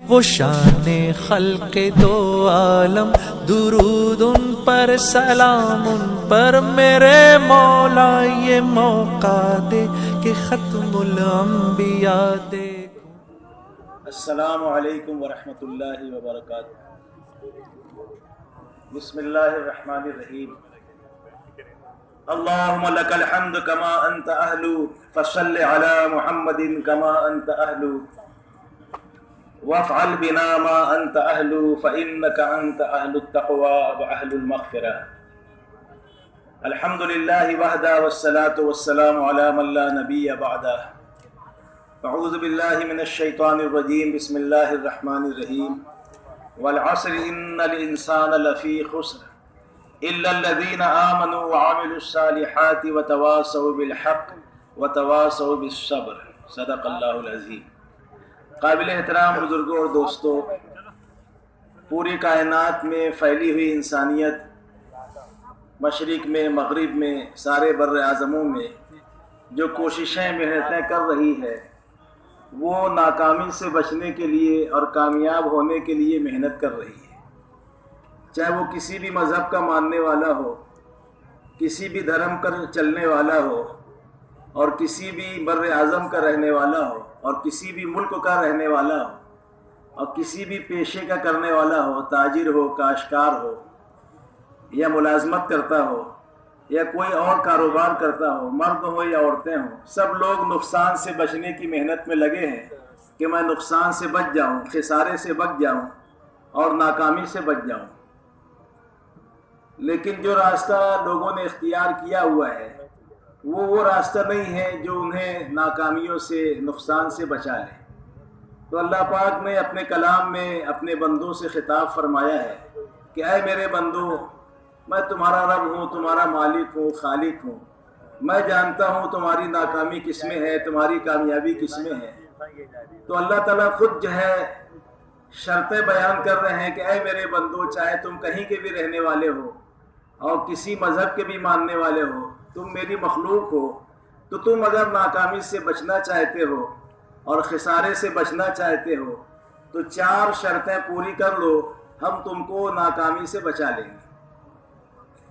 وہ شان خلق دو عالم، درود ان پر سلام ان پر، میرے مولا یہ موقع دے کہ ختم الانبیاء دیکھوں۔ السلام علیکم ورحمۃ اللہ وبرکاتہ۔ بسم اللہ الرحمن الرحیم۔ اللہم لک الحمد کما انت اہل، فصل علی محمد کما انت اہل، وافعل بنا ما انت اہل، فانک انت اہل التقوی واہل المغفرہ۔ الحمد للہ وحدہ والصلاة والسلام علی من لا نبی بعدہ۔ اعوذ باللہ من الشیطان الرجیم، بسم اللہ الرحمن الرحیم۔ والعصر ان الانسان لفی خسر الا الذین آمنوا وعملوا الصالحات وتواصوا بالحق وتواصوا بالصبر، صدق اللہ العظیم۔ قابل احترام بزرگوں اور دوستوں، پوری کائنات میں پھیلی ہوئی انسانیت، مشرق میں، مغرب میں، سارے بر اعظموں میں جو کوششیں محنتیں کر رہی ہے، وہ ناکامی سے بچنے کے لیے اور کامیاب ہونے کے لیے محنت کر رہی ہے۔ چاہے وہ کسی بھی مذہب کا ماننے والا ہو، کسی بھی دھرم کا چلنے والا ہو، اور کسی بھی بر اعظم کا رہنے والا ہو، اور کسی بھی ملک کا رہنے والا ہو، اور کسی بھی پیشے کا کرنے والا ہو، تاجر ہو، کاشتکار ہو، یا ملازمت کرتا ہو، یا کوئی اور کاروبار کرتا ہو، مرد ہو یا عورتیں ہوں، سب لوگ نقصان سے بچنے کی محنت میں لگے ہیں کہ میں نقصان سے بچ جاؤں، خسارے سے بچ جاؤں اور ناکامی سے بچ جاؤں۔ لیکن جو راستہ لوگوں نے اختیار کیا ہوا ہے، وہ راستہ نہیں ہے جو انہیں ناکامیوں سے، نقصان سے بچا لے۔ تو اللہ پاک نے اپنے کلام میں اپنے بندوں سے خطاب فرمایا ہے کہ اے میرے بندو، میں تمہارا رب ہوں، تمہارا مالک ہوں، خالق ہوں، میں جانتا ہوں تمہاری ناکامی کس میں ہے، تمہاری کامیابی کس میں ہے۔ تو اللہ تعالیٰ خود جو ہے شرطیں بیان کر رہے ہیں کہ اے میرے بندو، چاہے تم کہیں کے بھی رہنے والے ہو اور کسی مذہب کے بھی ماننے والے ہو، تم میری مخلوق ہو، تو تم اگر ناکامی سے بچنا چاہتے ہو اور خسارے سے بچنا چاہتے ہو تو 4 شرطیں پوری کر لو، ہم تم کو ناکامی سے بچا لیں گے۔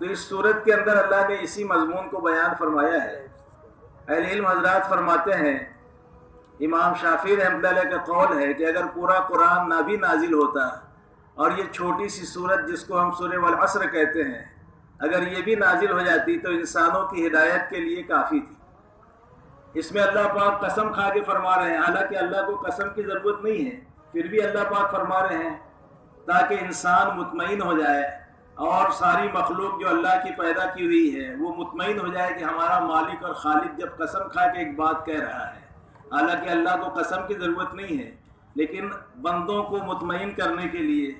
تو اس صورت کے اندر اللہ نے اسی مضمون کو بیان فرمایا ہے۔ اہل علم حضرات فرماتے ہیں، امام شافعی رحمۃ اللہ علیہ کا قول ہے کہ اگر پورا قرآن نہ بھی نازل ہوتا اور یہ چھوٹی سی سورت جس کو ہم سورہ والعصر کہتے ہیں، اگر یہ بھی نازل ہو جاتی تو انسانوں کی ہدایت کے لیے کافی تھی۔ اس میں اللہ پاک قسم کھا کے فرما رہے ہیں، حالانکہ اللہ کو قسم کی ضرورت نہیں ہے، پھر بھی اللہ پاک فرما رہے ہیں تاکہ انسان مطمئن ہو جائے اور ساری مخلوق جو اللہ کی پیدا کی ہوئی ہے وہ مطمئن ہو جائے کہ ہمارا مالک اور خالق جب قسم کھا کے ایک بات کہہ رہا ہے، حالانکہ اللہ کو قسم کی ضرورت نہیں ہے، لیکن بندوں کو مطمئن کرنے کے لیے،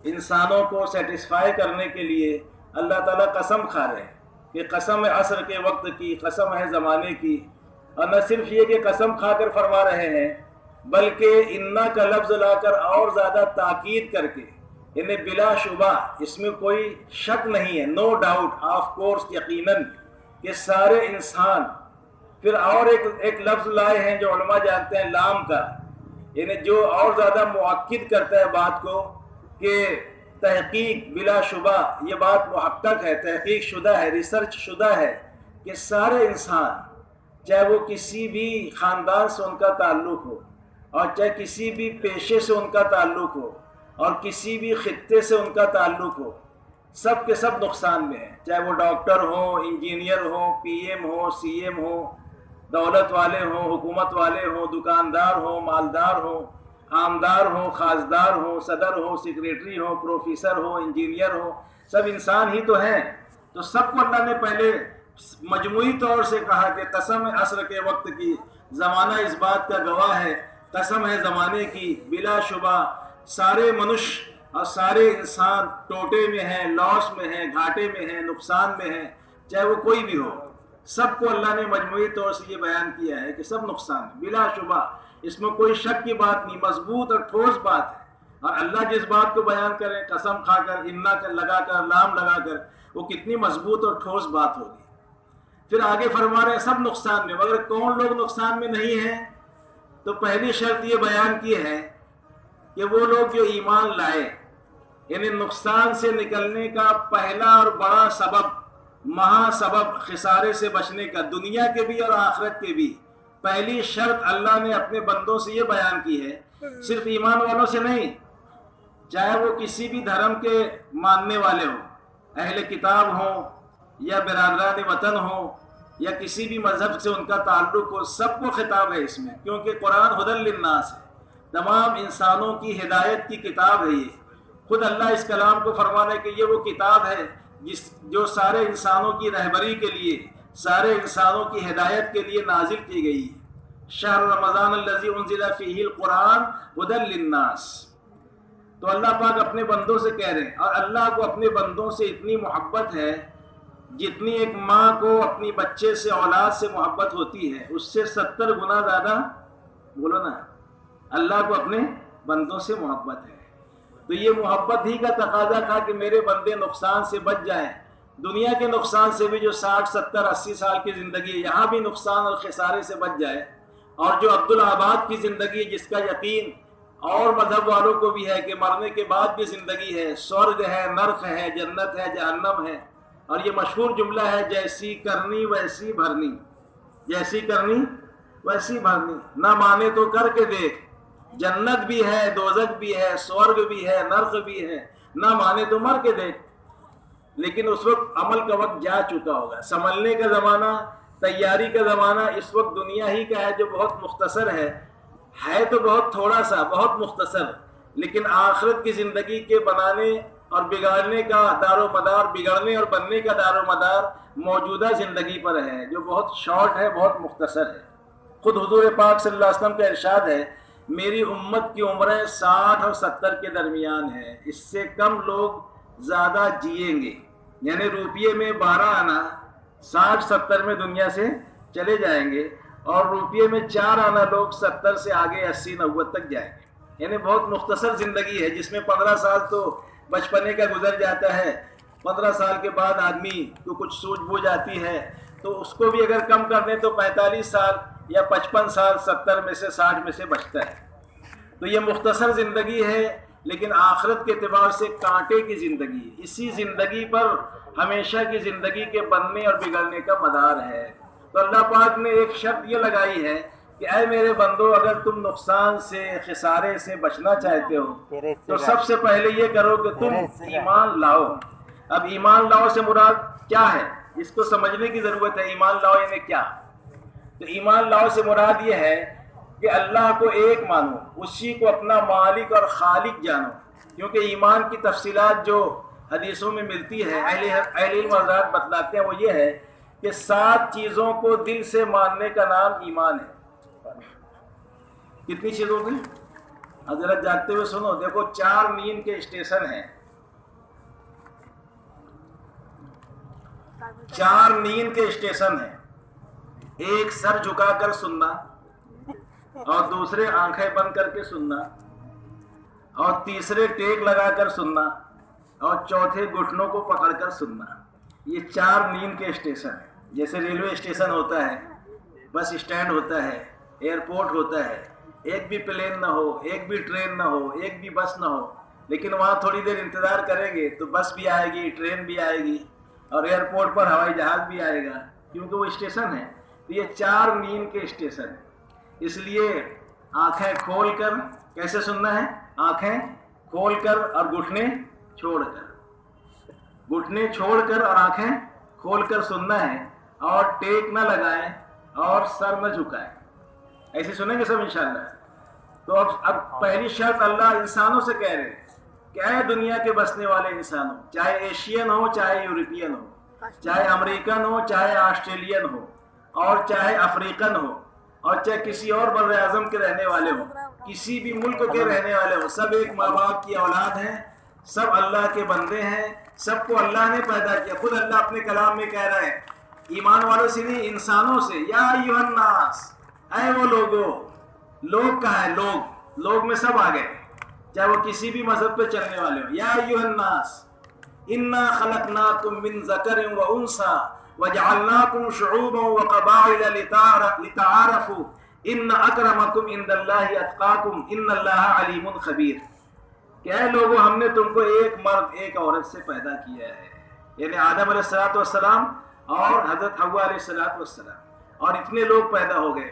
انسانوں کو سیٹسفائی کرنے کے لیے اللہ تعالیٰ قسم کھا رہے ہیں کہ قسم ہے عصر کے وقت کی، قسم ہے زمانے کی۔ اور نہ صرف یہ کہ قسم کھا کر فرما رہے ہیں، بلکہ انا کا لفظ لا کر اور زیادہ تاکید کر کے، یعنی بلا شبہ، اس میں کوئی شک نہیں ہے، نو ڈاؤٹ، آف کورس، یقیناً، کہ سارے انسان۔ پھر اور ایک لفظ لائے ہیں جو علماء جانتے ہیں، لام کا، یعنی جو اور زیادہ مؤکد کرتا ہے بات کو کہ تحقیق، بلا شبہ یہ بات محقق ہے، تحقیق شدہ ہے، ریسرچ شدہ ہے کہ سارے انسان، چاہے وہ کسی بھی خاندان سے ان کا تعلق ہو، اور چاہے کسی بھی پیشے سے ان کا تعلق ہو، اور کسی بھی خطے سے ان کا تعلق ہو، سب کے سب نقصان میں ہیں، چاہے وہ ڈاکٹر ہوں، انجینئر ہوں، پی ایم ہوں، سی ایم ہوں، دولت والے ہوں، حکومت والے ہوں، دکاندار ہوں، مالدار ہوں، عامدار ہوں، خاصدار ہوں، صدر ہوں، سیکریٹری ہوں، پروفیسر ہوں، انجینئر ہوں، سب انسان ہی تو ہیں۔ تو سب کو اللہ نے پہلے مجموعی طور سے کہا کہ قسم ہے عصر کے وقت کی، زمانہ اس بات کا گواہ ہے، قسم ہے زمانے کی، بلا شبہ سارے منش اور سارے انسان ٹوٹے میں ہیں، لاس میں ہیں، گھاٹے میں ہیں، نقصان میں ہیں، چاہے وہ کوئی بھی ہو، سب کو اللہ نے مجموعی طور سے یہ بیان کیا ہے کہ سب نقصان ہے، بلا شبہ، اس میں کوئی شک کی بات نہیں، مضبوط اور ٹھوس بات ہے۔ اور اللہ جس بات کو بیان کرے قسم کھا کر، انا لگا کر، لام لگا کر، وہ کتنی مضبوط اور ٹھوس بات ہوگی۔ پھر آگے فرما رہے ہیں سب نقصان میں، مگر کون لوگ نقصان میں نہیں ہیں؟ تو پہلی شرط یہ بیان کی ہے کہ وہ لوگ جو ایمان لائے، یعنی نقصان سے نکلنے کا پہلا اور بڑا سبب، مہا سبب خسارے سے بچنے کا، دنیا کے بھی اور آخرت کے بھی، پہلی شرط اللہ نے اپنے بندوں سے یہ بیان کی ہے، صرف ایمان والوں سے نہیں، چاہے وہ کسی بھی دھرم کے ماننے والے ہوں، اہل کتاب ہوں یا برادران وطن ہوں یا کسی بھی مذہب سے ان کا تعلق ہو، سب کو خطاب ہے اس میں، کیونکہ قرآن ھدی للناس ہے، تمام انسانوں کی ہدایت کی کتاب ہے۔ یہ خود اللہ اس کلام کو فرمانا ہے کہ یہ وہ کتاب ہے جو سارے انسانوں کی رہبری کے لیے، سارے انسانوں کی ہدایت کے لیے نازل کی گئی ہے۔ شہر رمضان الذی انزل فیہ القرآن ھدی للناس۔ تو اللہ پاک اپنے بندوں سے کہہ رہے ہیں، اور اللہ کو اپنے بندوں سے اتنی محبت ہے جتنی ایک ماں کو اپنی بچے سے، اولاد سے محبت ہوتی ہے، اس سے 70 گنا زیادہ، بولو نا، اللہ کو اپنے بندوں سے محبت ہے۔ تو یہ محبت ہی کا تقاضا تھا کہ میرے بندے نقصان سے بچ جائیں، دنیا کے نقصان سے بھی، جو 60 70 80 سال کی زندگی ہے، یہاں بھی نقصان اور خسارے سے بچ جائے، اور جو عبدالآباد کی زندگی جس کا یقین اور مذہب والوں کو بھی ہے کہ مرنے کے بعد بھی زندگی ہے، سورگ ہے، نرک ہے، جنت ہے، جہنم ہے، اور یہ مشہور جملہ ہے، جیسی کرنی ویسی بھرنی، جیسی کرنی ویسی بھرنی، نہ مانے تو کر کے دیکھ، جنت بھی ہے، دوزخ بھی ہے، سورگ بھی ہے، نرک بھی ہے، نہ مانے تو مر کے دیکھ۔ لیکن اس وقت عمل کا وقت جا چکا ہوگا، سنبھلنے کا زمانہ، تیاری کا زمانہ اس وقت دنیا ہی کا ہے، جو بہت مختصر ہے تو بہت تھوڑا سا، بہت مختصر، لیکن آخرت کی زندگی کے بنانے اور بگاڑنے کا دار و مدار، بگڑنے اور بننے کا دار و مدار موجودہ زندگی پر ہے، جو بہت شارٹ ہے، بہت مختصر ہے۔ خود حضور پاک صلی اللہ علیہ وسلم کا ارشاد ہے، میری امت کی عمریں 60 اور 70 کے درمیان ہیں، اس سے کم لوگ زیادہ جئیں گے، یعنی روپیے میں 12 آنا 60 70 میں دنیا سے چلے جائیں گے، اور روپیے میں 4 آنا لوگ 70 سے آگے 80 90 تک جائیں گے، یعنی بہت مختصر زندگی ہے، جس میں 15 سال تو بچپنے کا گزر جاتا ہے، 15 سال کے بعد آدمی کو کچھ سوجھ بوجھ آتی ہے، تو اس کو بھی اگر کم کر دیں تو 45 سال یا 55 سال 70 میں سے 60 میں سے بچتا ہے۔ تو یہ مختصر زندگی ہے، لیکن آخرت کے اعتبار سے کانٹے کی زندگی ہے، اسی زندگی پر ہمیشہ کی زندگی کے بننے اور بگڑنے کا مدار ہے۔ تو اللہ پاک نے ایک شرط یہ لگائی ہے کہ اے میرے بندو، اگر تم نقصان سے، خسارے سے بچنا چاہتے ہو تو سب سے پہلے یہ کرو کہ تم ایمان لاؤ۔ اب ایمان لاؤ سے مراد کیا ہے، اس کو سمجھنے کی ضرورت ہے۔ ایمان لاؤ یعنی کیا؟ تو ایمان لاؤ سے مراد یہ ہے کہ اللہ کو ایک مانو، اسی کو اپنا مالک اور خالق جانو، کیونکہ ایمان کی تفصیلات جو حدیثوں میں ملتی ہے، اہل علم حضرات بتلاتے ہیں، وہ یہ ہے کہ 7 چیزوں کو دل سے ماننے کا نام ایمان ہے۔ کتنی چیزوں کی؟ حضرت جاگتے ہوئے سنو، دیکھو 4 نیند کے اسٹیشن ہیں، 4 نیند کے اسٹیشن ہیں، ایک سر جھکا کر سننا، اور دوسرے آنکھیں بند کر کے سننا، اور تیسرے ٹیک لگا کر سننا، اور چوتھے گھٹنوں کو پکڑ کر سننا۔ یہ 4 نیند کے اسٹیشن ہیں۔ جیسے ریلوے اسٹیشن ہوتا ہے، بس اسٹینڈ ہوتا ہے، ایئرپورٹ ہوتا ہے، ایک بھی پلین نہ ہو، ایک بھی ٹرین نہ ہو، ایک بھی بس نہ ہو، لیکن وہاں تھوڑی دیر انتظار کریں گے تو بس بھی آئے گی، ٹرین بھی آئے گی، اور ایئرپورٹ پر ہوائی جہاز بھی آئے گا، کیونکہ وہ اسٹیشن ہے۔ تو یہ 4 نیند کے اسٹیشن ہیں، اس لیے آنکھیں کھول کر کیسے سننا ہے؟ آنکھیں کھول کر اور گھٹنے چھوڑ کر، گھٹنے چھوڑ کر اور آنکھیں کھول کر سننا ہے، اور ٹیک نہ لگائیں اور سر نہ جھکائیں۔ ایسے سنیں گے سب انشاءاللہ۔ تو اب پہلی شرط اللہ انسانوں سے کہہ رہے ہیں کہ اے دنیا کے بسنے والے انسانوں، چاہے ایشین ہو، چاہے یورپین ہو، چاہے امریکن ہو، چاہے آسٹریلین ہو، اور چاہے افریقن ہو، اور چاہے کسی اور بر اعظم کے رہنے والے ہوں، کسی بھی ملک کے رہنے والے ہوں، سب ایک ماں باپ کی اولاد ہیں، سب اللہ کے بندے ہیں، سب کو اللہ نے پیدا کیا۔ خود اللہ اپنے کلام میں کہہ رہا ہے، ایمان والوں سے نہیں، انسانوں سے، یا ایھا الناس، اے وہ لوگو۔ لوگ کہا ہے؟ لوگ میں سب آ گئے، چاہے وہ کسی بھی مذہب پہ چلنے والے ہوں۔ یا ایھا الناس انا خلقناکم من ذکر و انثی وجعلناکم شعوبا وقبائل لتعارفوا ان اکرمکم عند اللہ اتقاکم ان اللہ علیم خبیر، کہ اے لوگوں ہم نے تم کو ایک مرد ایک عورت سے پیدا کیا ہے، یعنی آدم علیہ السلام اور حضرت حوا علیہ السلام، اور اتنے لوگ پیدا ہو گئے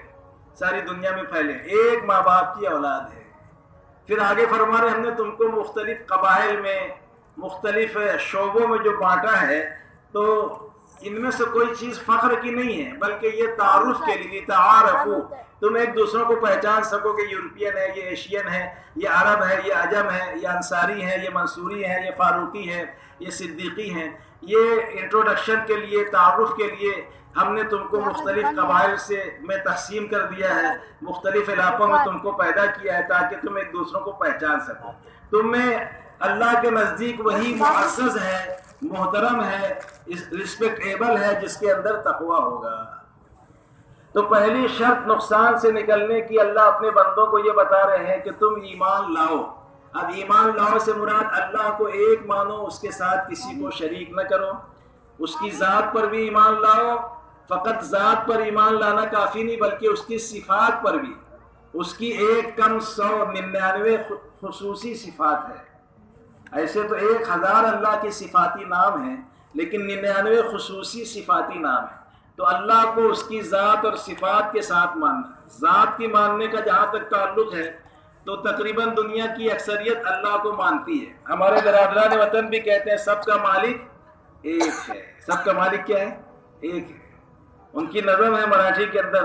ساری دنیا میں پھیلے، ایک ماں باپ کی اولاد ہے۔ پھر آگے فرما رہے ہم نے تم کو مختلف قبائل میں مختلف شعبوں میں جو بانٹا ہے، تو ان میں سے کوئی چیز فخر کی نہیں ہے، بلکہ یہ تعارف کے لیے، تعارفو، تم ایک دوسروں کو پہچان سکو کہ یورپین ہے، یہ ایشین ہے، یہ عرب ہے، یہ عجم ہے، یہ انصاری ہے، یہ منصوری ہے، یہ فاروقی ہے، یہ صدیقی ہیں۔ یہ انٹروڈکشن کے لیے، تعارف کے لیے ہم نے تم کو مختلف قبائل سے میں تقسیم کر دیا ہے، مختلف علاقوں میں تم کو پیدا کیا ہے تاکہ تم ایک دوسروں کو پہچان سکو۔ تم میں اللہ کے نزدیک وہی معزز ہے، محترم ہے، رسپیکٹیبل ہے جس کے اندر تقویٰ ہوگا۔ تو پہلی شرط نقصان سے نکلنے کی اللہ اپنے بندوں کو یہ بتا رہے ہیں کہ تم ایمان لاؤ۔ اب ایمان لاؤ سے مراد اللہ کو ایک مانو، اس کے ساتھ کسی کو شریک نہ کرو، اس کی ذات پر بھی ایمان لاؤ۔ فقط ذات پر ایمان لانا کافی نہیں، بلکہ اس کی صفات پر بھی، اس کی 1,199 خصوصی صفات ہے۔ ایسے تو 1000 اللہ کے صفاتی نام ہیں، لیکن 99 خصوصی صفاتی نام ہیں۔ تو اللہ کو اس کی ذات اور صفات کے ساتھ ماننا، ذات کی ماننے کا جہاں تک تعلق ہے تو تقریباً دنیا کی اکثریت اللہ کو مانتی ہے۔ ہمارے برادران وطن بھی کہتے ہیں سب کا مالک ایک ہے۔ سب کا مالک کیا ہے؟ ایک ہے۔ ان کی نظم ہے مراٹھی کے اندر،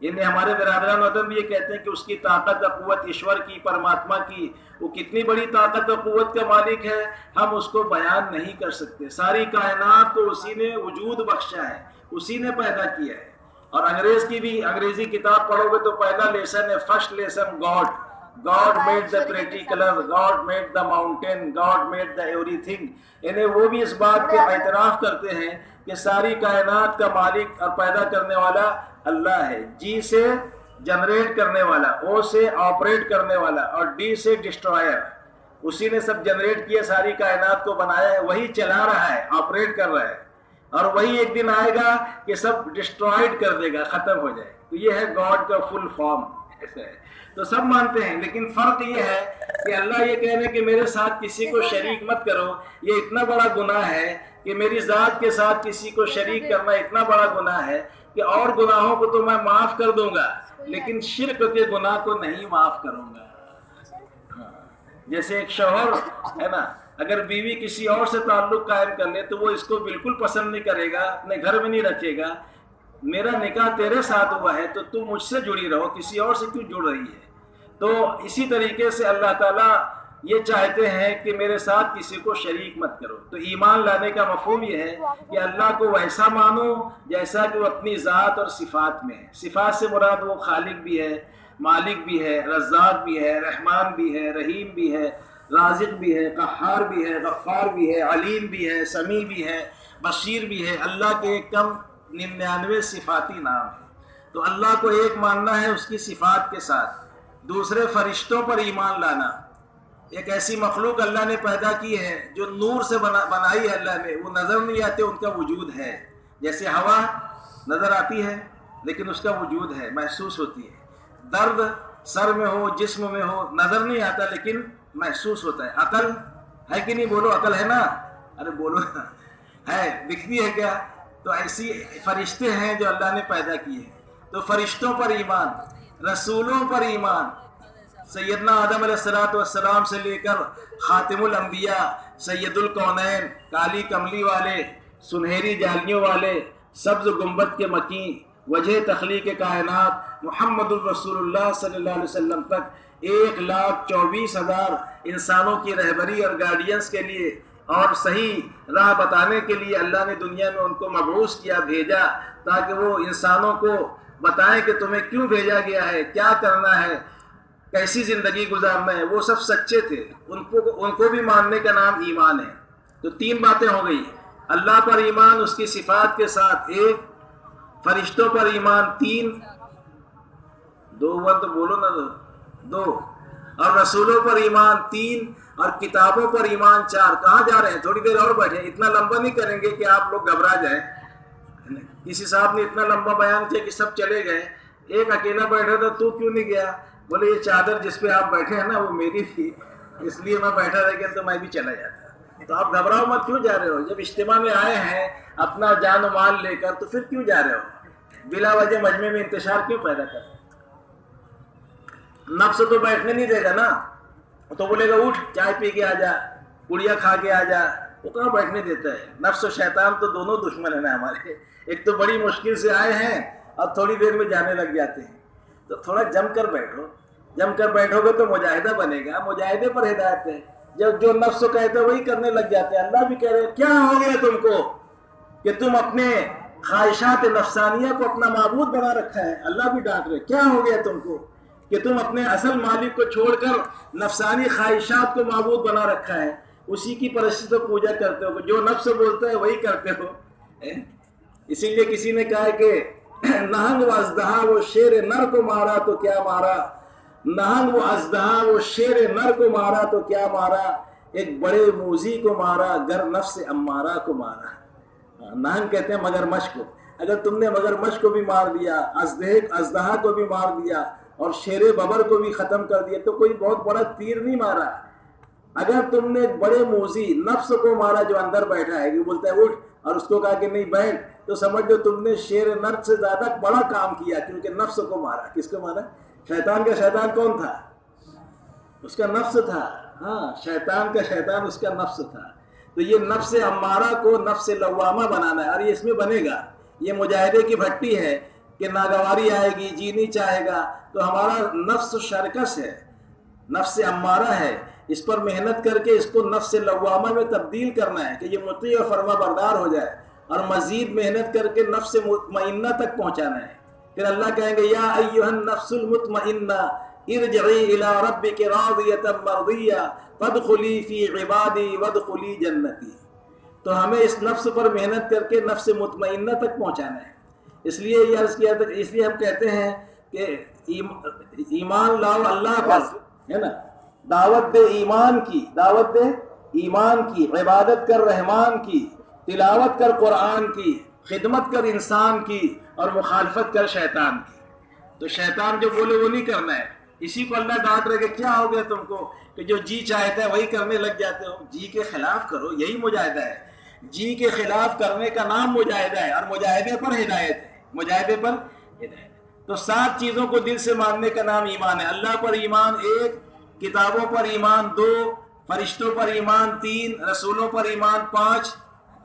یعنی ہمارے برادران وطن بھی یہ کہتے ہیں کہ اس کی طاقت و قوت، ایشور کی، پرماتما کی، وہ کتنی بڑی طاقت و قوت کا مالک ہے، ہم اس کو بیان نہیں کر سکتے۔ ساری کائنات کو اسی نے وجود بخشا ہے، اسی نے پیدا کیا ہے۔ اور انگریز کی بھی انگریزی کتاب پڑھو گے تو پہلا لیسن ہے، first lesson, God made the pretty color, God made the mountain, God made the everything۔ یعنی وہ بھی اس بات کے اعتراف کرتے ہیں کہ ساری کائنات کا مالک اور پیدا کرنے والا اللہ ہے۔ جی سے جنریٹ کرنے والا، او سے آپریٹ کرنے والا، اور ڈی سے ڈسٹرائر۔ اسی نے سب جنریٹ کیا، ساری کائنات کو بنایا ہے، وہی چلا رہا ہے، آپریٹ کر رہا ہے، اور وہی ایک دن آئے گا کہ سب ڈسٹرائڈ کر دے گا، ختم ہو جائے۔ تو یہ ہے گاڈ کا فل فارم، ایسا ہے۔ تو سب مانتے ہیں، لیکن فرق یہ ہے کہ اللہ یہ کہنے کہ میرے ساتھ کسی کو شریک مت کرو، یہ اتنا بڑا گناہ ہے کہ میری ذات کے ساتھ کسی کو شریک کرنا اتنا بڑا گناہ ہے کہ اور گناہوں کو تو میں معاف کر دوں گا، لیکن شرک کے گناہ کو نہیں معاف کروں گا۔ جیسے ایک شوہر ہے نا، اگر بیوی کسی اور سے تعلق قائم کر لے تو وہ اس کو بالکل پسند نہیں کرے گا، اپنے گھر میں نہیں رکھے گا۔ میرا نکاح تیرے ساتھ ہوا ہے تو مجھ سے جڑی رہو، کسی اور سے کیوں جڑ رہی ہے؟ تو اسی طریقے سے اللہ تعالیٰ یہ چاہتے ہیں کہ میرے ساتھ کسی کو شریک مت کرو۔ تو ایمان لانے کا مفہوم یہ ہے کہ اللہ کو ویسا مانو جیسا کہ وہ اپنی ذات اور صفات میں ہے۔ صفات سے مراد وہ خالق بھی ہے، مالک بھی ہے، رزاق بھی ہے، رحمان بھی ہے، رحیم بھی ہے، رازق بھی ہے، قہار بھی ہے، غفار بھی ہے، علیم بھی ہے، سمیع بھی ہے، بصیر بھی ہے۔ اللہ کے 99 صفاتی نام ہیں۔ تو اللہ کو ایک ماننا ہے اس کی صفات کے ساتھ۔ دوسرے فرشتوں پر ایمان لانا، ایک ایسی مخلوق اللہ نے پیدا کی ہے جو نور سے بنائی ہے اللہ نے، وہ نظر نہیں آتے، ان کا وجود ہے۔ جیسے ہوا نظر آتی ہے لیکن اس کا وجود ہے، محسوس ہوتی ہے۔ درد سر میں ہو، جسم میں ہو، نظر نہیں آتا لیکن محسوس ہوتا ہے۔ عقل ہے کہ نہیں؟ بولو، عقل ہے نا؟ ارے بولو، ہے، دکھتی ہے کیا؟ تو ایسی فرشتے ہیں جو اللہ نے پیدا کیے ہیں۔ تو فرشتوں پر ایمان، رسولوں پر ایمان، سیدنا آدم علیہ السلام سے لے کر خاتم الانبیاء، سید الکونین، کالی کملی والے، سنہری جالیوں والے، سبز گنبد کے مکین، وجہ تخلیق کائنات محمد الرسول اللہ صلی اللہ علیہ وسلم تک 1,24,000 انسانوں کی رہبری اور گائیڈنس کے لیے اور صحیح راہ بتانے کے لیے اللہ نے دنیا میں ان کو مبعوث کیا، بھیجا، تاکہ وہ انسانوں کو بتائیں کہ تمہیں کیوں بھیجا گیا ہے، کیا کرنا ہے، کیسی زندگی گزارنا ہے۔ وہ سب سچے تھے، ان کو بھی ماننے کا نام ایمان ہے۔ تو 3 باتیں ہو گئی، اللہ پر ایمان اس کی صفات کے ساتھ، 1 فرشتوں پر ایمان، 3 2 تو بولو نا، 2 اور رسولوں پر ایمان 3 اور کتابوں پر ایمان 4. کہاں جا رہے ہیں؟ تھوڑی دیر اور بیٹھے. اتنا لمبا نہیں کریں گے کہ آپ لوگ گھبرا جائیں. کسی صاحب نے اتنا لمبا بیان کیا کہ سب چلے گئے. ایک اکیلا بیٹھا تھا. تو کیوں نہیں گیا؟ بولے یہ چادر جس پہ آپ بیٹھے ہیں نا وہ میری تھی، اس لیے میں بیٹھا رہ گیا تو میں بھی چلا جاتا. تو آپ گھبراؤ مت. کیوں جا رہے ہو؟ جب اجتماع میں آئے ہیں اپنا جان و مال لے کر تو پھر کیوں جا رہے ہو؟ بلا وجہ مجمع میں انتشار کیوں پیدا کر؟ نفس تو بیٹھنے نہیں دے گا نا. تو بولے گا اٹھ چائے پی کے آ جا، پڑیا کھا کے آ جا. وہ کہاں بیٹھنے دیتا ہے؟ نفس و شیطان تو دونوں دشمن ہیں نا ہمارے. ایک تو بڑی مشکل سے آئے ہیں اور تھوڑی دیر میں جانے لگ جاتے ہیں. تو تھوڑا جم کر بیٹھو. جم کر بیٹھو گے تو مجاہدہ بنے گا. مجاہدے پر ہدایت ہے. جب جو نفس کو کہتے ہیں وہی کرنے لگ جاتے ہیں. اللہ بھی کہہ رہے ہیں کیا ہو گیا تم کو کہ تم اپنے خواہشات نفسانیہ کو اپنا معبود بنا رکھا ہے. اللہ بھی ڈانٹ رہے کیا ہو گیا تم کو کہ تم اپنے اصل مالک کو چھوڑ کر نفسانی خواہشات کو معبود بنا رکھا ہے. اسی کی پرستی تو پوجا کرتے ہو. جو نفس بولتا ہے وہی کرتے ہو. اسی لیے کسی نے کہا کہ نہنگ و اژدہا وہ شیر نر کو مارا تو کیا مارا. نہنگ و اژدہا وہ شیر نر کو مارا تو کیا مارا. ایک بڑے موذی کو مارا گر نفس امارہ کو مارا. نہنگ کہتے ہیں مگرمچھ کو. اگر تم نے مگرمچھ کو بھی مار دیا، اژدہا کو بھی مار دیا اور شیر ببر کو بھی ختم کر دیا تو کوئی بہت بڑا تیر نہیں مارا. اگر تم نے ایک بڑے موذی نفس کو مارا جو اندر بیٹھا ہے، وہ بولتا ہے اٹھ، اور اس کو کہا کہ نہیں بیٹھ، تو سمجھ لو تم نے شیر نر سے زیادہ بڑا کام کیا، کیونکہ نفس کو مارا. کس کو مارا؟ شیطان کا شیطان کون تھا؟ اس کا نفس تھا. ہاں، شیطان کا شیطان اس کا نفس تھا. تو یہ نفس امارہ کو نفس لوامہ بنانا ہے، اور یہ اس میں بنے گا. یہ مجاہدے کی بھٹی ہے کہ ناگواری آئے گی، جی نہیں چاہے گا. تو ہمارا نفس شرکس ہے، نفس امارہ ہے. اس پر محنت کر کے اس کو نفس لوامہ میں تبدیل کرنا ہے کہ یہ مطیع و فرما بردار ہو جائے، اور مزید محنت کر کے نفس مطمئنہ تک پہنچانا ہے. پھر اللہ کہیں گے یا ایھا النفس المطمئنہ ارجعی الی ربک راضیۃ مرضیہ فادخلی فی عبادی وادخلی جنتی. تو ہمیں اس نفس پر محنت کر کے نفس مطمئنہ تک پہنچانا ہے. اس لیے یہ عرض کیا تھا، اس لیے ہم کہتے ہیں کہ ایمان لاؤ اللہ پر، ہے نا. دعوت دے ایمان کی، دعوت دے ایمان کی، عبادت کر رحمان کی، تلاوت کر قرآن کی، خدمت کر انسان کی، اور مخالفت کر شیطان کی. تو شیطان جو بولے وہ نہیں کرنا ہے. اسی کو اللہ ڈانٹ رہے کہ کیا ہو گیا تم کو کہ جو جی چاہتا ہے وہی کرنے لگ جاتے ہو. جی کے خلاف کرو، یہی مجاہدہ ہے. جی کے خلاف کرنے کا نام مجاہدہ ہے، اور مجاہدے پر ہدایت ہے. مجاہدے پر ہدایت. تو 7 چیزوں کو دل سے ماننے کا نام ایمان ہے. اللہ پر ایمان 1، کتابوں پر ایمان 2، فرشتوں پر ایمان 3، رسولوں پر ایمان 5،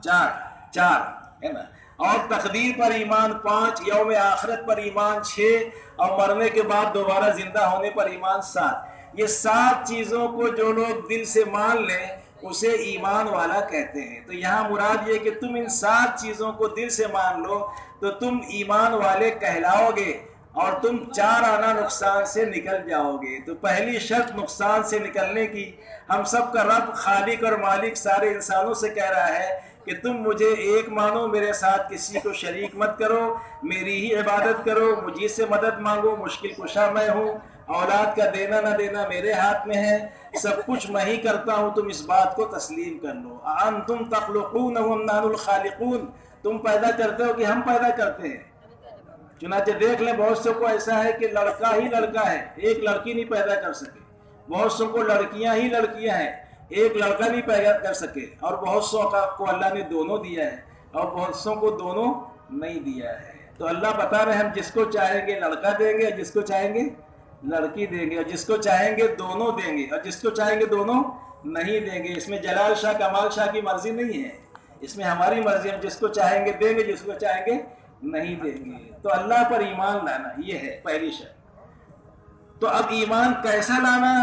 4 ہے نا. اور تقدیر پر ایمان 5، یوم آخرت پر ایمان 6، اور مرنے کے بعد دوبارہ زندہ ہونے پر ایمان 7. یہ 7 چیزوں کو جو لوگ دل سے مان لیں اسے ایمان والا کہتے ہیں. تو یہاں مراد یہ کہ تم ان 7 چیزوں کو دل سے مان لو تو تم ایمان والے کہلاؤ گے، اور تم 4 آنا نقصان سے نکل جاؤ گے. تو پہلی شرط نقصان سے نکلنے کی، ہم سب کا رب خالق اور مالک سارے انسانوں سے کہہ رہا ہے کہ تم مجھے ایک مانو، میرے ساتھ کسی کو شریک مت کرو، میری ہی عبادت کرو، مجھے سے مدد مانگو، مشکل کشا میں ہوں، اولاد کا دینا نہ دینا میرے ہاتھ میں ہے، سب کچھ میں ہی کرتا ہوں. تم اس بات کو تسلیم کر لو. انتم تخلقونہ ام نحن الخالقون. تم پیدا کرتے ہو کہ ہم پیدا کرتے ہیں؟ چنانچہ دیکھ لیں بہت سو کو ایسا ہے کہ لڑکا ہی لڑکا ہے، ایک لڑکی نہیں پیدا کر سکے. بہت سو کو لڑکیاں ہی لڑکیاں ہیں، ایک لڑکا نہیں پیدا کر سکے. اور بہت سو کو اللہ نے دونوں دیا ہے، اور بہت سو کو دونوں نہیں دیا ہے. تو اللہ بتا رہے ہیں ہم جس کو چاہیں گے لڑکا دیں گے، اور جس کو چاہیں گے لڑکی دیں گے، اور جس کو چاہیں گے دونوں دیں گے، اور جس کو چاہیں گے دونوں نہیں دیں گے. اس میں جلال شاہ کمال شاہ کی مرضی نہیں ہے، اس میں ہماری مرضی. ہم جس کو چاہیں گے دیں گے، جس کو چاہیں گے نہیں دیں گے. تو اللہ پر ایمان لانا یہ ہے پہلی شرط. تو اب ایمان کیسا لانا؟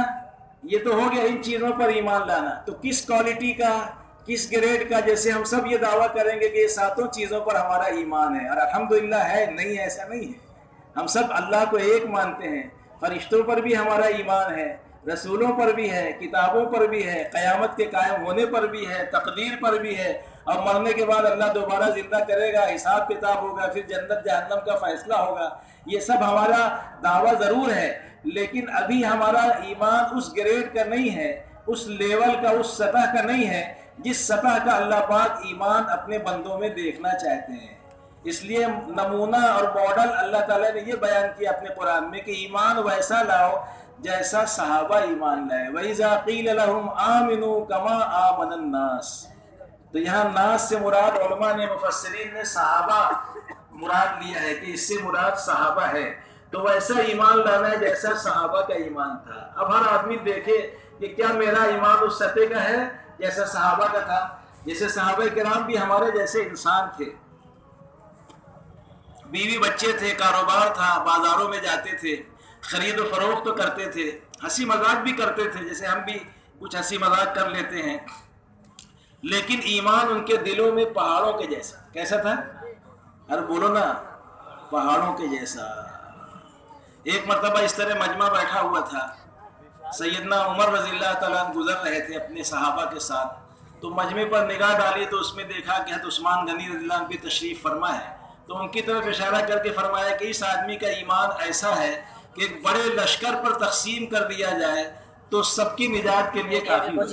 یہ تو ہو گیا ان چیزوں پر ایمان لانا. تو کس کوالٹی کا، کس گریڈ کا؟ جیسے ہم سب یہ دعویٰ کریں گے کہ یہ 7 چیزوں پر ہمارا ایمان ہے، اور الحمدللہ ہے. نہیں، ایسا نہیں ہے. ہم سب اللہ کو ایک مانتے ہیں. فرشتوں پر بھی ہمارا ایمان ہے، رسولوں پر بھی ہے، کتابوں پر بھی ہے، قیامت کے قائم ہونے پر بھی ہے، تقدیر پر بھی ہے، اور مرنے کے بعد اللہ دوبارہ زندہ کرے گا، حساب کتاب ہوگا، پھر جنت جہنم کا فیصلہ ہوگا. یہ سب ہمارا دعویٰ ضرور ہے، لیکن ابھی ہمارا ایمان اس گریڈ کا نہیں ہے، اس لیول کا، اس سطح کا نہیں ہے جس سطح کا اللہ پاک ایمان اپنے بندوں میں دیکھنا چاہتے ہیں. اس لیے نمونہ اور ماڈل اللہ تعالیٰ نے یہ بیان کیا اپنے قرآن میں کہ ایمان ویسا لاؤ جیسا صحابہ ایمان لائے. وَإِذَا قِيلَ لَهُمْ آمِنُوا كَمَا آمَنَ النَّاسِ. تو یہاں ناس سے مراد علماء نے، مفسرین نے صحابہ مراد لیا ہے کہ اس سے مراد صحابہ ہے. تو ویسا ایمان لانا ہے جیسا صحابہ کا ایمان تھا. اب ہر آدمی دیکھے کہ کیا میرا ایمان اس سطح کا ہے جیسا صحابہ کا تھا. جیسے صحابہ کرام بھی ہمارے جیسے انسان تھے، بیوی بچے تھے، کاروبار تھا، بازاروں میں جاتے تھے، خرید و فروخت تو کرتے تھے، ہنسی مذاق بھی کرتے تھے جیسے ہم بھی کچھ ہنسی مذاق کر لیتے ہیں. لیکن ایمان ان کے دلوں میں پہاڑوں کے جیسا. کیسا تھا؟ ارے بولو نا، پہاڑوں کے جیسا. ایک مرتبہ اس طرح مجمع بیٹھا ہوا تھا، سیدنا عمر رضی اللہ تعالیٰ عنہ گزر رہے تھے اپنے صحابہ کے ساتھ. تو مجمع پر نگاہ ڈالی تو اس میں دیکھا کہ حضرت عثمان غنی رضی اللہ عنہ بھی تشریف فرما ہے. تو ان کی طرف اشارہ کر کے فرمایا کہ اس آدمی کا ایمان ایسا ہے کہ ایک بڑے لشکر پر تقسیم کر دیا جائے تو سب کی نجات کے لیے کافی ہے.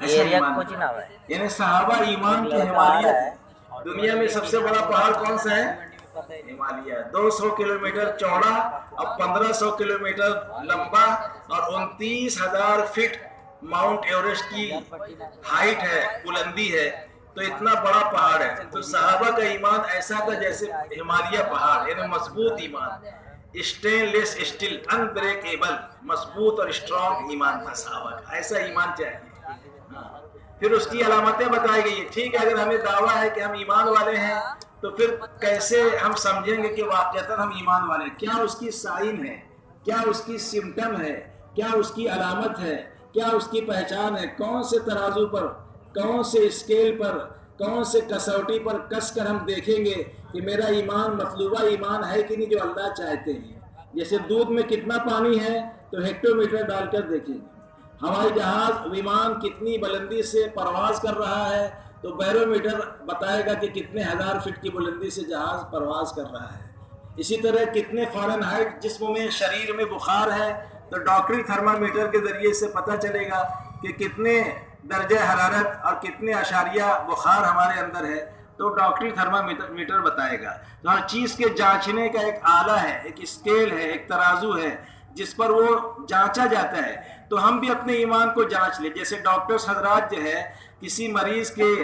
ایسا ایمان ہے. یعنی صحابہ ایمان کی ہمالیت. دنیا میں سب سے بڑا پہاڑ کون سا ہے؟ ہمالیہ. 200 کلومیٹر چوڑا اور 1500 کلومیٹر لمبا اور 29,000 فٹ ماؤنٹ ایوریسٹ کی ہائٹ ہے، بلندی ہے. تو اتنا بڑا پہاڑ ہے. تو صحابہ کا ایمان ایسا تھا جیسے ہمالیہ پہاڑ، یعنی مضبوط ایمان، اسٹین لیس اسٹیل، انبریکیبل، مضبوط اور اسٹرانگ ایمان تھا صحابہ کا. ایسا ایمان چاہیے. پھر اس کی علامتیں بتائی گئی. ٹھیک ہے، اگر ہمیں دعویٰ ہے کہ ہم ایمان والے ہیں تو پھر کیسے ہم سمجھیں گے کہ واقعتاً ہم ایمان والے ہیں؟ کیا اس کی سائن ہے، کیا اس کی سمٹم ہے، کیا اس کی علامت ہے، کیا اس کی پہچان ہے؟ کون سے ترازو پر، کون سے اسکیل پر، کون سے کسوٹی پر کس کر ہم دیکھیں گے کہ میرا ایمان مطلوبہ ایمان ہے کہ نہیں جو اللہ چاہتے ہیں؟ جیسے دودھ میں کتنا پانی ہے تو ہیکٹو میٹر ڈال کر دیکھیں گے. ہوائی جہاز ومان کتنی بلندی سے پرواز کر رہا ہے تو بیرو میٹر بتائے گا کہ کتنے ہزار فٹ کی بلندی سے جہاز پرواز کر رہا ہے. اسی طرح کتنے فارن ہائٹ جسم میں، شریر میں بخار ہے تو ڈاکٹری تھرمامیٹر کے ذریعے سے پتہ چلے گا کہ کتنے درجہ حرارت اور کتنے اشاریہ بخار ہمارے اندر ہے تو ڈاکٹری تھرمامیٹر بتائے گا. تو ہر چیز کے جانچنے کا ایک آلہ ہے، ایک اسکیل ہے، ایک ترازو ہے جس پر وہ جانچا جاتا ہے. تو ہم بھی اپنے ایمان کو جانچ لیں. جیسے ڈاکٹرز حضرات جو ہے کسی مریض کے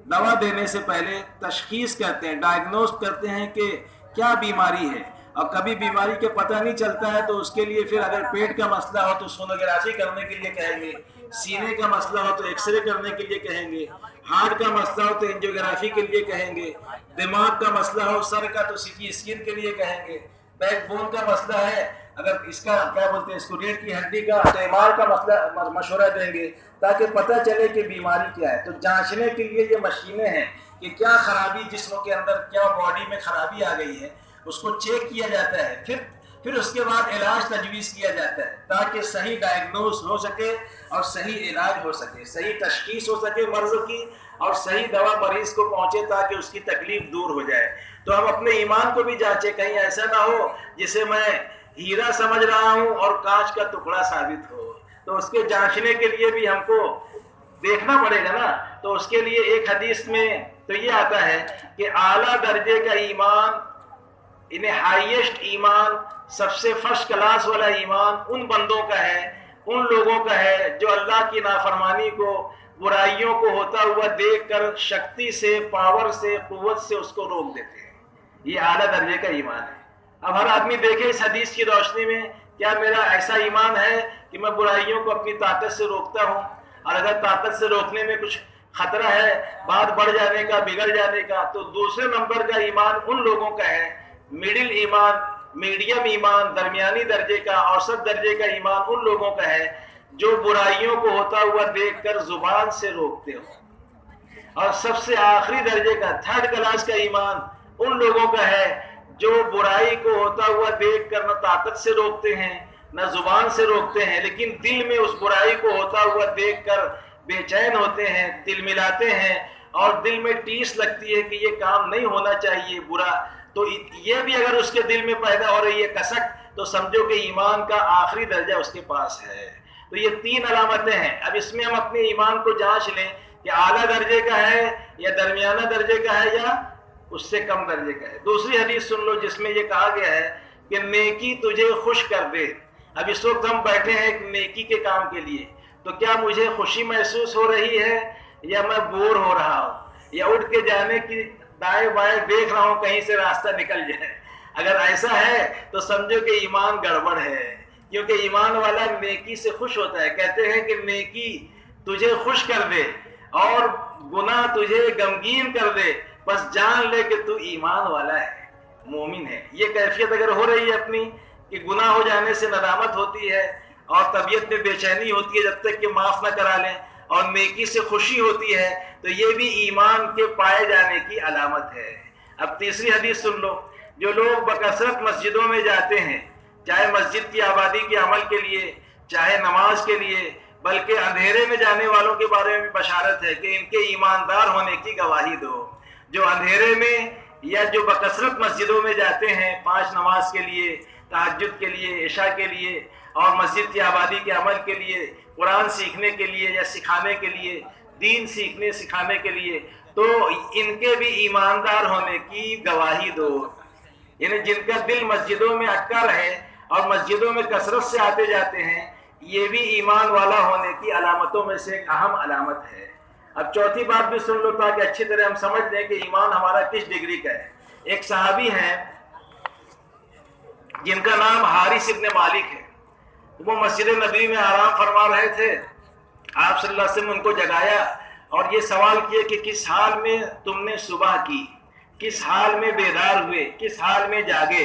دوا دینے سے پہلے تشخیص کرتے ہیں، ڈائگنوز کرتے ہیں کہ کیا بیماری ہے. اور کبھی بیماری کے پتہ نہیں چلتا ہے تو اس کے لیے پھر اگر پیٹ کا مسئلہ ہو تو سونوگرافی کرنے کے لیے کہیں گے، سینے کا مسئلہ ہو تو ایکس رے کرنے کے لیے کہیں گے، ہارٹ کا مسئلہ ہو تو اینجیوگرافی کے لیے کہیں گے، دماغ کا مسئلہ ہو، سر کا تو سی ٹی اسکین کے لیے کہیں گے، بیک بون کا مسئلہ ہے اگر اس کا کیا بولتے ہیں اس کو ریڑھ کی ہڈی کا تو ایم آر کا مسئلہ مشورہ دیں گے تاکہ پتہ چلے کہ بیماری کیا ہے. تو جانچنے کے لیے یہ مشینیں ہیں کہ کیا خرابی جسم کے اندر، کیا باڈی میں خرابی آ گئی ہے، اس کو چیک کیا جاتا ہے. پھر اس کے بعد علاج تجویز کیا جاتا ہے تاکہ صحیح ڈائگنوز ہو سکے اور صحیح علاج ہو سکے، صحیح تشخیص ہو سکے مرض کی اور صحیح دوا مریض کو پہنچے تاکہ اس کی تکلیف دور ہو جائے. تو ہم اپنے ایمان کو بھی جانچیں، کہیں ایسا نہ ہو جسے میں ہیرا سمجھ رہا ہوں اور کانچ کا ٹکڑا ثابت ہو. تو اس کے جانچنے کے لیے بھی ہم کو دیکھنا پڑے گا نا. تو اس کے لیے ایک حدیث میں تو یہ آتا ہے کہ اعلیٰ درجے کا ایمان، انہیں ہائیسٹ ایمان، سب سے فرسٹ کلاس والا ایمان ان بندوں کا ہے، ان لوگوں کا ہے جو اللہ کی نافرمانی کو، برائیوں کو ہوتا ہوا دیکھ کر شکتی سے، پاور سے، قوت سے اس کو روک دیتے ہیں. یہ اعلیٰ درجے کا ایمان ہے. اب ہر آدمی دیکھے اس حدیث کی روشنی میں کیا میرا ایسا ایمان ہے کہ میں برائیوں کو اپنی طاقت سے روکتا ہوں، اور اگر طاقت سے روکنے میں کچھ خطرہ ہے، بات بڑھ جانے کا، بگڑ جانے کا، تو دوسرے نمبر کا ایمان ان لوگوں کا ہے، مڈل ایمان، میڈیم ایمان، درمیانی درجے کا، اوسط درجے کا ایمان ان لوگوں کا ہے جو برائیوں کو ہوتا ہوا دیکھ کر زبان سے روکتے ہو. اور سب سے آخری درجے کا، تھرڈ کلاس کا ایمان ان لوگوں کا ہے جو برائی کو ہوتا ہوا دیکھ کر نہ طاقت سے روکتے ہیں، نہ زبان سے روکتے ہیں، لیکن دل میں اس برائی کو ہوتا ہوا دیکھ کر بے چین ہوتے ہیں، دل ملاتے ہیں اور دل میں ٹیس لگتی ہے کہ یہ کام نہیں ہونا چاہیے برا، تو یہ بھی اگر اس کے دل میں پیدا ہو رہی ہے کسک، تو سمجھو کہ ایمان کا آخری درجہ اس کے پاس ہے۔ تو یہ 3 علامتیں ہیں۔ اب اس میں ہم اپنے ایمان کو جانچ لیں کہ اعلیٰ درجے کا ہے یا درمیانہ درجے کا ہے یا اس سے کم درجے کا ہے۔ دوسری حدیث سن لو جس میں یہ کہا گیا ہے کہ نیکی تجھے خوش کر دے۔ اب اس وقت ہم بیٹھے ہیں ایک نیکی کے کام کے لیے، تو کیا مجھے خوشی محسوس ہو رہی ہے یا میں بور ہو رہا ہوں یا اٹھ کے جانے کی دائیں بائیں دیکھ رہا ہوں کہیں سے راستہ نکل جائے؟ اگر ایسا ہے تو سمجھو کہ ایمان گڑبڑ ہے، کیونکہ ایمان والا نیکی سے خوش ہوتا ہے۔ کہتے ہیں کہ نیکی تجھے خوش کر دے اور گناہ تجھے غمگین کر دے، بس جان لے کہ تو ایمان والا ہے، مومن ہے۔ یہ کیفیت اگر ہو رہی ہے اپنی کہ گناہ ہو جانے سے ندامت ہوتی ہے اور طبیعت میں بے چینی ہوتی ہے جب تک کہ معاف نہ کرا لیں، اور نیکی سے خوشی ہوتی ہے، تو یہ بھی ایمان کے پائے جانے کی علامت ہے۔ اب تیسری حدیث سن لو، جو لوگ بکثرت مسجدوں میں جاتے ہیں، چاہے مسجد کی آبادی کے عمل کے لیے، چاہے نماز کے لیے، بلکہ اندھیرے میں جانے والوں کے بارے میں بشارت ہے کہ ان کے ایماندار ہونے کی گواہی دو۔ جو اندھیرے میں یا جو بکثرت مسجدوں میں جاتے ہیں 5 نماز کے لیے، تہجد کے لیے، عشاء کے لیے اور مسجد کی آبادی کے عمل کے لیے، قرآن سیکھنے کے لیے یا سکھانے کے لیے، دین سیکھنے سکھانے کے لیے، تو ان کے بھی ایماندار ہونے کی گواہی دو۔ یعنی جن کا دل مسجدوں میں اٹکا رہے اور مسجدوں میں کثرت سے آتے جاتے ہیں، یہ بھی ایمان والا ہونے کی علامتوں میں سے ایک اہم علامت ہے۔ اب چوتھی بات بھی سن لو تاکہ اچھی طرح ہم سمجھ لیں کہ ایمان ہمارا کس ڈگری کا ہے۔ ایک صحابی ہیں جن کا نام حارث ابن مالک ہے، وہ مسجد نبوی میں آرام فرما رہے تھے۔ آپ صلی اللہ علیہ وسلم ان کو جگایا اور یہ سوال کیا کہ کس حال میں تم نے صبح کی، کس حال میں بیدار ہوئے، کس حال میں جاگے؟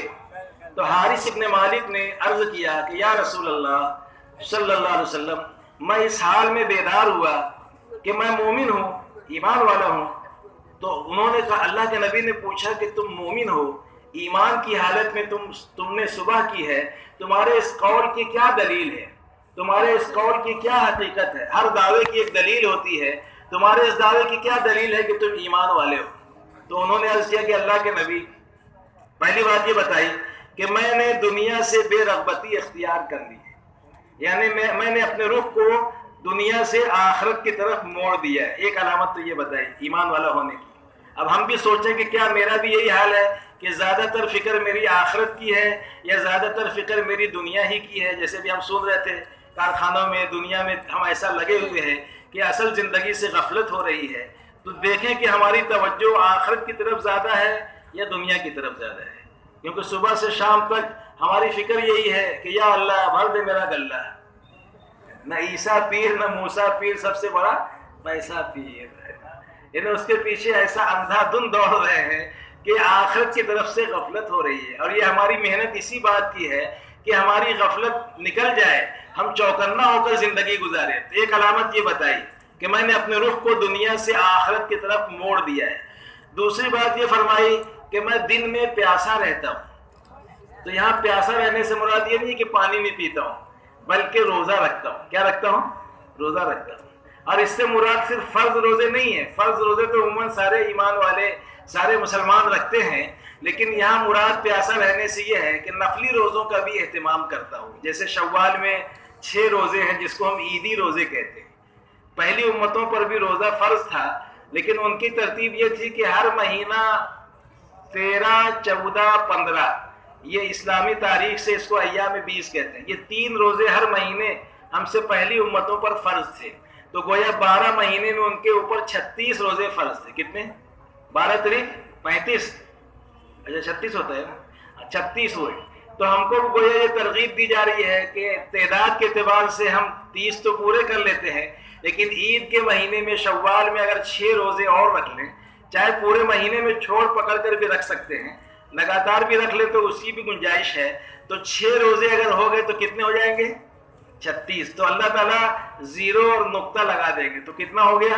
تو حارث ابن مالک نے عرض کیا کہ یا رسول اللہ صلی اللہ علیہ وسلم، میں اس حال میں بیدار ہوا کہ میں مومن ہوں، ایمان والا ہوں۔ تو انہوں نے کہا، اللہ کے نبی نے پوچھا کہ تم مومن ہو، ایمان کی حالت میں تم نے صبح کی ہے، تمہارے اس قول کی کیا دلیل ہے؟ تمہارے اس قول کی کیا حقیقت ہے؟ ہر دعوے کی ایک دلیل ہوتی ہے، تمہارے اس دعوے کی کیا دلیل ہے کہ تم ایمان والے ہو؟ تو انہوں نے عرض کیا کہ اللہ کے نبی، پہلی بات یہ بتائی کہ میں نے دنیا سے بے رغبتی اختیار کر لی ہے، یعنی میں نے اپنے رخ کو دنیا سے آخرت کی طرف موڑ دیا ہے۔ ایک علامت تو یہ بتائی ایمان والا ہونے کی۔ اب ہم بھی سوچیں کہ کیا میرا بھی یہی حال ہے کہ زیادہ تر فکر میری آخرت کی ہے یا زیادہ تر فکر میری دنیا ہی کی ہے؟ جیسے بھی ہم سن رہے تھے کارخانوں میں، دنیا میں ہم ایسا لگے ہوئے ہیں کہ اصل زندگی سے غفلت ہو رہی ہے۔ تو دیکھیں کہ ہماری توجہ آخرت کی طرف زیادہ ہے یا دنیا کی طرف زیادہ ہے، کیونکہ صبح سے شام تک ہماری فکر یہی ہے کہ یا اللہ بھر دے میرا گلہ، نہ عیسیٰ پیر نہ موسیٰ پیر، سب سے بڑا پیسہ پیر ہے۔ یعنی اس کے پیچھے ایسا اندھا دھند دوڑ رہے ہیں کہ آخرت کی طرف سے غفلت ہو رہی ہے۔ اور یہ ہماری محنت اسی بات کی ہے کہ ہماری غفلت نکل جائے، ہم چوکنا ہو کر زندگی گزارے۔ تو ایک علامت یہ بتائی کہ میں نے اپنے رخ کو دنیا سے آخرت کی طرف موڑ دیا ہے۔ دوسری بات یہ فرمائی کہ میں دن میں پیاسا رہتا ہوں۔ تو یہاں پیاسا رہنے سے مراد یہ نہیں کہ پانی نہیں پیتا ہوں، بلکہ روزہ رکھتا ہوں۔ کیا رکھتا ہوں؟ روزہ رکھتا ہوں۔ اور اس سے مراد صرف فرض روزے نہیں ہیں، فرض روزے تو عموماً سارے ایمان والے، سارے مسلمان رکھتے ہیں، لیکن یہاں مراد پیاسا رہنے سے یہ ہے کہ نفلی روزوں کا بھی اہتمام کرتا ہوں۔ جیسے شوال میں 6 روزے ہیں جس کو ہم عیدی روزے کہتے ہیں۔ پہلی امتوں پر بھی روزہ فرض تھا، لیکن ان کی ترتیب یہ تھی کہ ہر مہینہ 13، 14، 15، یہ اسلامی تاریخ سے اس کو ایام 20 کہتے ہیں۔ یہ 3 روزے ہر مہینے ہم سے پہلی امتوں پر فرض تھے، تو گویا 12 مہینے میں ان کے اوپر 36 روزے فرض تھے۔ کتنے؟ 12 تاریخ 35، اچھا 36 ہوتا ہے نا، 36 ہوئے۔ تو ہم کو گویا یہ ترغیب دی جا رہی ہے کہ تعداد کے اعتبار سے ہم 30 تو پورے کر لیتے ہیں، لیکن عید کے مہینے میں شوال میں اگر 6 روزے اور رکھ لیں، چاہے پورے مہینے میں چھوڑ پکڑ کر بھی رکھ سکتے ہیں، لگاتار بھی رکھ لیں تو اس کی بھی گنجائش ہے۔ تو 6 روزے اگر ہو گئے تو کتنے ہو جائیں گے؟ 36۔ تو اللہ تعالیٰ زیرو اور نقطہ لگا دیں گے، تو کتنا ہو گیا؟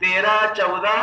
13, 14,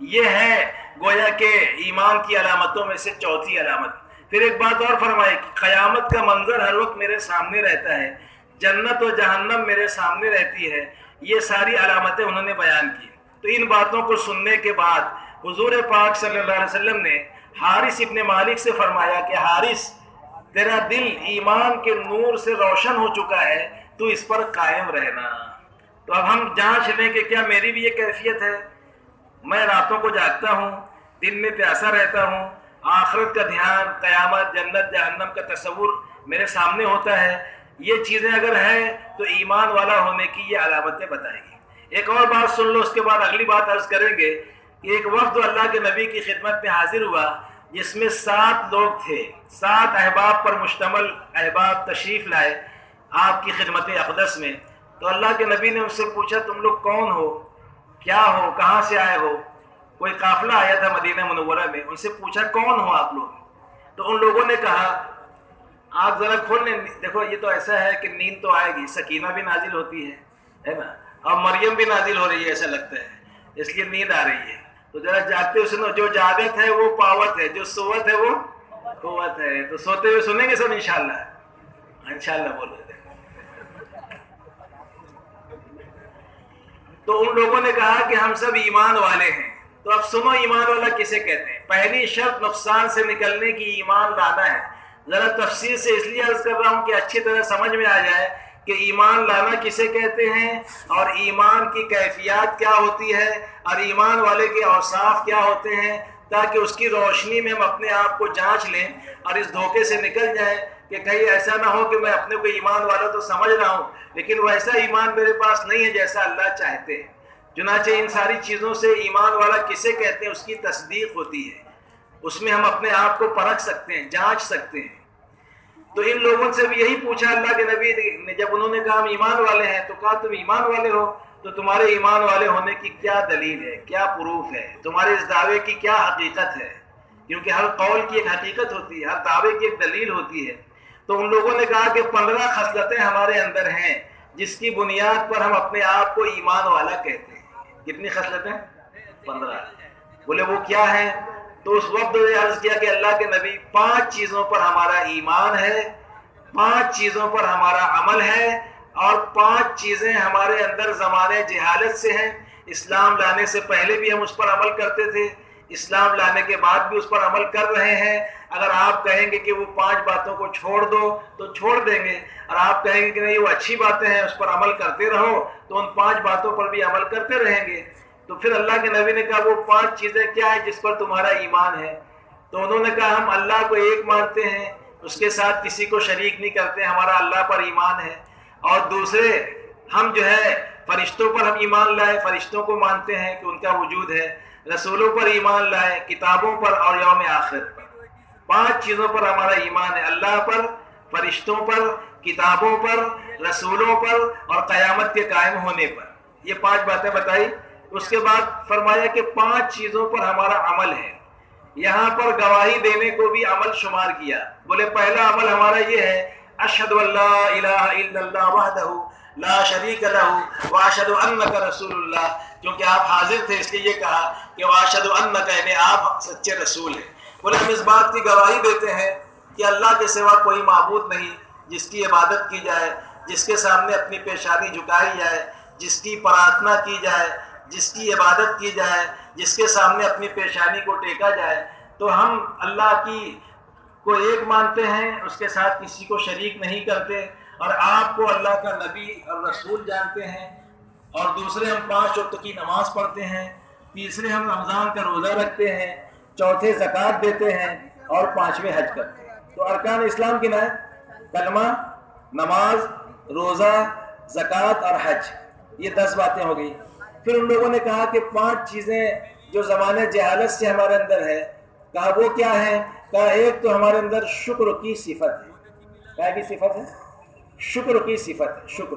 یہ ہے گویا کہ ایمان کی علامتوں میں سے چوتھی علامت۔ پھر ایک بات اور فرمائی کہ قیامت کا منظر ہر وقت میرے سامنے رہتا ہے، جنت و جہنم میرے سامنے رہتی ہے، یہ ساری علامتیں انہوں نے بیان کی۔ تو ان باتوں کو سننے کے بعد حضور پاک صلی اللہ علیہ وسلم نے حارث ابن مالک سے فرمایا کہ حارث، تیرا دل ایمان کے نور سے روشن ہو چکا ہے، تو اس پر قائم رہنا۔ تو اب ہم جانچ لیں کہ کیا میری بھی یہ کیفیت ہے؟ میں راتوں کو جاگتا ہوں، دن میں پیاسا رہتا ہوں، آخرت کا دھیان، قیامت، جنت جہنم کا تصور میرے سامنے ہوتا ہے۔ یہ چیزیں اگر ہیں تو ایمان والا ہونے کی یہ علامتیں بتائیں گی۔ ایک اور بات سن لو، اس کے بعد اگلی بات عرض کریں گے کہ ایک وقت اللہ کے نبی کی خدمت میں حاضر ہوا جس میں 7 لوگ تھے، 7 احباب پر مشتمل احباب تشریف لائے آپ کی خدمت اقدس میں۔ تو اللہ کے نبی نے ان سے پوچھا تم لوگ کون ہو، کیا ہو، کہاں سے آئے ہو؟ کوئی قافلہ آیا تھا مدینہ منورہ میں، ان سے پوچھا کون ہو آپ لوگ؟ تو ان لوگوں نے کہا آپ ذرا کھول لیں، دیکھو یہ تو ایسا ہے کہ نیند تو آئے گی، سکینہ بھی نازل ہوتی ہے نا، اور مریم بھی نازل ہو رہی ہے ایسا لگتا ہے، اس لیے نیند آ رہی ہے۔ تو ذرا جاگتے ہوئے سنو، جو جاگت ہے وہ پاوت ہے، جو سوت ہے وہ قوت ہے۔ تو سوتے ہوئے سنیں گے سب انشاءاللہ، انشاءاللہ بولو۔ تو ان لوگوں نے کہا کہ ہم سب ایمان والے ہیں۔ تو اب سنو ایمان والا کسے کہتے ہیں۔ پہلی شرط نقصان سے نکلنے کی ایمان لانا ہے۔ ذرا تفصیل سے اس لیے عرض کر رہا ہوں کہ اچھی طرح سمجھ میں آ جائے کہ ایمان لانا کسے کہتے ہیں اور ایمان کی کیفیات کیا ہوتی ہے اور ایمان والے کے اوصاف کیا ہوتے ہیں، تاکہ اس کی روشنی میں ہم اپنے آپ کو جانچ لیں اور اس دھوکے سے نکل جائیں کہ کہیں ایسا نہ ہو کہ میں اپنے کو ایمان والا تو سمجھ رہا ہوں لیکن ویسا ایمان میرے پاس نہیں ہے جیسا اللہ چاہتے ہیں۔ چنانچہ ان ساری چیزوں سے ایمان والا کسے کہتے ہیں، اس کی تصدیق ہوتی ہے، اس میں ہم اپنے آپ کو پرکھ سکتے ہیں، جانچ سکتے ہیں۔ تو ان لوگوں سے بھی یہی پوچھا اللہ کے نبی نے، جب انہوں نے کہا ہم ایمان والے ہیں تو کہا تم ایمان والے ہو تو تمہارے ایمان والے ہونے کی کیا دلیل ہے، کیا پروف ہے، تمہارے اس دعوے کی کیا حقیقت ہے، کیونکہ ہر قول کی ایک حقیقت ہوتی ہے، ہر دعوے کی ایک دلیل ہوتی ہے۔ تو ان لوگوں نے کہا کہ 15 خصلتیں ہمارے اندر ہیں جس کی بنیاد پر ہم اپنے آپ کو ایمان والا کہتے ہیں۔ کتنی خصلتیں؟ 15۔ بولے وہ کیا ہیں؟ تو اس وقت عرض کیا کہ اللہ کے نبی 5 چیزوں پر ہمارا ایمان ہے، 5 چیزوں پر ہمارا عمل ہے، اور 5 چیزیں ہمارے اندر زمانے جہالت سے ہیں۔ اسلام لانے سے پہلے بھی ہم اس پر عمل کرتے تھے، اسلام لانے کے بعد بھی اس پر عمل کر رہے ہیں۔ اگر آپ کہیں گے کہ وہ 5 باتوں کو چھوڑ دو تو چھوڑ دیں گے، اور آپ کہیں گے کہ نہیں وہ اچھی باتیں ہیں اس پر عمل کرتے رہو تو ان 5 باتوں پر بھی عمل کرتے رہیں گے۔ تو پھر اللہ کے نبی نے کہا وہ 5 چیزیں کیا ہیں جس پر تمہارا ایمان ہے؟ تو انہوں نے کہا ہم اللہ کو ایک مانتے ہیں، اس کے ساتھ کسی کو شریک نہیں کرتے، ہمارا اللہ پر ایمان ہے۔ اور دوسرے ہم جو ہے فرشتوں پر ہم ایمان لائے، فرشتوں کو مانتے ہیں کہ ان کا وجود ہے، رسولوں پر ایمان لائے، کتابوں پر اور یوم آخر پر۔ 5 چیزوں پر ہمارا ایمان ہے، اللہ پر، فرشتوں پر، کتابوں پر، رسولوں پر اور قیامت کے قائم ہونے پر۔ یہ 5 باتیں بتائی۔ اس کے بعد فرمایا کہ 5 چیزوں پر ہمارا عمل ہے۔ یہاں پر گواہی دینے کو بھی عمل شمار کیا۔ بولے پہلا عمل ہمارا یہ ہے اشہد ان لا الہ الا اللہ وحدہ لا شریک لہ واشہد انک رسول اللہ، کیونکہ آپ حاضر تھے اس لیے یہ کہا کہ واشہد انک، یعنی آپ سچے رسول ہیں۔ بولے ہم اس بات کی گواہی دیتے ہیں کہ اللہ کے سوا کوئی معبود نہیں جس کی عبادت کی جائے، جس کے سامنے اپنی پیشانی جھکائی جائے، جس کی پرارتھنا کی جائے، جس کی عبادت کی جائے، جس کے سامنے اپنی پیشانی کو ٹیکا جائے۔ تو ہم اللہ کی کو ایک مانتے ہیں، اس کے ساتھ کسی کو شریک نہیں کرتے، اور آپ کو اللہ کا نبی اور رسول جانتے ہیں۔ اور دوسرے ہم 5 وقت کی نماز پڑھتے ہیں، تیسرے ہم رمضان کا روزہ رکھتے ہیں، چوتھے زکوٰۃ دیتے ہیں اور 5ویں حج کرتے ہیں۔ تو ارکان اسلام کی نائب کلمہ، نماز، روزہ، زکوٰۃ اور حج، یہ 10 باتیں ہو گئی۔ پھر ان لوگوں نے کہا کہ 5 چیزیں جو زمانے جہالت سے ہمارے اندر ہے، کہا وہ کیا ہے؟ کہا ایک تو ہمارے اندر شکر کی صفت ہے۔ کیا کی صفت ہے؟ شکر کی صفت ہے۔ شکر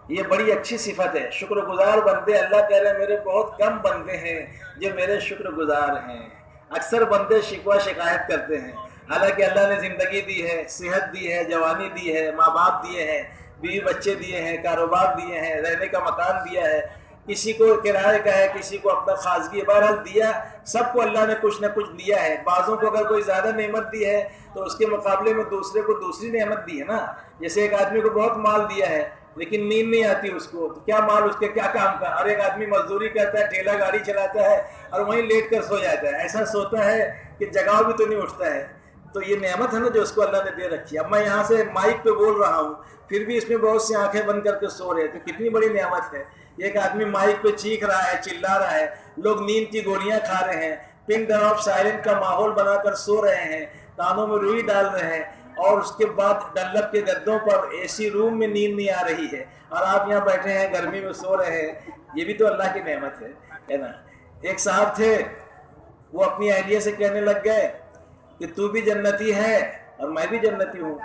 یہ بڑی اچھی صفت ہے۔ شکر گزار بندے، اللہ کہہ رہے ہیں میرے بہت کم بندے ہیں جو میرے شکر گزار ہیں۔ اکثر بندے شکوہ شکایت کرتے ہیں، حالانکہ اللہ نے زندگی دی ہے، صحت دی ہے، جوانی دی ہے، ماں باپ دیے ہیں، بیوی بچے دیے ہیں، کاروبار دیے ہیں، رہنے کا مکان دیا ہے، کسی کو کرائے کا ہے، کسی کو اپنا خاصگی ہے، بہرحال دیا سب کو اللہ نے کچھ نہ کچھ دیا ہے۔ بعضوں کو اگر کوئی زیادہ نعمت دی ہے تو اس کے مقابلے میں دوسرے کو دوسری نعمت دی ہے نا۔ جیسے ایک آدمی کو بہت مال دیا ہے لیکن نیند نہیں آتی اس کو، تو کیا مال اس کے کیا کام کا؟ اور ایک آدمی مزدوری کرتا ہے، ٹھیلا گاڑی چلاتا ہے اور وہیں لیٹ کر سو جاتا ہے، ایسا سوتا ہے کہ جگہ بھی تو نہیں اٹھتا ہے۔ تو یہ نعمت ہے نا جو اس کو اللہ نے دے رکھی ہے۔ اب میں یہاں سے مائک پہ بول رہا ہوں پھر بھی اس میں بہت سی آنکھیں بند کر کے سو رہے ہیں، تو کتنی بڑی نعمت ہے۔ ایک آدمی مائک پہ چیخ رہا ہے، چلا رہا ہے، لوگ نیند کی گولیاں کھا رہے ہیں، پن ڈراپ سائلنٹ کا ماحول بنا کر سو رہے ہیں، کانوں میں روئی ڈال رہے ہیں، اور اس کے بعد ڈنلپ کے گدوں پر اے سی روم میں نیند نہیں آ رہی ہے، اور آپ یہاں بیٹھے ہیں گرمی میں سو رہے ہیں۔ یہ بھی تو اللہ کی نعمت ہے نا۔ ایک صاحب تھے، وہ اپنی اہلیہ سے کہنے لگ گئے کہ تو بھی جنتی ہے اور میں بھی جنتی ہوں۔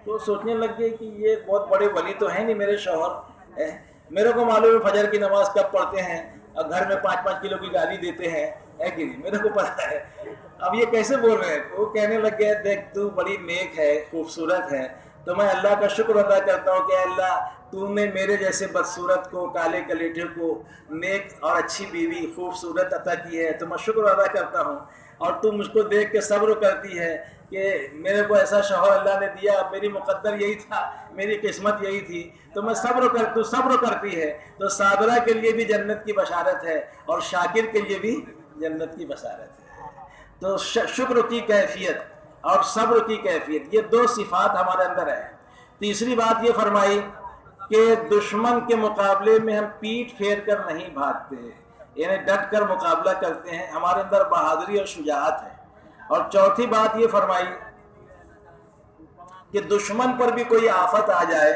تو سوچنے لگ گئے کہ یہ بہت بڑے ولی تو ہیں نہیں میرے شوہر، میرے کو معلوم ہے فجر کی نماز کب پڑھتے ہیں اور گھر میں 5-5 کلو کی گالی دیتے ہیں، ہے کہ نہیں، میرے کو پتا ہے۔ اب یہ کیسے بول رہے ہیں؟ وہ کہنے لگ گئے دیکھ تو بڑی نیک ہے، خوبصورت ہے، تو میں اللہ کا شکر ادا کرتا ہوں کہ اللہ تو نے میرے جیسے بدصورت کو، کالے کلیٹے کو نیک اور اچھی بیوی خوبصورت عطا کی ہے، تو میں شکر ادا کرتا ہوں، اور تو مجھ کو دیکھ کے صبر کرتی ہے کہ میرے کو ایسا شوہر اللہ نے دیا، میری مقدر یہی تھا، میری قسمت یہی تھی، تو میں صبر کرتی ہے، تو صابرہ کے لیے بھی جنت کی بشارت ہے اور شاکر کے لیے بھی جنت کی بشارت ہے۔ تو شکر کی کیفیت اور صبر کی کیفیت، یہ دو صفات ہمارے اندر ہے۔ تیسری بات یہ فرمائی کہ دشمن کے مقابلے میں ہم پیٹھ پھیر کر نہیں بھاگتے، یعنی ڈٹ کر مقابلہ کرتے ہیں، ہمارے اندر بہادری اور شجاعت ہے۔ اور چوتھی بات یہ فرمائی کہ دشمن پر بھی کوئی آفت آ جائے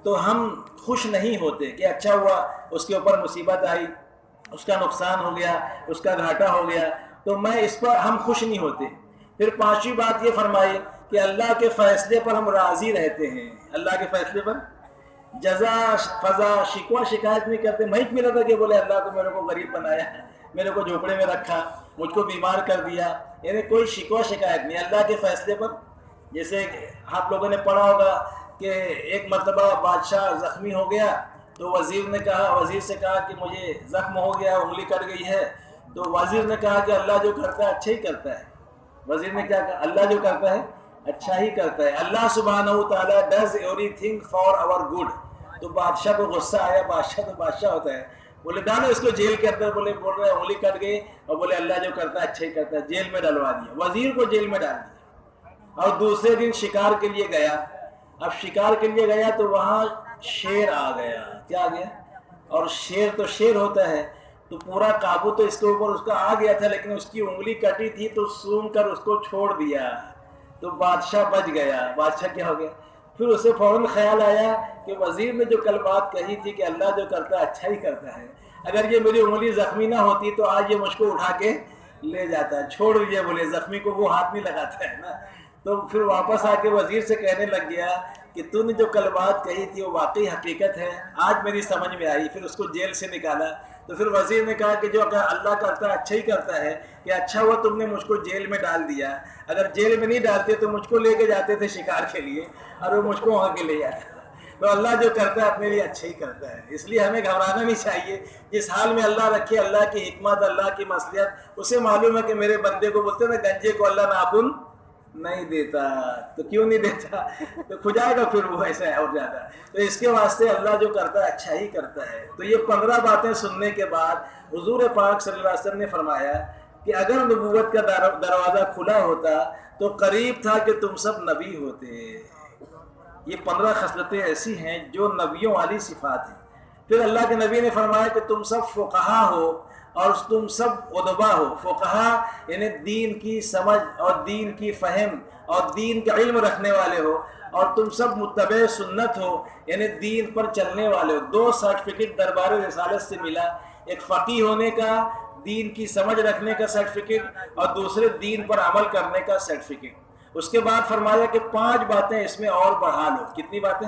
تو ہم خوش نہیں ہوتے کہ اچھا ہوا اس کے اوپر مصیبت آئی، اس کا نقصان ہو گیا، اس کا گھاٹا ہو گیا، تو میں اس پر ہم خوش نہیں ہوتے۔ پھر پانچویں بات یہ فرمائی کہ اللہ کے فیصلے پر ہم راضی رہتے ہیں، اللہ کے فیصلے پر جزا فضا شکوہ شکایت نہیں کرتے۔ مہک ملا تھا کہ بولے اللہ کو میرے کو غریب بنایا، میرے کو جھوپڑے میں رکھا، مجھ کو بیمار کر دیا، یعنی کوئی شکوہ شکایت نہیں اللہ کے فیصلے پر۔ جیسے آپ لوگوں نے پڑھا ہوگا کہ ایک مرتبہ بادشاہ زخمی ہو گیا تو وزیر سے کہا کہ مجھے زخم ہو گیا، انگلی کٹ گئی ہے، تو وزیر نے کہا کہ اللہ جو کرتا ہے اچھا ہی کرتا ہے۔ وزیر نے کیا کہا؟ اللہ جو کرتا ہے اچھا ہی کرتا ہے، اللہ سبحانہ وتعالیٰ does everything for our good۔ تو بادشاہ کو غصہ آیا، بادشاہ تو بادشاہ ہوتا ہے، بولے ڈالو اس کو جیل کے اندر، بول رہے ہیں انگلی کٹ گئی، اور بولے اللہ جو کرتا ہے اچھا ہی کرتا ہے، جیل میں ڈلوا دیا، وزیر کو جیل میں ڈال دیا۔ اور دوسرے دن شکار کے لیے گیا، اب شکار کے لیے گیا تو وہاں شیر آ گیا، کیا آ گیا؟ اور شیر تو شیر ہوتا ہے، تو پورا قابو تو اس کے اوپر اس کا آ گیا تھا، لیکن اس کی انگلی کٹی تھی تو سونگ کر اس کو چھوڑ دیا، تو بادشاہ بچ گیا۔ بادشاہ کیا ہو گیا؟ پھر اسے فوراً خیال آیا کہ وزیر نے جو کل بات کہی تھی کہ اللہ جو کرتا ہے اچھا ہی کرتا ہے، اگر یہ میری انگلی زخمی نہ ہوتی تو آج یہ مجھ کو اٹھا کے لے جاتا ہے، چھوڑ دیجیے، بولے زخمی کو وہ ہاتھ نہیں لگاتا ہے نا۔ تو پھر واپس آ کے وزیر سے کہنے لگ گیا کہ تو نے جو کل بات کہی تھی وہ واقعی حقیقت ہے، آج میری سمجھ میں آئی۔ پھر اس کو جیل سے نکالا، تو پھر وزیر نے کہا کہ جو اگر اللہ کرتا ہے اچھا ہی کرتا ہے، کہ اچھا ہوا تم نے مجھ کو جیل میں ڈال دیا، اگر جیل میں نہیں ڈالتے تو مجھ کو لے کے جاتے تھے شکار کے لیے اور وہ مجھ کو وہاں کے لے جاتا۔ تو اللہ جو کرتا ہے اپنے لیے اچھا ہی کرتا ہے، اس لیے ہمیں گھبرانا نہیں چاہیے۔ جس حال میں اللہ رکھے، اللہ کی حکمت، اللہ کی مصلحت، اسے معلوم ہے کہ میرے بندے کو، بولتے نا گنجے کو اللہ ناخن نہیں دیتا، تو کیوں نہیں دیتا؟ تو کھجائے گا پھر وہ ایسا ہو جاتا۔ تو اس کے واسطے اللہ جو کرتا ہے اچھا ہی کرتا ہے۔ تو یہ 15 باتیں سننے کے بعد حضور پاک صلی اللہ علیہ وسلم نے فرمایا کہ اگر نبوت کا دروازہ کھلا ہوتا تو قریب تھا کہ تم سب نبی ہوتے۔ یہ 15 خصلتیں ایسی ہیں جو نبیوں والی صفات ہیں۔ پھر اللہ کے نبی نے فرمایا کہ تم سب فقہا ہو اور تم سب ادبا ہو۔ فقہا یعنی دین کی سمجھ اور دین کی فہم اور دین کا علم رکھنے والے ہو، اور تم سب متبع سنت ہو یعنی دین پر چلنے والے ہو۔ 2 سرٹیفکیٹ دربار رسالت سے ملا، ایک فقیہ ہونے کا، دین کی سمجھ رکھنے کا سرٹیفکیٹ، اور دوسرے دین پر عمل کرنے کا سرٹیفکیٹ۔ اس کے بعد فرمایا کہ 5 باتیں اس میں اور بڑھا لو۔ کتنی باتیں؟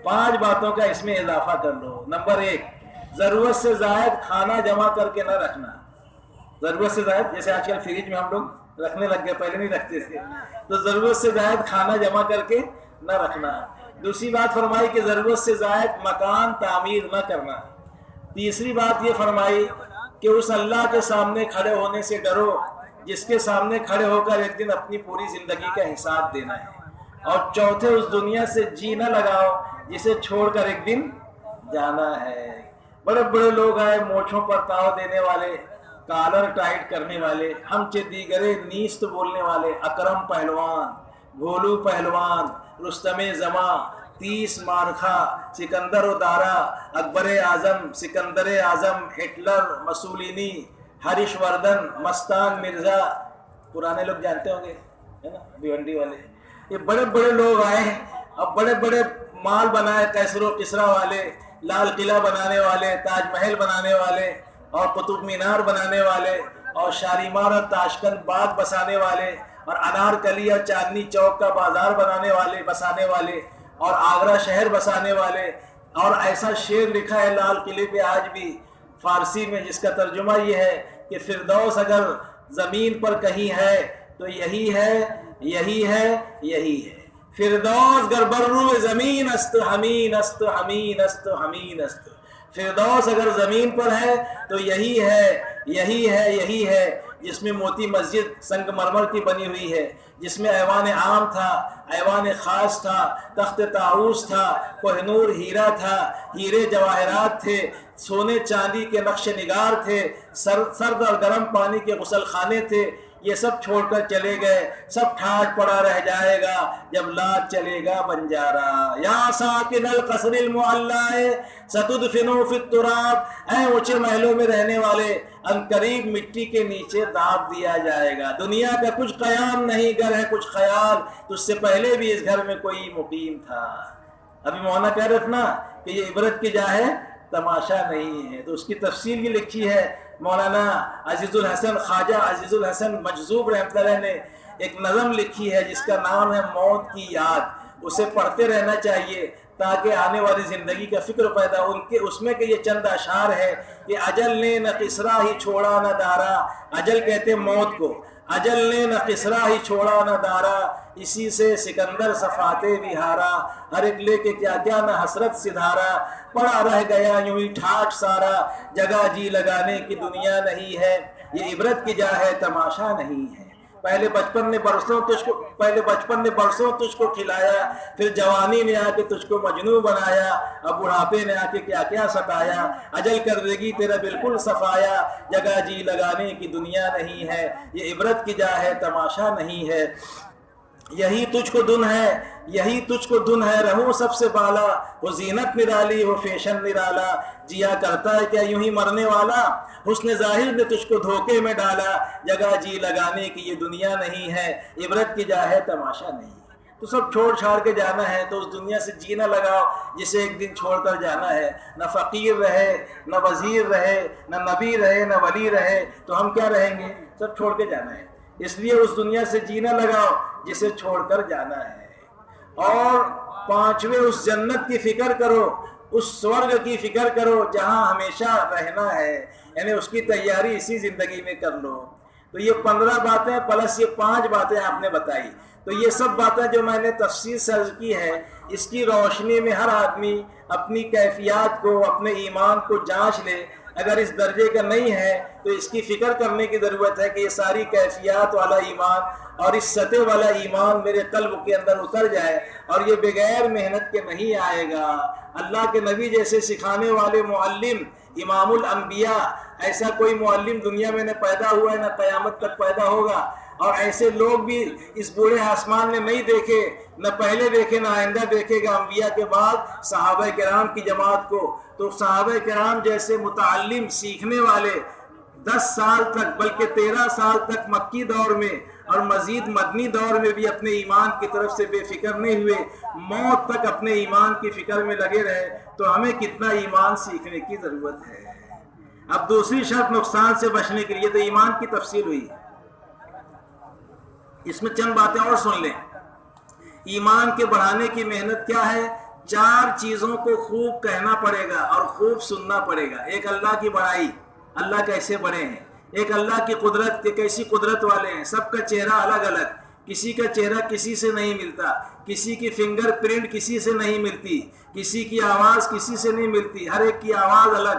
5 باتوں کا اس میں اضافہ کر لو۔ نمبر 1، ضرورت سے زائد کھانا جمع کر کے نہ رکھنا۔ ضرورت سے زائد، جیسے آج کل فریج میں ہم لوگ رکھنے لگ گئے، پہلے نہیں رکھتے تھے، تو ضرورت سے زائد کھانا جمع کر کے نہ رکھنا۔ دوسری بات فرمائی کہ ضرورت سے زائد مکان تعمیر نہ کرنا۔ تیسری بات یہ فرمائی کہ اس اللہ کے سامنے کھڑے ہونے سے ڈرو جس کے سامنے کھڑے ہو کر ایک دن اپنی پوری زندگی کا حساب دینا ہے. اور چوتھے اس دنیا سے جی نہ لگاؤ جسے چھوڑ کر ایک دن جانا ہے. بڑے بڑے لوگ آئے مونچھوں پر تاؤ دینے والے، کالر ٹائٹ کرنے والے، ہم چے دیگرے نیست بولنے والے، اکرم پہلوان، گھولو پہلوان، رستم زماں، 30 مارکھا، سکندر و دارا، اکبر اعظم، سکندر اعظم، ہٹلر، مسولینی، ہریش وردن، مستان مرزا، پرانے لوگ جانتے ہوں گے ہے نا، بھیونڈی والے. یہ بڑے بڑے لوگ آئے ہیں اب بڑے بڑے مال بنائے، کیسر و کسرا والے، لال قلعہ بنانے والے، تاج محل بنانے والے، اور قطب مینار بنانے والے، اور شالیمار اور تاشقند باغ بسانے والے، اور انار کلی اور چاندنی چوک کا بازار بسانے والے، اور آگرہ شہر بسانے والے. اور ایسا شعر لکھا ہے لال قلعے پہ آج بھی فارسی میں، جس کا ترجمہ یہ ہے کہ فردوس اگر زمین پر کہیں ہے تو یہی ہے، یہی ہے، یہی ہے. فردوس گر بر روئے زمین است ہمین است ہمین است ہمین است. فردوس اگر زمین پر ہے تو یہی ہے، یہی ہے، یہی ہے. جس میں موتی مسجد سنگ مرمر کی بنی ہوئی ہے، جس میں ایوان عام تھا، ایوان خاص تھا، تخت طاؤس تھا، کوہ نور ہیرا تھا، ہیرے جواہرات تھے، سونے چاندی کے نقش نگار تھے، سرد اور گرم پانی کے غسل خانے تھے. یہ سب چھوڑ کر چلے گئے، سب ٹھاٹ پڑا رہ جائے گا جب لاد چلے گا بنجارا. یا ساکن القصر المعلی ستدفنوا فی التراب، اے اونچے محلوں میں رہنے والے، عنقریب مٹی کے نیچے داب دیا جائے گا. دنیا کا کچھ قیام نہیں، گر ہے کچھ خیال، تو اس سے پہلے بھی اس گھر میں کوئی مقیم تھا. ابھی مولانا کہہ رہے تھے نا کہ یہ عبرت کی جا ہے، تماشا نہیں ہے. تو اس کی تفصیل یہ لکھی ہے مولانا عزیز الحسن، خواجہ عزیز الحسن مجذوب رحمۃ اللہ نے ایک نظم لکھی ہے جس کا نام ہے موت کی یاد. اسے پڑھتے رہنا چاہیے تاکہ آنے والی زندگی کا فکر پیدا ہو. اس میں کہ یہ چند اشعار ہے کہ اجل نے نہ قصرہ ہی چھوڑا نہ دارا، اجل کہتے موت کو، اجل نے نہ قصرہ ہی چھوڑا نہ دارا، اسی سے سکندر صفاتے بہارا، ہر ایک لے کے کیا کیا نہ حسرت سدھارا، پڑا رہ گیا یوں ہی ٹھاٹ سارا، جگہ جی لگانے کی دنیا نہیں ہے. یہ عبرت کی جا ہے، تماشا نہیں ہے. پہلے بچپن نے برسوں تجھ کو کھلایا، پھر جوانی نے آ کے تجھ کو مجنوں بنایا، اب بڑھاپے نے آ کے کیا کیا ستایا. اجل کر دے گی تیرا بالکل صفایا، جگہ جی لگانے کی دنیا نہیں ہے. یہ عبرت کی جا ہے، تماشا نہیں ہے. یہی تجھ کو دن ہے، یہی تجھ کو دن ہے، رہوں سب سے بالا، وہ زینت نرالی وہ فیشن نرالا، جیا کرتا ہے کیا یوں ہی مرنے والا، حسن ظاہر نے تجھ کو دھوکے میں ڈالا، جگہ جی لگانے کی یہ دنیا نہیں ہے. عبرت کی جا ہے، تماشا نہیں ہے. تو سب چھوڑ چھاڑ کے جانا ہے، تو اس دنیا سے جی نہ لگاؤ جسے ایک دن چھوڑ کر جانا ہے. نہ فقیر رہے، نہ وزیر رہے، نہ نبی رہے، نہ ولی رہے، تو ہم کیا رہیں گے؟ سب چھوڑ کے جانا ہے. اس لیے اس دنیا سے جی نہ لگاؤ جسے چھوڑ کر جانا ہے. اور پانچویں اس جنت کی فکر کرو، اس سورگ کی فکر کرو جہاں ہمیشہ رہنا ہے، یعنی اس کی تیاری اسی زندگی میں کر لو. تو یہ 15 باتیں پلس یہ 5 باتیں آپ نے بتائی. تو یہ سب باتیں جو میں نے تفصیل سے عرض کی ہے، اس کی روشنی میں ہر آدمی اپنی کیفیات کو، اپنے ایمان کو جانچ لے. اگر اس درجے کا نہیں ہے تو اس کی فکر کرنے کی ضرورت ہے کہ یہ ساری کیفیات والا ایمان اور اس سطح والا ایمان میرے قلب کے اندر اتر جائے، اور یہ بغیر محنت کے نہیں آئے گا. اللہ کے نبی جیسے سکھانے والے معلم، امام الانبیاء، ایسا کوئی معلم دنیا میں نہ پیدا ہوا ہے نہ قیامت تک پیدا ہوگا. اور ایسے لوگ بھی اس بوڑھے آسمان میں نہیں دیکھے، نہ پہلے دیکھے نہ آئندہ دیکھے گا انبیاء کے بعد صحابہ کرام کی جماعت کو. تو صحابہ کرام جیسے متعلم، سیکھنے والے 10 سال تک بلکہ 13 سال تک مکی دور میں اور مزید مدنی دور میں بھی اپنے ایمان کی طرف سے بے فکر نہیں ہوئے، موت تک اپنے ایمان کی فکر میں لگے رہے. تو ہمیں کتنا ایمان سیکھنے کی ضرورت ہے. اب دوسری شرط نقصان سے بچنے کے لیے، تو ایمان کی تفصیل ہوئی، اس میں چند باتیں اور سن لیں. ایمان کے بڑھانے کی محنت کیا ہے؟ 4 چیزوں کو خوب کہنا پڑے گا اور خوب سننا پڑے گا. ایک اللہ کی بڑائی، اللہ کیسے بڑے ہیں. ایک اللہ کی قدرت کہ کیسی قدرت والے ہیں. سب کا چہرہ الگ الگ، کسی کا چہرہ کسی سے نہیں ملتا، کسی کی فنگر پرنٹ کسی سے نہیں ملتی، کسی کی آواز کسی سے نہیں ملتی، ہر ایک کی آواز الگ.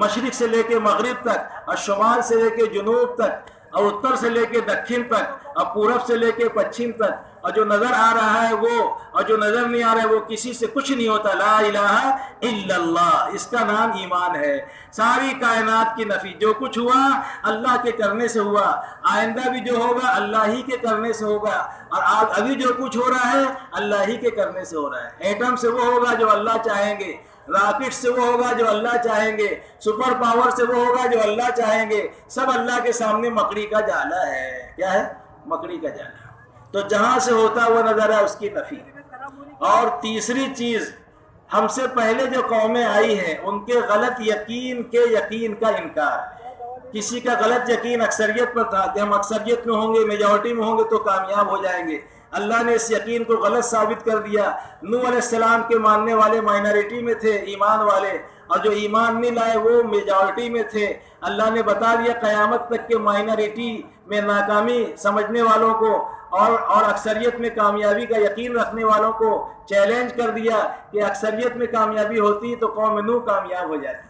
مشرق سے لے کے مغرب تک، اور شمال سے لے کے جنوب تک، اور اتر سے لے کے دکھن تک، اور پورب سے لے کے پچھم تک، اور جو نظر آ رہا ہے وہ اور جو نظر نہیں آ رہا ہے وہ کسی سے کچھ نہیں ہوتا. لا الہ الا اللہ، اس کا نام ایمان ہے. ساری کائنات کی نفی، جو کچھ ہوا اللہ کے کرنے سے ہوا، آئندہ بھی جو ہوگا اللہ ہی کے کرنے سے ہوگا، اور ابھی جو کچھ ہو رہا ہے اللہ ہی کے کرنے سے ہو رہا ہے. ایٹم سے وہ ہوگا جو اللہ چاہیں گے، راکٹ سے وہ ہوگا جو اللہ چاہیں گے، سپر پاور سے وہ ہوگا جو اللہ چاہیں گے. سب اللہ کے سامنے مکڑی کا جالا ہے. کیا ہے؟ مکڑی کا جالا. تو جہاں سے ہوتا وہ نظر ہے اس کی نفی. اور تیسری چیز، ہم سے پہلے جو قومیں آئی ہیں ان کے غلط یقین کے یقین کا انکار. کسی کا غلط یقین اکثریت پر تھا کہ ہم اکثریت میں ہوں گے، میجورٹی میں ہوں گے تو کامیاب ہو جائیں گے. اللہ نے اس یقین کو غلط ثابت کر دیا. نوح علیہ السلام کے ماننے والے مائنارٹی میں تھے، ایمان والے، اور جو ایمان نہیں لائے وہ میجورٹی میں تھے. اللہ نے بتا دیا قیامت تک کہ مائنارٹی میں ناکامی سمجھنے والوں کو اور اکثریت میں کامیابی کا یقین رکھنے والوں کو چیلنج کر دیا کہ اکثریت میں کامیابی ہوتی تو قوم نوح کامیاب ہو جاتی،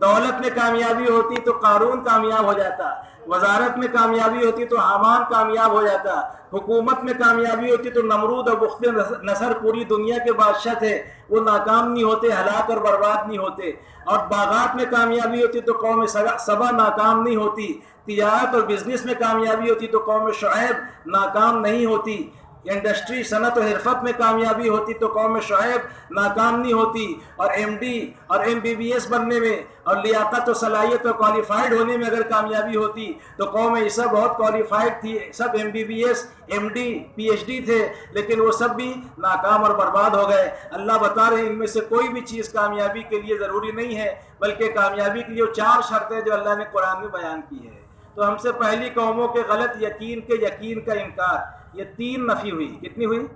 دولت میں کامیابی ہوتی تو قارون کامیاب ہو جاتا، وزارت میں کامیابی ہوتی تو حامان کامیاب ہو جاتا، حکومت میں کامیابی ہوتی تو نمرود اور بخت نصر پوری دنیا کے بادشاہ تھے، وہ ناکام نہیں ہوتے، ہلاک اور برباد نہیں ہوتے. اور باغات میں کامیابی ہوتی تو قوم سبا ناکام نہیں ہوتی. تجارت اور بزنس میں کامیابی ہوتی تو قوم شعیب ناکام نہیں ہوتی. انڈسٹری، صنعت و حرفت میں کامیابی ہوتی تو قوم شعیب ناکام نہیں ہوتی. اور ایم ڈی اور ایم بی بی ایس بننے میں اور لیاقت و صلاحیت و کوالیفائڈ ہونے میں اگر کامیابی ہوتی تو قوم عیسیٰ بہت کوالیفائڈ تھی، سب M B B S, M D, P H D تھے، لیکن وہ سب بھی ناکام اور برباد ہو گئے. اللہ بتا رہے ہیں ان میں سے کوئی بھی چیز کامیابی کے لیے ضروری نہیں ہے، بلکہ کامیابی کے لیے وہ 4 شرطیں جو اللہ نے قرآن میں بیان کی ہے. تو ہم سے پہلی قوموں کے غلط یقین کے یقین کا انکار، یہ 3 نفی ہوئی. کتنی ہوئی؟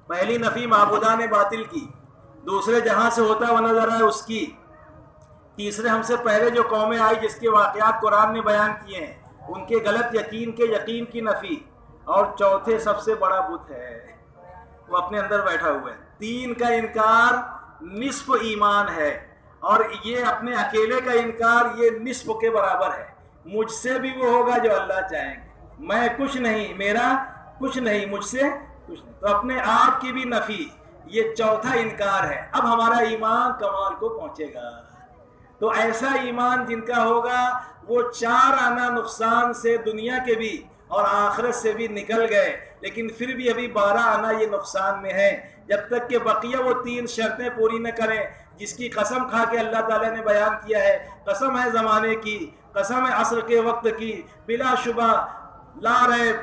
پہلی نفی معبودان باطل کی، دوسرے جہاں سے ہوتا وہ نظر ہے اس کی، تیسرے ہم سے پہلے جو قومیں آئی جس کے واقعات قرآن نے بیان کیے ہیں ان کے غلط یقین کے یقین کی نفی، اور چوتھے سب سے بڑا بت ہے وہ اپنے اندر بیٹھا ہوا ہے. 3 کا انکار نصف ایمان ہے، اور یہ اپنے اکیلے کا انکار یہ نصف کے برابر ہے. مجھ سے بھی وہ ہوگا جو اللہ چاہیں گے، میں کچھ نہیں، میرا کچھ نہیں، مجھ سے کچھ نہیں. تو اپنے آپ کی بھی نفی، یہ چوتھا انکار ہے. اب ہمارا ایمان کمال کو پہنچے گا. تو ایسا ایمان جن کا ہوگا وہ 4 آنا نقصان سے دنیا کے بھی اور آخرت سے بھی نکل گئے، لیکن پھر بھی ابھی 12 آنا یہ نقصان میں ہے جب تک کہ بقیہ وہ 3 شرطیں پوری نہ کریں جس کی قسم کھا کے اللہ تعالیٰ نے بیان کیا ہے. قسم ہے زمانے کی، قسم ہے عصر کے وقت کی، بلا شبہ لا ریب،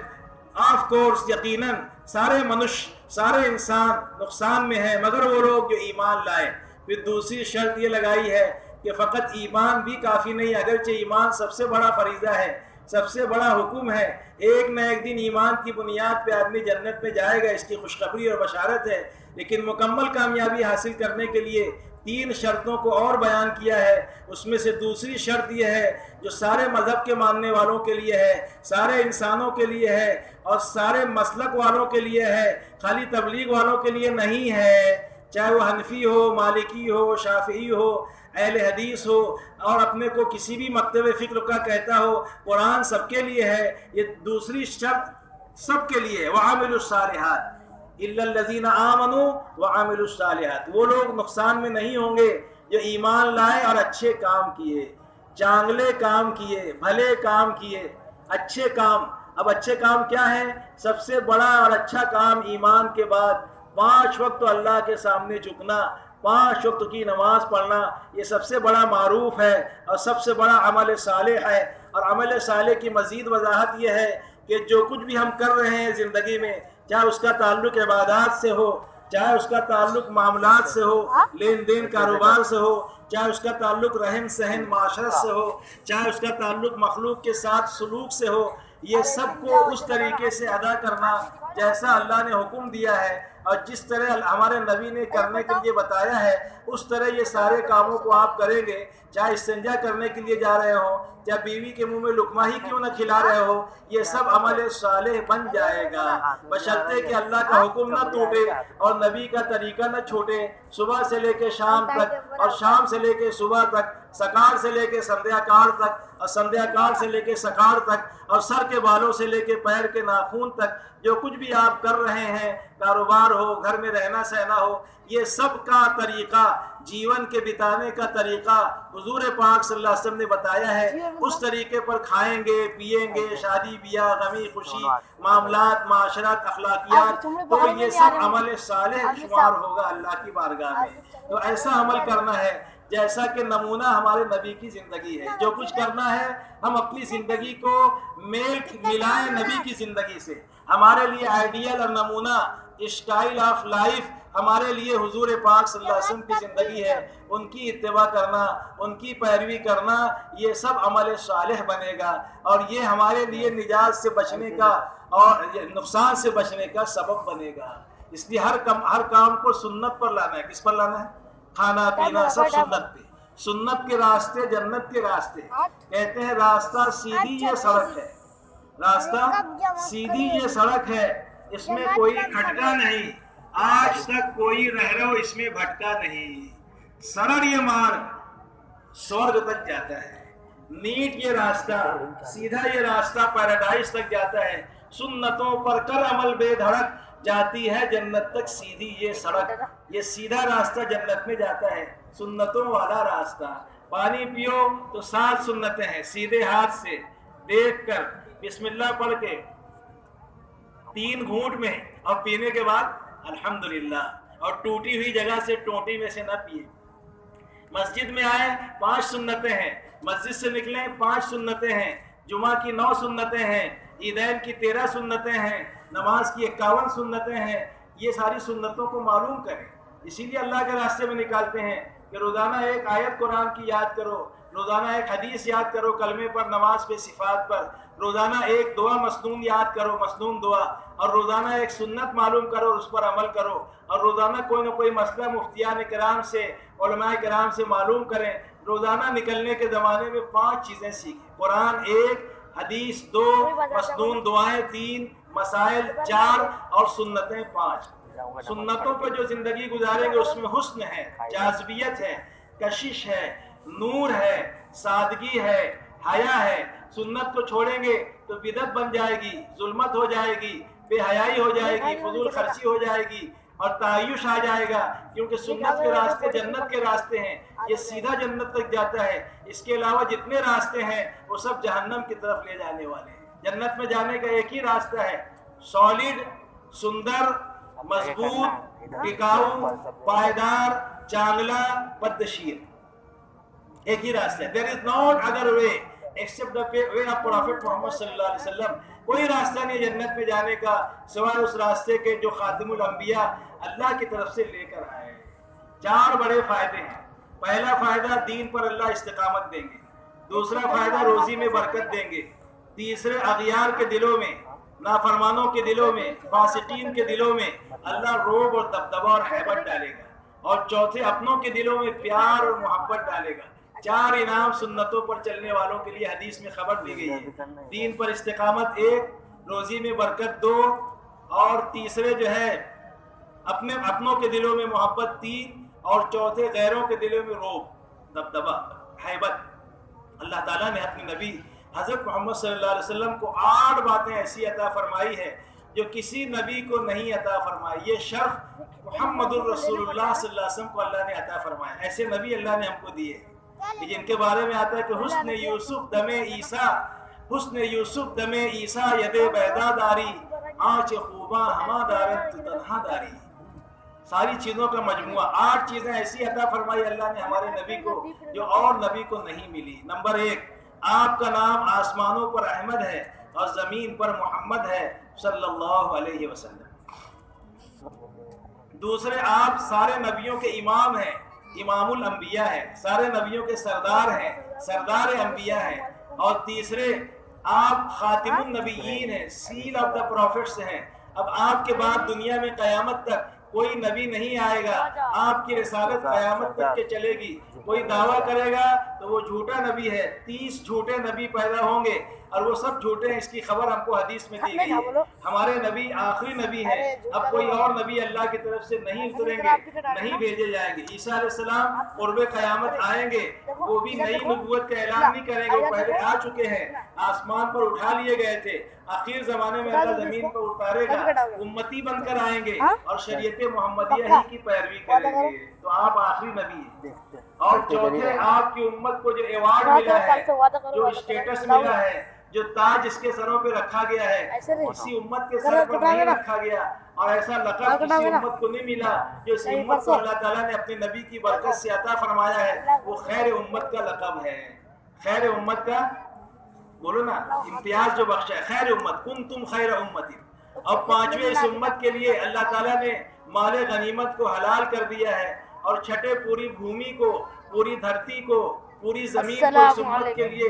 آف کورس، یقیناً سارے منش، سارے انسان نقصان میں ہیں مگر وہ لوگ جو ایمان لائے. پھر دوسری شرط یہ لگائی ہے کہ فقط ایمان بھی کافی نہیں، اگرچہ ایمان سب سے بڑا فریضہ ہے، سب سے بڑا حکم ہے، ایک نہ ایک دن ایمان کی بنیاد پہ آدمی جنت میں جائے گا، اس کی خوشخبری اور بشارت ہے. لیکن مکمل کامیابی حاصل کرنے کے لیے 3 شرطوں کو اور بیان کیا ہے. اس میں سے دوسری شرط یہ ہے جو سارے مذہب کے ماننے والوں کے لیے ہے، سارے انسانوں کے لیے ہے اور سارے مسلک والوں کے لیے ہے، خالی تبلیغ والوں کے لیے نہیں ہے. چاہے وہ حنفی ہو، مالکی ہو، شافعی ہو، اہل حدیث ہو، اور اپنے کو کسی بھی مکتب فکر کا کہتا ہو، قرآن سب کے لیے ہے. یہ دوسری شرط سب کے لیے ہے. وَعَامِلُوا الصَّالِحَاتِ إِلَّا الَّذِينَ آمَنُوا وَعَامِلُوا الصَّالِحَاتِ. وہ لوگ نقصان میں نہیں ہوں گے جو ایمان لائے اور اچھے کام کیے، چانگلے کام کیے، بھلے کام کیے، اچھے کام. اب اچھے کام کیا ہیں؟ سب سے بڑا اور اچھا کام ایمان کے بعد 5 وقت اللہ کے سامنے جھکنا، 5 وقت کی نماز پڑھنا، یہ سب سے بڑا معروف ہے اور سب سے بڑا عمل صالح ہے. اور عمل صالح کی مزید وضاحت یہ ہے کہ جو کچھ بھی ہم کر رہے ہیں زندگی میں، چاہے اس کا تعلق عبادات سے ہو، چاہے اس کا تعلق معاملات سے ہو، لین دین کاروبار سے ہو، چاہے اس کا تعلق رہن سہن معاشرت سے ہو، چاہے اس کا تعلق مخلوق کے ساتھ سلوک سے ہو، یہ سب کو اس طریقے سے ادا کرنا جیسا اللہ نے حکم دیا ہے اور جس طرح ہمارے نبی نے کرنے کے لیے بتایا ہے، اس طرح یہ سارے کاموں کو آپ کریں گے. چاہے استنجا کرنے کے لیے جا رہے ہوں، چاہے بیوی کے منہ میں لقمہ ہی کیوں نہ کھلا رہے ہو، یہ سب عمل صالح بن جائے گا، بشرطے کہ اللہ کا حکم نہ ٹوٹے اور نبی کا طریقہ نہ چھوٹے. صبح سے لے کے شام تک اور شام سے لے کے صبح تک، سکار سے لے کے سندھیا کال تک، اور سندھیا کال سے لے کے سکار تک، اور سر کے بالوں سے لے کے پیر کے ناخون تک، جو کچھ بھی آپ کر رہے ہیں، کاروبار ہو، گھر میں رہنا سہنا ہو، یہ سب کا طریقہ، جیون کے بتانے کا طریقہ حضور پاک صلی اللہ علیہ وسلم نے بتایا ہے۔ اس طریقے پر کھائیں گے، پیئیں گے، شادی بیاہ، غمی خوشی، معاملات، معاشرت، اخلاقیات، تو یہ سب عمل صالح شمار ہوگا اللہ کی بارگاہ میں۔ تو ایسا عمل کرنا ہے جیسا کہ نمونہ ہمارے نبی کی زندگی ہے۔ جو کچھ کرنا ہے ہم اپنی زندگی کو ملائیں نبی کی زندگی سے۔ ہمارے لیے آئیڈیل اور نمونہ، اسٹائل آف لائف ہمارے لیے حضور پاک صلی اللہ علیہ وسلم کی زندگی ہے۔ ان کی اتباع کرنا، ان کی پیروی کرنا، یہ سب عمل صالح بنے گا، اور یہ ہمارے لیے نجات سے بچنے کا اور نقصان سے بچنے کا سبب بنے گا۔ اس لیے ہر کام کو سنت پر لانا ہے۔ کس پر لانا ہے؟ کھانا پینا سب سنت پہ۔ سنت کے راستے جنت کے راستے۔ کہتے ہیں راستہ سیدھی یہ سڑک ہے، راستہ سیدھی یہ سڑک ہے، اس میں کوئی کھٹکا نہیں، آج تک کوئی رہرو اس میں بھٹکا نہیں۔ سرل یہ مارگ سورگ تک جاتا ہے، نیٹ یہ راستہ، سیدھا یہ راستہ پیراڈائز تک جاتا ہے۔ سنتوں پر کر عمل بے دھڑک، جاتی ہے جنت تک سیدھی یہ سڑک۔ یہ سیدھا راستہ جنت میں جاتا ہے، سنتوں والا راستہ۔ پانی پیو تو 7 سنتیں ہیں، سیدھے ہاتھ سے دیکھ کر بسم اللہ پڑھ کے 3 گھونٹ میں، اور پینے کے بعد الحمدللہ، اور ٹوٹی ہوئی جگہ سے ٹوٹی میں سے نہ پیے۔ مسجد میں آئے 5 سنتیں ہیں، مسجد سے نکلیں 5 سنتیں ہیں، جمعہ کی 9 سنتیں ہیں، عیدین کی 13 سنتیں ہیں، نماز کی 51 سنتیں ہیں۔ یہ ساری سنتوں کو معلوم کریں، اسی لیے اللہ کے راستے میں نکالتے ہیں کہ روزانہ ایک آیت قرآن کی یاد کرو، روزانہ ایک حدیث یاد کرو کلمے پر، نماز پہ، صفات پر، روزانہ ایک دعا مسنون یاد کرو، مسنون دعا، اور روزانہ ایک سنت معلوم کرو، اس پر عمل کرو، اور روزانہ کوئی نہ کوئی مسئلہ مفتیان کرام سے، علماء کرام سے معلوم کریں۔ روزانہ نکلنے کے زمانے میں 5 چیزیں سیکھیں، قرآن 1، حدیث 2، مسنون دعائیں 3، مسائل 4، اور سنتیں 5۔ سنتوں پر جو زندگی گزاریں گے اس میں حسن ہے، جاذبیت ہے، کشش ہے، نور ہے، سادگی ہے، حیا ہے۔ سنت کو چھوڑیں گے تو بدعت بن جائے گی، ظلمت ہو جائے گی، بے حیائی ہو جائے گی، فضول خرچی ہو جائے گی، اور تعیش آ جائے گا، کیونکہ سنت کے راستے جنت کے راستے ہیں، یہ سیدھا جنت تک جاتا ہے۔ اس کے علاوہ جتنے راستے ہیں وہ سب جہنم کی طرف لے جانے والے ہیں۔ جنت میں جانے کا ایک ہی راستہ ہے، سالڈ، سندر، مضبوط، ٹکاؤ، پائیدار، چانگلا، پدشیر، ایک ہی راستہ ہے۔ there is not other way except the way of Prophet Muhammad صلی اللہ علیہ وسلم۔ کوئی راستہ نہیں جنت میں جانے کا سوائے اس راستے کے جو خاتم الانبیاء اللہ کی طرف سے لے کر آئے۔ 4 بڑے فائدے ہیں۔ پہلا فائدہ، دین پر اللہ استقامت دیں گے۔ دوسرا فائدہ، روزی میں برکت دیں گے۔ تیسرے، اغیار کے دلوں میں، نافرمانوں کے دلوں میں، فاسقین کے دلوں میں اللہ رعب اور دبدبہ اور ہیبت ڈالے گا۔ اور چوتھے، اپنوں کے دلوں میں پیار اور محبت ڈالے گا۔ 4 انعام سنتوں پر چلنے والوں کے لیے حدیث میں خبر دی گئی ہے۔ دین پر استقامت 1، روزی میں برکت 2، اور تیسرے جو ہے اپنوں کے دلوں میں محبت 3، اور چوتھے غیروں کے دلوں میں رعب، دبدبہ، ہیبت۔ اللہ تعالیٰ نے اپنے نبی حضرت محمد صلی اللہ علیہ وسلم کو 8 باتیں ایسی عطا فرمائی ہے جو کسی نبی کو نہیں عطا فرمائی۔ یہ شرف محمد الرسول اللہ صلی اللہ علیہ وسلم کو اللہ نے عطا فرمایا۔ ایسے نبی اللہ نے ہم کو دیے جن کے بارے میں آتا ہے کہ حسن یوسف دم عیسیٰ، حسن یوسف دم عیسیٰ ید بیدا داری، آنچ خوباں ہما دارت تنہا داری۔ ساری چیزوں کا مجموعہ، 8 چیزیں ایسی عطا فرمائی اللہ نے ہمارے نبی کو جو اور نبی کو نہیں ملی۔ نمبر 1، آپ کا نام آسمانوں پر احمد ہے اور زمین پر محمد ہے صلی اللہ علیہ وسلم۔ دوسرے، آپ سارے نبیوں کے امام ہیں، امام الانبیاء ہے، سارے نبیوں کے سردار ہیں، سردار انبیاء ہیں۔ اور تیسرے، آپ خاتم النبیین ہیں، سیل آف دا پروفٹس ہیں۔ اب آپ کے بعد دنیا میں قیامت تک کوئی نبی نہیں آئے گا، آپ کی رسالت قیامت تک کے چلے گی۔ کوئی دعویٰ کرے گا تو وہ جھوٹا نبی ہے، 30 جھوٹے نبی پیدا ہوں گے اور وہ سب جھوٹے ہیں، اس کی خبر ہم کو حدیث میں دی گئی ہے۔ ہمارے نبی آخری نبی ہیں، اب کوئی اور نبی اللہ کی طرف سے نہیں اتریں گے، نہیں بھیجے جائیں گے۔ عیسیٰ علیہ السلام قرب قیامت آئیں گے، وہ بھی نئی نبوت کا اعلان نہیں کریں گے، وہ پہلے آ چکے ہیں، آسمان پر اٹھا لیے گئے تھے۔ آخر زمانے میں اللہ زمین پر اتارے گا، امتی بن کر آئیں گے اور شریعت محمدیہ ہی کی پیروی کریں گے۔ تو آپ آخری نبی ہیں۔ اور چوتھے، آپ کی امت کو جو ایوارڈ ملا ہے، جو اسٹیٹس ملا ہے، جو تاج اس کے سروں پہ رکھا گیا ہے، اسی امت کے سر پر نہیں رکھا گیا، اور ایسا لقب کسی امت کو نہیں ملا جو اس امت کو اللہ تعالیٰ نے اپنے نبی کی برکت سے عطا فرمایا ہے، وہ خیر امت کا لقب ہے۔ خیر امت کا، بولو نا، امتیاز جو بخشا ہے، خیر امت، کنتم خیر امت۔ اور پانچویں، اس امت کے لیے اللہ تعالیٰ نے مال غنیمت کو حلال کر دیا ہے، اور چھٹے پوری بھومی کو، پوری دھرتی کو، پوری زمین کو اس امت کے لیے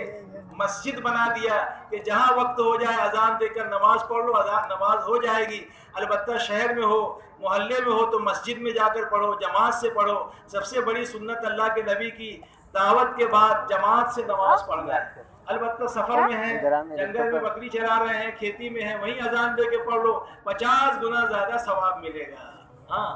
مسجد بنا دیا کہ جہاں وقت ہو جائے اذان دے کر نماز پڑھ لو، نماز ہو جائے گی۔ البتہ شہر میں ہو، محلے میں ہو تو مسجد میں جا کر پڑھو، جماعت سے پڑھو۔ سب سے بڑی سنت اللہ کے نبی کی دعوت کے بعد جماعت سے نماز پڑھنا ہے۔ البتہ سفر میں ہیں، جنگل میں بکری چرا رہے ہیں، کھیتی میں ہیں، وہیں اذان دے کے پڑھ لو، 50 گنا زیادہ ثواب ملے گا۔ ہاں،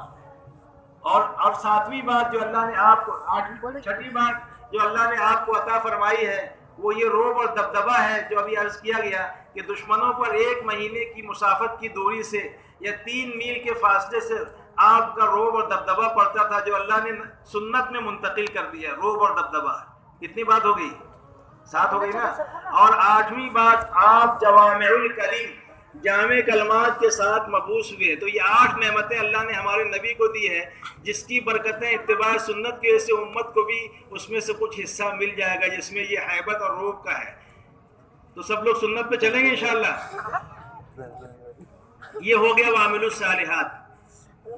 اور ساتویں بات جو اللہ نے آپ کو، چھٹی بات جو اللہ نے آپ کو عطا فرمائی ہے، وہ یہ رعب اور دبدبہ ہے جو ابھی عرض کیا گیا کہ دشمنوں پر 1 مہینے کی مسافت کی دوری سے یا 3 میل کے فاصلے سے آپ کا رعب اور دبدبہ پڑتا تھا، جو اللہ نے سنت میں منتقل کر دیا۔ رعب اور دبدبہ، کتنی بات ہو گئی؟ 7 ہو گئی نا۔ اور 8ویں بات، آپ جوامع الکلم، جامع کلمات کے ساتھ مبعوث ہوئے۔ تو یہ 8 نعمتیں اللہ نے ہمارے نبی کو دی ہے، جس کی برکتیں اتباع سنت کی وجہ سے امت کو بھی اس میں سے کچھ حصہ مل جائے گا، جس میں یہ ہیبت اور روب کا ہے۔ تو سب لوگ سنت پہ چلیں گے انشاءاللہ۔ یہ ہو گیا وعملوا الصالحات۔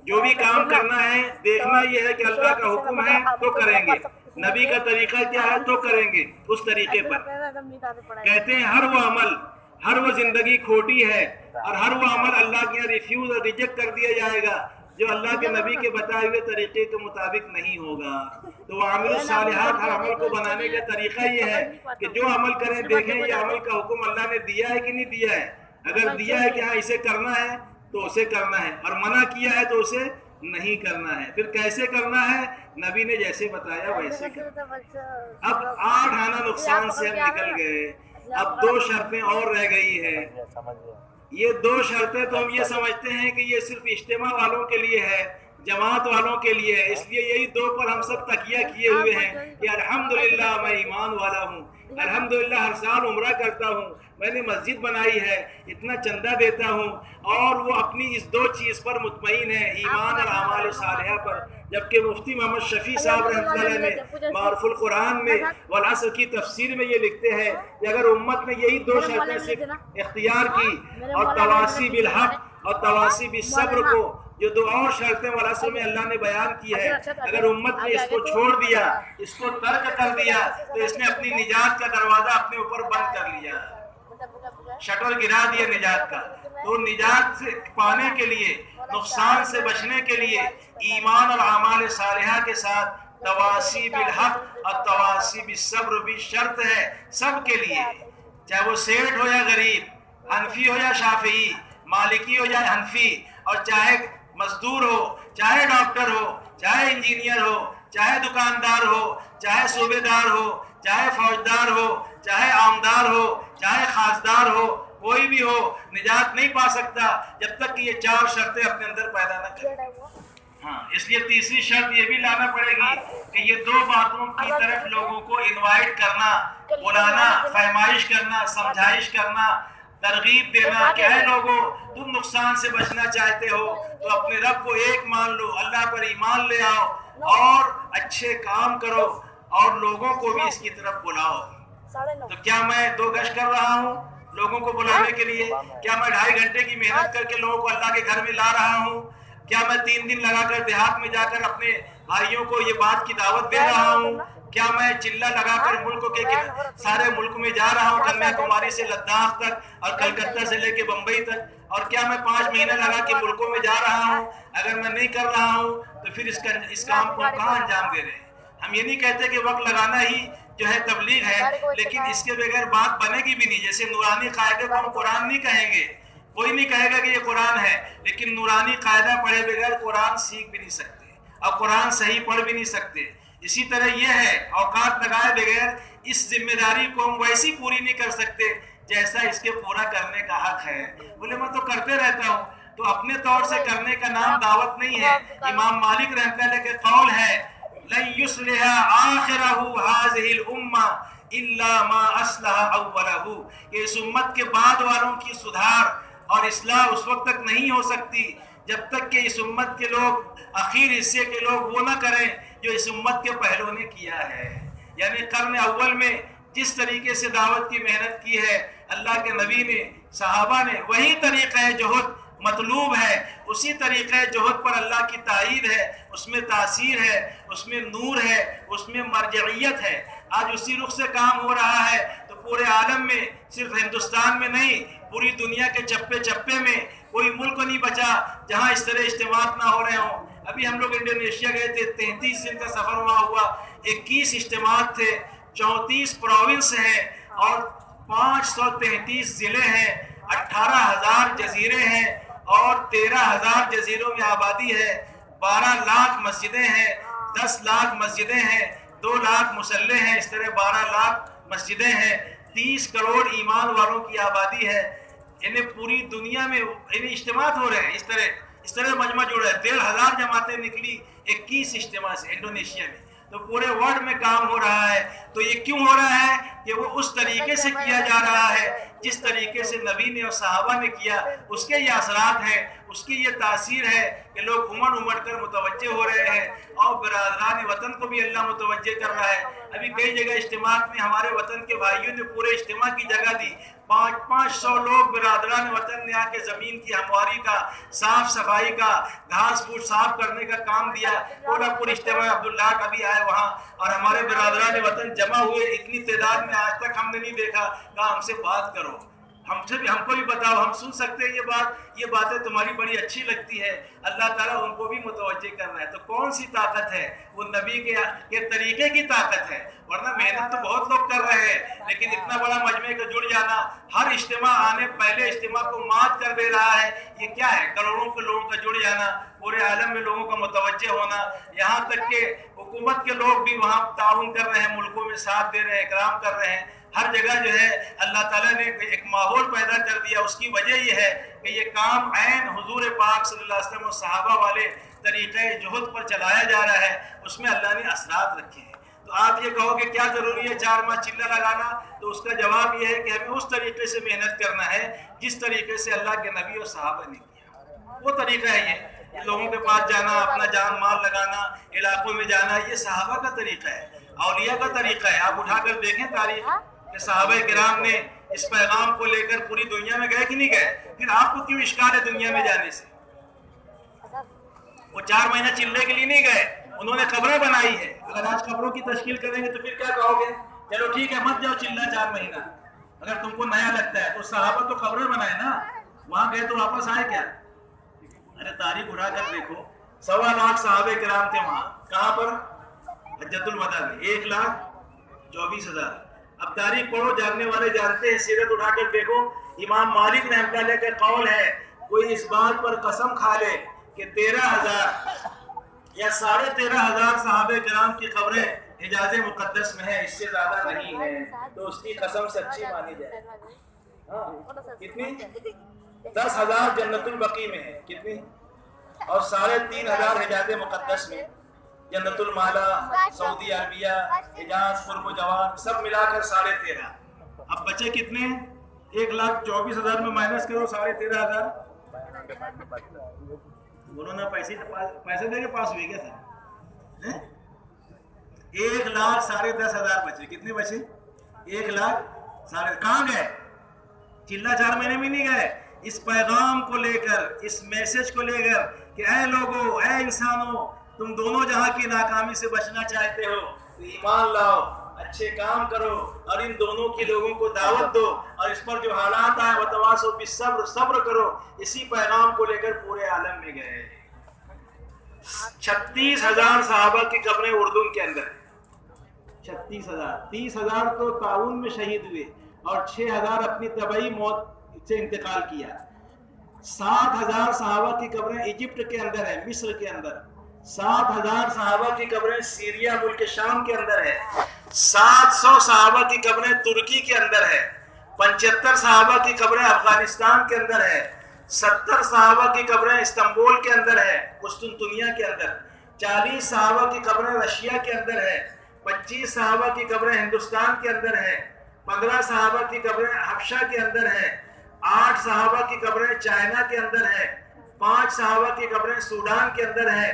جو بھی کام کرنا ہے، دیکھنا یہ ہے کہ اللہ کا حکم ہے تو کریں گے، نبی کا طریقہ کیا ہے تو کریں گے اس طریقے پر۔ کہتے ہیں ہر وہ عمل، ہر وہ زندگی کھوٹی ہے، اور ہر وہ عمل اللہ کے یہاں ریفیوز اور ریجیکٹ کر دیا جائے گا جو اللہ کے نبی کے بتائے ہوئے طریقے کے مطابق نہیں ہوگا۔ تو وعملوا الصالحات، ہر عمل کو بنانے کا طریقہ یہ ہے کہ جو عمل کریں دیکھیں یہ عمل کا حکم اللہ نے دیا ہے کہ نہیں دیا ہے۔ اگر دیا ہے کہ ہاں اسے کرنا ہے تو اسے کرنا ہے، اور منع کیا ہے تو اسے نہیں کرنا ہے۔ پھر کیسے کرنا ہے؟ نبی نے جیسے بتایا ویسے کرنا۔ اب 8 آنا نقصان سے ہم نکل گئے، اب 2 شرطیں اور رہ گئی ہے۔ یہ 2 شرطیں تو ہم یہ سمجھتے ہیں کہ یہ صرف اجتماع والوں کے لیے ہے، جماعت والوں کے لیے ہے، اس لیے یہی 2 پر ہم سب تکیہ کیے ہوئے ہیں کہ الحمدللہ میں ایمان والا ہوں، الحمدللہ ہر سال عمرہ کرتا ہوں، میں نے مسجد بنائی ہے، اتنا چندہ دیتا ہوں، اور وہ اپنی اس 2 چیز پر مطمئن ہے، ایمان اور اعمال صالحہ پر۔ جبکہ مفتی محمد شفیع صاحب رحمۃ اللہ علیہ نے معرف القرآن میں والعصر کی تفسیر میں یہ لکھتے ہیں کہ اگر امت نے یہی 2 شرطیں صرف اختیار کی، اور تواصی بالحق اور تواصی بالصبر کو، جو 2 اور شرطیں والعصر میں اللہ نے بیان کی ہے، اگر امت نے اس کو چھوڑ دیا، اس کو ترک کر دیا، تو اس نے اپنی نجات کا دروازہ اپنے اوپر بند کر لیا، شٹر گرا دیا نجات کا۔ تو نجات سے پانے کے لیے، نقصان سے بچنے کے لیے، ایمان اور اعمال صالحہ کے ساتھ تواصی بالحق اور تواصی بالصبر بھی شرط ہے سب کے لیے، چاہے وہ سیٹھ ہو یا غریب، حنفی ہو یا شافعی، مالکی ہو یا حنفی، اور چاہے مزدور ہو، چاہے ڈاکٹر ہو، چاہے انجینئر ہو، چاہے دکاندار ہو، چاہے صوبے دار ہو، چاہے فوجدار ہو، چاہے عامدار ہو، چاہے خاصدار ہو، کوئی بھی ہو، نجات نہیں پا سکتا جب تک کہ یہ 4 شرطیں اپنے اندر پیدا نہ کرے۔ ہاں، اس لیے تیسری شرط یہ بھی لانا پڑے گی کہ یہ 2 باتوں کی طرف لوگوں کو انوائٹ کرنا، بلانا، فہمائش کرنا، سمجھائش کرنا، ترغیب دینا کہ اے لوگوں، تم نقصان سے بچنا چاہتے ہو تو اپنے رب کو ایک مان لو، اللہ پر ایمان لے آؤ اور اچھے کام کرو، اور لوگوں کو بھی اس کی طرف بلاؤ۔ تو کیا میں 2 گشت کر رہا ہوں لوگوں کو بلانے کے لیے؟ کیا میں 2.5 گھنٹے کی محنت کر کے لوگوں کو اللہ کے گھر میں لا رہا ہوں؟ کیا میں 3 دن لگا کر دیہات میں جا کر اپنے بھائیوں کو یہ بات کی دعوت دے رہا ہوں؟ کیا میں چلہ لگا کر ملک کے سارے ملک میں جا رہا ہوں، کنیا کماری سے لداخ تک اور کلکتہ سے لے کے بمبئی تک؟ اور کیا میں 5 مہینے لگا کہ ملکوں میں جا رہا ہوں، اگر میں نہیں کر رہا ہوں تو پھر اس کام کو کہاں انجام دے رہے ہیں؟ ہم یہ نہیں کہتے کہ وقت لگانا ہی جو ہے تبلیغ ہے، لیکن اس کے بغیر بات بنے گی بھی نہیں. جیسے نورانی قاعدے کو ہم قرآن نہیں کہیں گے، کوئی نہیں کہے گا کہ یہ قرآن ہے، لیکن نورانی قاعدہ پڑھے بغیر قرآن سیکھ بھی نہیں سکتے اور قرآن صحیح پڑھ بھی نہیں سکتے. اسی طرح یہ ہے، اوقات لگائے بغیر اس ذمہ داری کو ہم ویسی پوری نہیں کر سکتے جیسا اس کے پورا کرنے کا حق ہے. بولے میں تو کرتے رہتا ہوں، تو اپنے طور سے کرنے کا نام دعوت نہیں ہے. امام مالک رحمۃ اللہ کے قول ہے لن يصلح آخرہ هذه الامہ الا ما اصلح اولہ، کہ اس امت کے بعد والوں کی سدھار اور اصلاح اس وقت تک نہیں ہو سکتی جب تک کہ اس امت کے لوگ، اخیر حصے کے لوگ وہ نہ کریں جو اس امت کے پہلوں نے کیا ہے. یعنی قرن اول میں جس طریقے سے دعوت کی محنت کی ہے اللہ کے نبی نے، صحابہ نے، وہی طریقہ جہد مطلوب ہے. اسی طریقہ جہد پر اللہ کی تائید ہے، اس میں تاثیر ہے، اس میں نور ہے، اس میں مرجعیت ہے. آج اسی رخ سے کام ہو رہا ہے تو پورے عالم میں، صرف ہندوستان میں نہیں، پوری دنیا کے چپے چپے میں کوئی ملک نہیں بچا جہاں اس طرح اجتماعات نہ ہو رہے ہوں. ابھی ہم لوگ انڈونیشیا گئے تھے، 33 دن کا سفر وہاں ہوا، 21 اجتماعات تھے، 34 پروونس ہیں اور 533 ضلع ہیں، 18,000 جزیرے ہیں اور 13,000 جزیروں میں آبادی ہے، 12 لاکھ مسجدیں ہیں، 10 لاکھ مسجدیں ہیں، 2 لاکھ مصلے ہیں، اس طرح 12 لاکھ مسجدیں ہیں، 30 کروڑ ایمان والوں کی آبادی ہے. یعنی پوری دنیا میں اجتماعات ہو رہے ہیں. اس طرح مجمع جڑا ہے. 1,500 جماعتیں نکلی 21 اجتماع سے انڈونیشیا میں. تو پورے ورلڈ میں کام ہو رہا ہے. تو یہ کیوں ہو رہا ہے؟ کہ وہ اس طریقے سے کیا جا رہا ہے جس طریقے سے نبی نے اور صحابہ نے کیا. اس کے یہ اثرات ہیں، اس کی یہ تاثیر ہے کہ لوگ امڑ کر متوجہ ہو رہے ہیں اور برادران وطن کو بھی اللہ متوجہ کر رہا ہے. ابھی کئی جگہ اجتماعات میں ہمارے وطن کے بھائیوں نے پورے اجتماع کی جگہ دی. 500 لوگ برادران وطن نے آ کے زمین کی ہمواری کا، صاف صفائی کا، گھاس پھوس صاف کرنے کا کام دیا. پورا اجتماع عبداللہ کا بھی آئے وہاں اور ہمارے برادران وطن جمع ہوئے. اتنی تعداد میں آج تک ہم نے نہیں دیکھا. کہا ہم سے بات کرو، ہم کو بھی بتاؤ، ہم سن سکتے ہیں یہ باتیں تمہاری بڑی اچھی لگتی ہے. اللہ تعالیٰ ان کو بھی متوجہ کر رہا ہے. تو کون سی طاقت ہے؟ وہ نبی کے طریقے کی طاقت ہے. ورنہ محنت تو بہت لوگ کر رہے ہیں، لیکن اتنا بڑا مجمع کا جڑ جانا، ہر اجتماع آنے پہلے اجتماع کو مات کر دے رہا ہے. یہ کیا ہے؟ کروڑوں کے لوگوں کا جڑ جانا، پورے عالم میں لوگوں کا متوجہ ہونا، یہاں تک کہ حکومت کے لوگ بھی وہاں تعاون کر رہے ہیں، ملکوں میں ساتھ دے رہے ہیں، اکرام کر رہے ہیں. ہر جگہ جو ہے اللہ تعالیٰ نے ایک ماحول پیدا کر دیا. اس کی وجہ یہ ہے کہ یہ کام عین حضور پاک صلی اللہ علیہ وسلم اور صحابہ والے طریقہ جہد پر چلایا جا رہا ہے. اس میں اللہ نے اثرات رکھے ہیں. تو آپ یہ کہو کہ کیا ضروری ہے 4 ماہ چلہ لگانا؟ تو اس کا جواب یہ ہے کہ ہمیں اس طریقے سے محنت کرنا ہے جس طریقے سے اللہ کے نبی اور صحابہ نے کیا. وہ طریقہ ہے یہ لوگوں کے پاس جانا، اپنا جان مال لگانا، علاقوں میں جانا. یہ صحابہ کا طریقہ ہے، اولیاء کا طریقہ ہے. آپ اٹھا کر دیکھیں تاریخ کہ صحابہ کرام نے اس پیغام کو لے کر پوری دنیا میں گئے کہ نہیں گئے؟ پھر آپ کو کیوں اشکال ہے دنیا میں جانے سے؟ وہ 4 مہینہ چلنے کے لیے نہیں گئے، انہوں نے قبریں بنائی ہے. اگر آج قبروں کی تشکیل کریں گے تو پھر کیا کہو گے؟ چلو ٹھیک ہے، مت جاؤ چلنا 4 مہینہ اگر تم کو نیا لگتا ہے. تو صحابہ تو قبریں بنائے نا، وہاں گئے تو واپس آئے کیا؟ ارے تاریخ اٹھا کر دیکھو، 1.25 لاکھ صحابہ کرام تھے وہاں. کہاں پر؟ حجۃ الوداع میں 1,24,000. اب تاریخ پڑھو، جاننے والے جانتے ہیں. سیرت اٹھا کر دیکھو. امام مالک رحمۃ اللہ کا قول ہے، کوئی اس بات پر قسم کھا لے کہ 13,000 یا 13,500 صحابہ کرام کی قبریں حجاز مقدس میں ہیں، اس سے زیادہ نہیں ہے، تو اس کی قسم سچی مانی جائے. کتنی؟ 10,000 جنت البقیع میں ہے. کتنی؟ اور 3,500 حجاز مقدس میں. جنت المالا، سعودی عربیہ، حجاز، قرب و جوار، سب ملا کر 13.5. اب بچے کتنے؟ 1,24,000 میں مائنس کرو 13,500. بولو نا، پیسے دے کے پاس ہوئی کیا تھا؟ 1,10,000 بچے. کتنے بچے؟ 1,00,000. کہاں گئے؟ چلہ 4 مہینے میں نہیں گئے. اس پیغام کو لے کر، اس میسج کو لے کر کہ اے لوگو، اے انسانوں، تم دونوں جہاں کی ناکامی سے بچنا چاہتے ہو تو ایمان لاؤ. اچھے کام کرو اور ان دونوں کی لوگوں کو دعوت دو اور اس پر جو حالات آئے وتواصوا بالصبر، صبر کرو. اسی پیغام کو لے کر پورے عالم میں گئے. 36,000 صحابہ کی قبریں اردن کے اندر. 36,000. 30,000 تو تعاون میں شہید ہوئے اور 6,000 اپنی طبعی موت سے انتقال کیا. 7,000 صحابہ کی قبریں ایجپٹ کے اندر ہے، مصر کے اندر. 7,000 صحابہ کی قبریں سیریا ملک شام کے اندر ہے. 700 صحابہ کی قبریں ترکی کے اندر ہے. 75 صحابہ کی قبریں افغانستان کے اندر ہے. 70 صحابہ کی قبریں استنبول کے اندر ہے، قسطنطنیہ کے اندر. 40 صحابہ کی قبریں رشیا کے اندر ہے. 25 صحابہ کی قبریں ہندوستان کے اندر ہے. 15 صحابہ کی قبریں حبشہ کے اندر ہے. 8 صحابہ کی قبریں چائنا کے اندر ہے. 5 صحابہ کی قبریں سوڈان کے اندر ہے.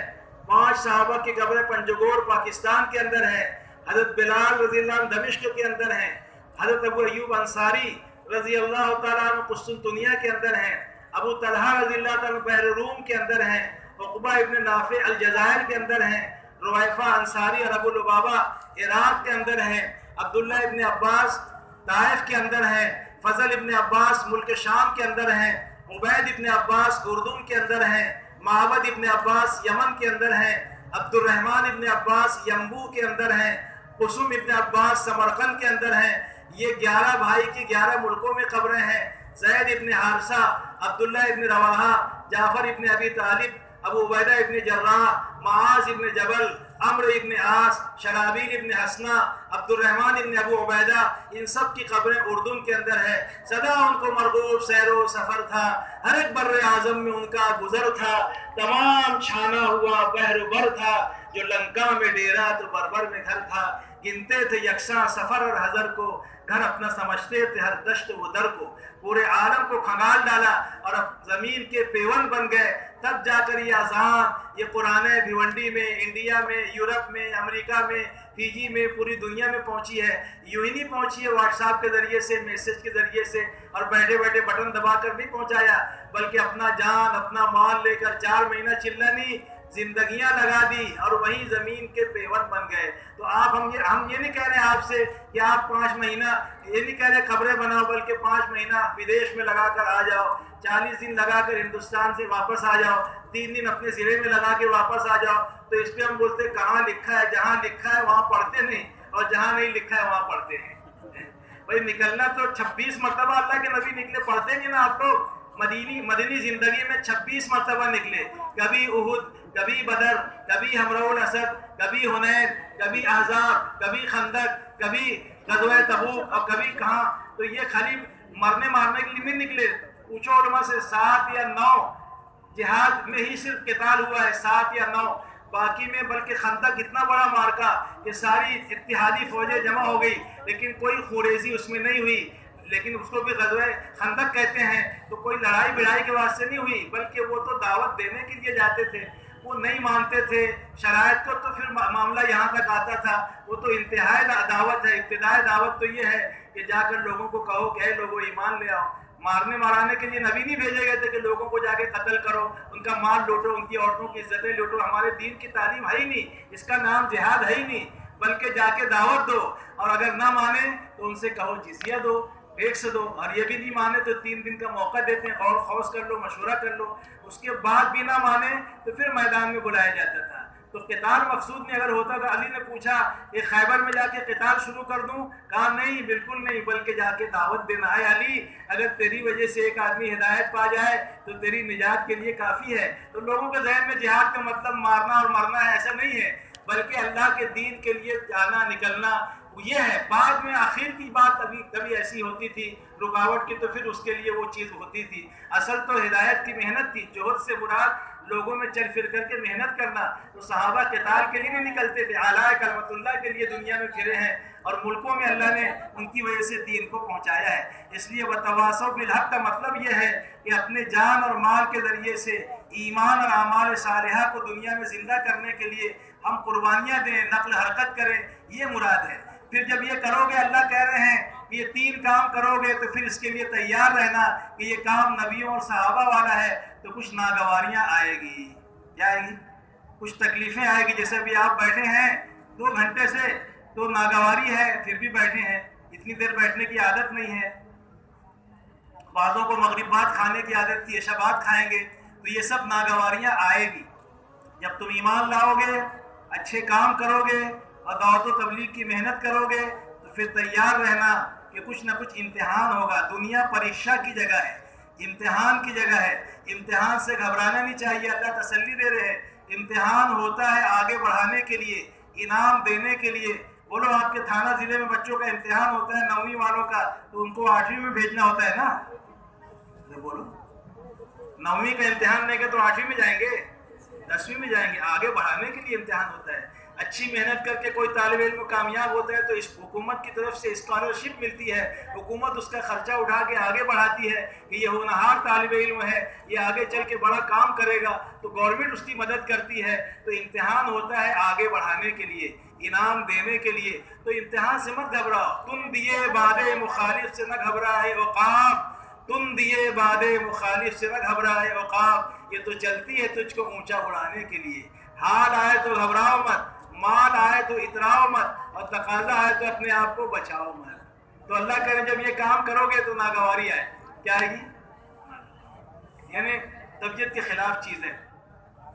5 صحابہ کی قبریں پنجگور پاکستان کے اندر ہے. حضرت بلال رضی اللہ عنہ دمشق کے اندر ہیں. حضرت ابو ایوب انصاری رضی اللہ تعالیٰ عنہ قسطنطنیہ کے اندر ہیں. ابو طلحہ رضی اللہ تعالیٰ عنہ بحر روم کے اندر ہیں. عقبہ ابن نافع الجزائر کے اندر ہیں. رویفہ انصاری اور ابو لبابہ عراق کے اندر ہیں. عبداللہ ابن عباس طائف کے اندر ہیں. فضل ابن عباس ملک شام کے اندر ہیں. عبید ابن عباس اردن کے اندر ہیں. معبد ابن عباس یمن کے اندر ہیں. عبد الرحمن ابن عباس ینبو کے اندر ہیں. قسم ابن عباس سمرقند کے اندر ہیں. یہ 11 بھائی کی 11 ملکوں میں قبریں ہیں. زید ابن حارثہ، عبداللہ ابن رواحہ، جعفر ابن ابی طالب، ابو عبیدہ ابن جراح، معاذ ابن جبل، عمرو ابن عاص، شرابیل ابن حسنہ، عبد الرحمن ابن ابو عبیدہ، ان سب کی قبریں اردن کے اندر ہے. سدا ان کو مرغوب سیر و سفر تھا، ہر ایک بر اعظم میں ان کا گزر تھا. تمام چھانا ہوا بحر بر تھا، جو لنکا میں ڈیرا تو بربر میں گھر تھا. گنتے تھے یکساں سفر اور حضر کو، گھر اپنا سمجھتے تھے ہر دشت و در کو. پورے عالم کو کھنگال ڈالا اور اب زمین کے پیون بن گئے. تب جا کر یہ اذان، یہ قرآن بھیونڈی میں، انڈیا میں، یورپ میں، امریکہ میں، فیجی میں، پوری دنیا میں پہنچی ہے. یوں ہی نہیں پہنچی ہے واٹس ایپ کے ذریعے سے، میسج کے ذریعے سے اور بیٹھے بیٹھے بٹن دبا کر نہیں پہنچایا، بلکہ اپنا جان اپنا مال لے کر 4 مہینہ چلانی زندگیاں لگا دی اور وہیں زمین کے پیون بن گئے. تو ہم یہ نہیں کہہ رہے آپ سے کہ آپ 5 مہینہ، یہ نہیں کہہ رہے قبریں بناؤ، بلکہ 5 مہینہ ودیش میں لگا کر آ جاؤ. 40 دن لگا کر ہندوستان سے واپس آ جاؤ. 3 دن اپنے ضلع میں لگا کے واپس آ جاؤ. تو اس پہ ہم بولتے کہاں لکھا ہے؟ جہاں لکھا ہے وہاں پڑھتے نہیں، اور جہاں نہیں لکھا ہے وہاں پڑھتے ہیں. بھائی نکلنا تو 26 مرتبہ اللہ کے نبی نکلے، پڑھتے نہیں نا آپ تو. مدنی زندگی میں 26 مرتبہ نکلے. کبھی احد، کبھی بدر، کبھی ہمراء الاسد، کبھی حنین، کبھی احزاب، کبھی خندق، کبھی غزوہ تبوک، اور کبھی کہاں. تو یہ خالی مرنے مارنے کے لیے نہیں نکلے. پوچھو علماء سے 7 یا 9 جہاد میں ہی صرف قتال ہوا ہے، 7 یا 9. باقی میں بلکہ خندق اتنا بڑا مارکا کہ ساری اتحادی فوجیں جمع ہو گئی، لیکن کوئی خوریزی اس میں نہیں ہوئی. لیکن اس کو بھی غزوہ خندق کہتے ہیں. تو کوئی لڑائی بڑائی کے واسطے نہیں ہوئی، بلکہ وہ تو دعوت دینے کے لیے جاتے تھے. وہ نہیں مانتے تھے شرائط کو، تو پھر معاملہ یہاں تک آتا تھا. وہ تو انتہائی دعوت ہے. ابتدائی دعوت تو یہ ہے کہ جا کر لوگوں کو کہو کہ اے لوگوں ایمان لے آؤ. مارنے مرانے کے لیے نبی نہیں بھیجے گئے تھے کہ لوگوں کو جا کے قتل کرو، ان کا مال لوٹو، ان کی عورتوں کی عزتیں لوٹو. ہمارے دین کی تعلیم ہے ہی نہیں، اس کا نام جہاد ہے ہی نہیں. بلکہ جا کے دعوت دو، اور اگر نہ مانے تو ان سے کہو جزیہ دو، ٹیکس دو. اور یہ بھی نہیں مانے تو 3 دن کا موقع دیتے ہیں، اور خوص کر لو، مشورہ کر لو. اس کے بعد بھی نہ مانے تو پھر میدان میں بلایا جاتا تھا. تو قتال مقصود میں اگر ہوتا تھا، علی نے پوچھا کہ خیبر میں جا کے قتال شروع کر دوں؟ کہا نہیں، بالکل نہیں، بلکہ جا کے دعوت دینا ہے. علی اگر تیری وجہ سے ایک آدمی ہدایت پا جائے تو تیری نجات کے لیے کافی ہے. تو لوگوں کے ذہن میں جہاد کا مطلب مارنا اور مرنا ہے، ایسا نہیں ہے، بلکہ اللہ کے دین کے لیے جانا نکلنا یہ ہے. بعد میں آخر کی بات کبھی ایسی ہوتی تھی رکاوٹ کی، تو پھر اس کے لیے وہ چیز ہوتی تھی. اصل تو ہدایت کی محنت تھی. جوہد سے مراد لوگوں میں چل پھر کر کے محنت کرنا. تو صحابہ قتال کے لیے نہیں نکلتے تھے، اعلیٰ کلمت اللہ کے لیے دنیا میں پھرے ہیں، اور ملکوں میں اللہ نے ان کی وجہ سے دین کو پہنچایا ہے. اس لیے وتواصوا بالحق کا مطلب یہ ہے کہ اپنے جان اور مال کے ذریعے سے ایمان اور اعمال صالحہ کو دنیا میں زندہ کرنے کے لیے ہم قربانیاں دیں، نقل حرکت کریں، یہ مراد ہے. پھر جب یہ کرو گے، اللہ کہہ رہے ہیں کہ یہ 3 کام کرو گے تو پھر اس کے لیے تیار رہنا کہ یہ کام نبیوں اور صحابہ والا ہے. تو کچھ ناگواریاں آئے گی. کیا آئے گی؟ کچھ تکلیفیں آئے گی. جیسے ابھی آپ بیٹھے ہیں 2 گھنٹے سے تو ناگواری ہے پھر بھی بیٹھے ہیں، اتنی دیر بیٹھنے کی عادت نہیں ہے. بعضوں کو مغرب بعد کھانے کی عادت تھی، عشاء بعد کھائیں گے. تو یہ سب ناگواریاں آئے گی. جب تم ایمان لاؤ گے، اچھے کام کرو گے اور دعوت و تبلیغ کی محنت کرو گے تو پھر تیار رہنا کہ کچھ نہ کچھ امتحان ہوگا. دنیا پریشا کی جگہ ہے، امتحان کی جگہ ہے. امتحان سے گھبرانا نہیں چاہیے. اللہ تسلی دے رہے ہیں، امتحان ہوتا ہے آگے بڑھانے کے لیے، انعام دینے کے لیے. بولو آپ کے تھانہ ضلع میں بچوں کا امتحان ہوتا ہے 9ویں والوں کا، تو ان کو 8ویں میں بھیجنا ہوتا ہے نا. بولو 9ویں کا امتحان نہیں کہ تو 8ویں میں جائیں گے، 10ویں میں جائیں گے. آگے بڑھانے کے لیے امتحان ہوتا ہے. اچھی محنت کر کے کوئی طالب علم کامیاب ہوتا ہے تو اس حکومت کی طرف سے اسکالرشپ ملتی ہے. حکومت اس کا خرچہ اٹھا کے آگے بڑھاتی ہے کہ یہ ہونہار طالب علم ہے، یہ آگے چل کے بڑا کام کرے گا، تو گورنمنٹ اس کی مدد کرتی ہے. تو امتحان ہوتا ہے آگے بڑھانے کے لیے، انعام دینے کے لیے. تو امتحان سے مت گھبراؤ. تم دیے بادے مخالف سے نہ گھبرائے عقاب، تم دیے بادے مخالف سے نہ گھبرائے عقاب. یہ تو چلتی ہے تجھ کو اونچا اڑانے کے لیے. حال آئے تو گھبراؤ مت، مال آئے تو اتراؤ مت، اور تقاضا آئے تو اپنے آپ کو بچاؤ مت. تو اللہ کرے جب یہ کام کرو گے تو ناگواری آئے. کیا آئے گی؟ یعنی طبیعت کے خلاف چیز ہے.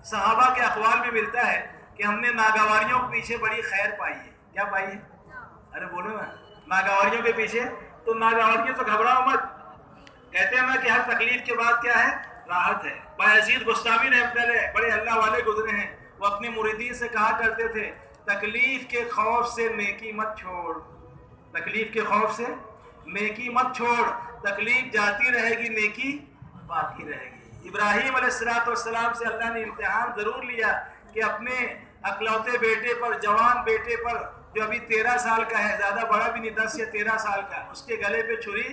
صحابہ کے اقوال میں ملتا ہے کہ ہم نے ناگواریوں کے پیچھے بڑی خیر پائی ہے. کیا پائی ہے؟ ارے بولو نا. ناگواریوں کے پیچھے. تو ناگواریوں تو گھبراؤ مت. کہتے ہیں نا کہ ہر تکلیف کے بعد کیا ہے؟ راحت ہے. بایزید بستامی رحمۃ اللہ بڑے اللہ والے گزرے ہیں. وہ اپنے مریدین سے کہا کرتے تھے تکلیف کے خوف سے نیکی مت چھوڑ، تکلیف کے خوف سے نیکی مت چھوڑ. تکلیف جاتی رہے گی، نیکی باقی رہے گی. ابراہیم علیہ السلام سے اللہ نے امتحان ضرور لیا کہ اپنے اکلوتے بیٹے پر، جوان بیٹے پر جو ابھی 13 سال کا ہے، زیادہ بڑا بھی نہیں، 10 یا 13 سال کا، اس کے گلے پہ چھری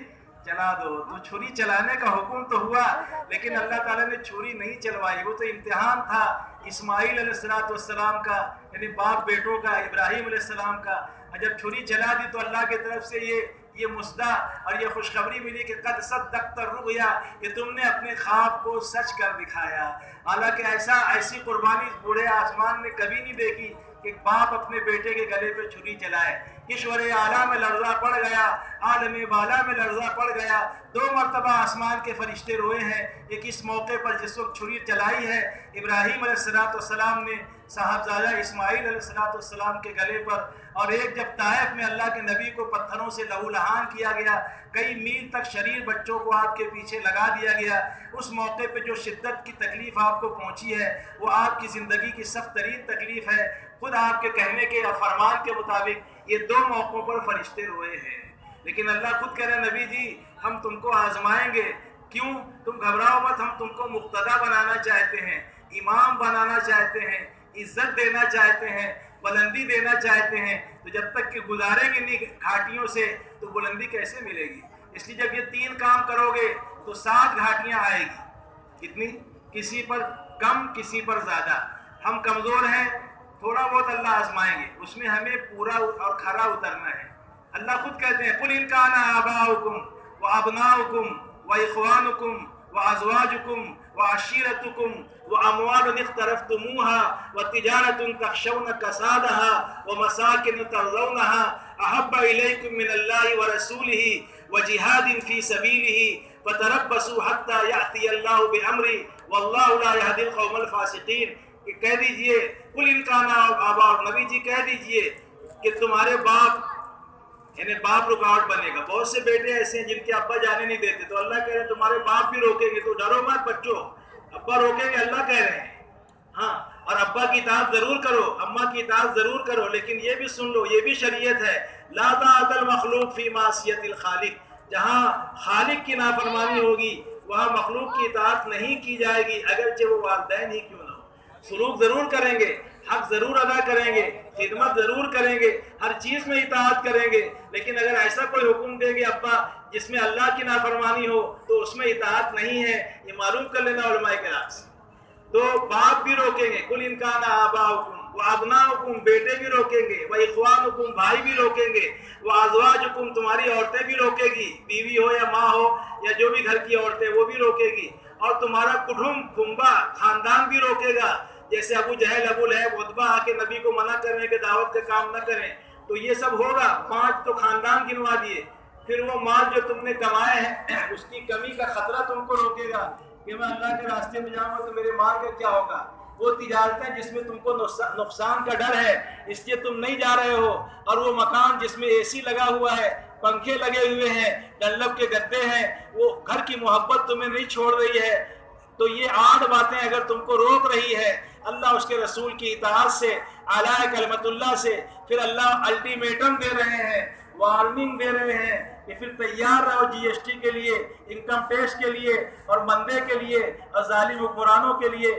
چلا دو. تو چھری چلانے کا حکم تو ہوا، لیکن اللہ تعالیٰ نے چھری نہیں چلوائی. وہ تو امتحان تھا اسماعیل علیہ السلام کا، یعنی باپ بیٹوں کا، ابراہیم علیہ السلام کا. جب چھری چلا دی تو اللہ کی طرف سے یہ مصدع اور یہ خوشخبری ملی کہ قد صدقت الرؤیا، کہ تم نے اپنے خواب کو سچ کر دکھایا. حالانکہ ایسی قربانی بوڑھے آسمان نے کبھی نہیں دیکھی کہ باپ اپنے بیٹے کے گلے پہ چھری چلائے. کشور اعلیٰ میں لرزہ پڑ گیا، عالم بالا میں لرزہ پڑ گیا. 2 مرتبہ آسمان کے فرشتے روئے ہیں. یہ کس موقع پر؟ جس وقت چھری چلائی ہے ابراہیم علیہ السلام نے صاحبزادہ اسماعیل علیہ السلام کے گلے پر. اور ایک جب طائف میں اللہ کے نبی کو پتھروں سے لہو لہان کیا گیا، کئی میل تک شریر بچوں کو آپ کے پیچھے لگا دیا گیا، اس موقع پہ جو شدت کی تکلیف آپ کو پہنچی ہے وہ آپ کی زندگی کی سخت ترین تکلیف ہے. خود آپ کے کہنے کے اور فرمان کے مطابق یہ 2 موقعوں پر فرشتے روئے ہیں. لیکن اللہ خود کہہ رہے ہیں نبی جی ہم تم کو آزمائیں گے. کیوں؟ تم گھبراؤ مت. ہم تم کو مقتدی بنانا چاہتے ہیں، امام بنانا چاہتے ہیں، عزت دینا چاہتے ہیں، بلندی دینا چاہتے ہیں. تو جب تک کہ گزاریں گے نہیں گھاٹیوں سے تو بلندی کیسے ملے گی؟ اس لیے جب یہ 3 کام کرو گے تو 7 گھاٹیاں آئے گی. کتنی؟ کسی پر کم، کسی پر زیادہ. ہم کمزور ہیں، تھوڑا بہت اللہ آزمائیں گے، اس میں ہمیں پورا اور کھرا اترنا ہے. اللہ خود کہتے ہیں قُلْ إِنْ كَانَ آبَاؤُكُمْ وَأَبْنَاؤُكُمْ وَإِخْوَانُكُمْ وَأَزْوَاجُكُمْ وَعَشِيرَتُكُمْ وَأَمْوَالٌ اقْتَرَفْتُمُوهَا وَتِجَارَةٌ تَخْشَوْنَ كَسَادَهَا وَمَسَاكِنُ تَرْضَوْنَهَا أَحَبَّ إِلَيْكُم مِّنَ اللَّهِ وَرَسُولِهِ وَجِهَادٍ فِي سَبِيلِهِ فَتَرَبَّصُوا حَتَّى يَأْتِيَ اللَّهُ بِأَمْرِهِ وَاللَّهُ لَا يَهْدِي الْقَوْمَ الْفَاسِقِينَ. کہ کہہ دیجئے قُلْ إِنْ كَانَ آبَاؤُكُمْ، نبی جی کہہ دیجئے کہ تمہارے باپ، یعنی باپ رکاوٹ بنے گا. بہت سے بیٹے ایسے ہیں جن کے ابا جانے نہیں دیتے، تو اللہ کہہ رہے ہیں تمہارے باپ بھی روکیں گے. تو ڈرو مت بچوں، ابا روکیں گے اللہ کہہ رہے ہیں. ہاں، اور ابا کی اطاعت ضرور کرو، اماں کی اطاعت ضرور کرو، لیکن یہ بھی سن لو، یہ بھی شریعت ہے لا طاعۃ المخلوق فی معصیۃ الخالق. جہاں خالق کی نافرمانی ہوگی وہاں مخلوق کی اطاعت نہیں کی جائے گی، اگرچہ وہ والدین ہی کیوں نہ ہو. سلوک ضرور کریں گے، حق ضرور ادا کریں گے، خدمت ضرور کریں گے، ہر چیز میں اطاعت کریں گے، لیکن اگر ایسا کوئی حکم دے گے ابا جس میں اللہ کی نافرمانی ہو تو اس میں اطاعت نہیں ہے. یہ معلوم کر لینا علماء کرام سے. تو باپ بھی روکیں گے، قُلْ إِنْ كَانَ آبَاؤُكُمْ وَأَبْنَاؤُكُمْ، بیٹے بھی روکیں گے، وَإِخْوَانُكُمْ، بھائی بھی روکیں گے، وَأَزْوَاجُكُمْ، تمہاری عورتیں بھی روکے گی، بیوی ہو یا ماں ہو یا جو بھی گھر کی عورتیں وہ بھی روکے گی، اور تمہارا کٹھم کنبا خاندان بھی روکے گا. جیسے ابو جہل، ابو لہب، عتبہ آ کے نبی کو منع کرنے کے دعوت کا کام نہ کریں، تو یہ سب ہوگا. 5 تو خاندان گنوا دیے. پھر وہ مال جو تم نے کمائے ہیں اس کی کمی کا خطرہ تم کو روکے گا کہ میں اللہ کے راستے میں جاؤں گا تو میرے مال کا کیا ہوگا. وہ تجارتیں جس میں تم کو نقصان کا ڈر ہے اس لیے تم نہیں جا رہے ہو. اور وہ مکان جس میں اے سی لگا ہوا ہے, پنکھے لگے ہوئے ہیں, ڈنلپ کے گدے ہیں, وہ گھر کی محبت تمہیں نہیں چھوڑ رہی ہے. تو یہ 8 باتیں اگر تم کو روک رہی ہے اللہ اس کے رسول کی اطاعت سے, اعلی کلمت اللہ سے, پھر اللہ الٹیمیٹم دے رہے ہیں, وارننگ دے رہے ہیں کہ پھر تیار رہو جی ایس ٹی کے لیے, انکم ٹیکس کے لیے, اور مندے کے لیے, اور ظالم حکمرانوں کے لیے.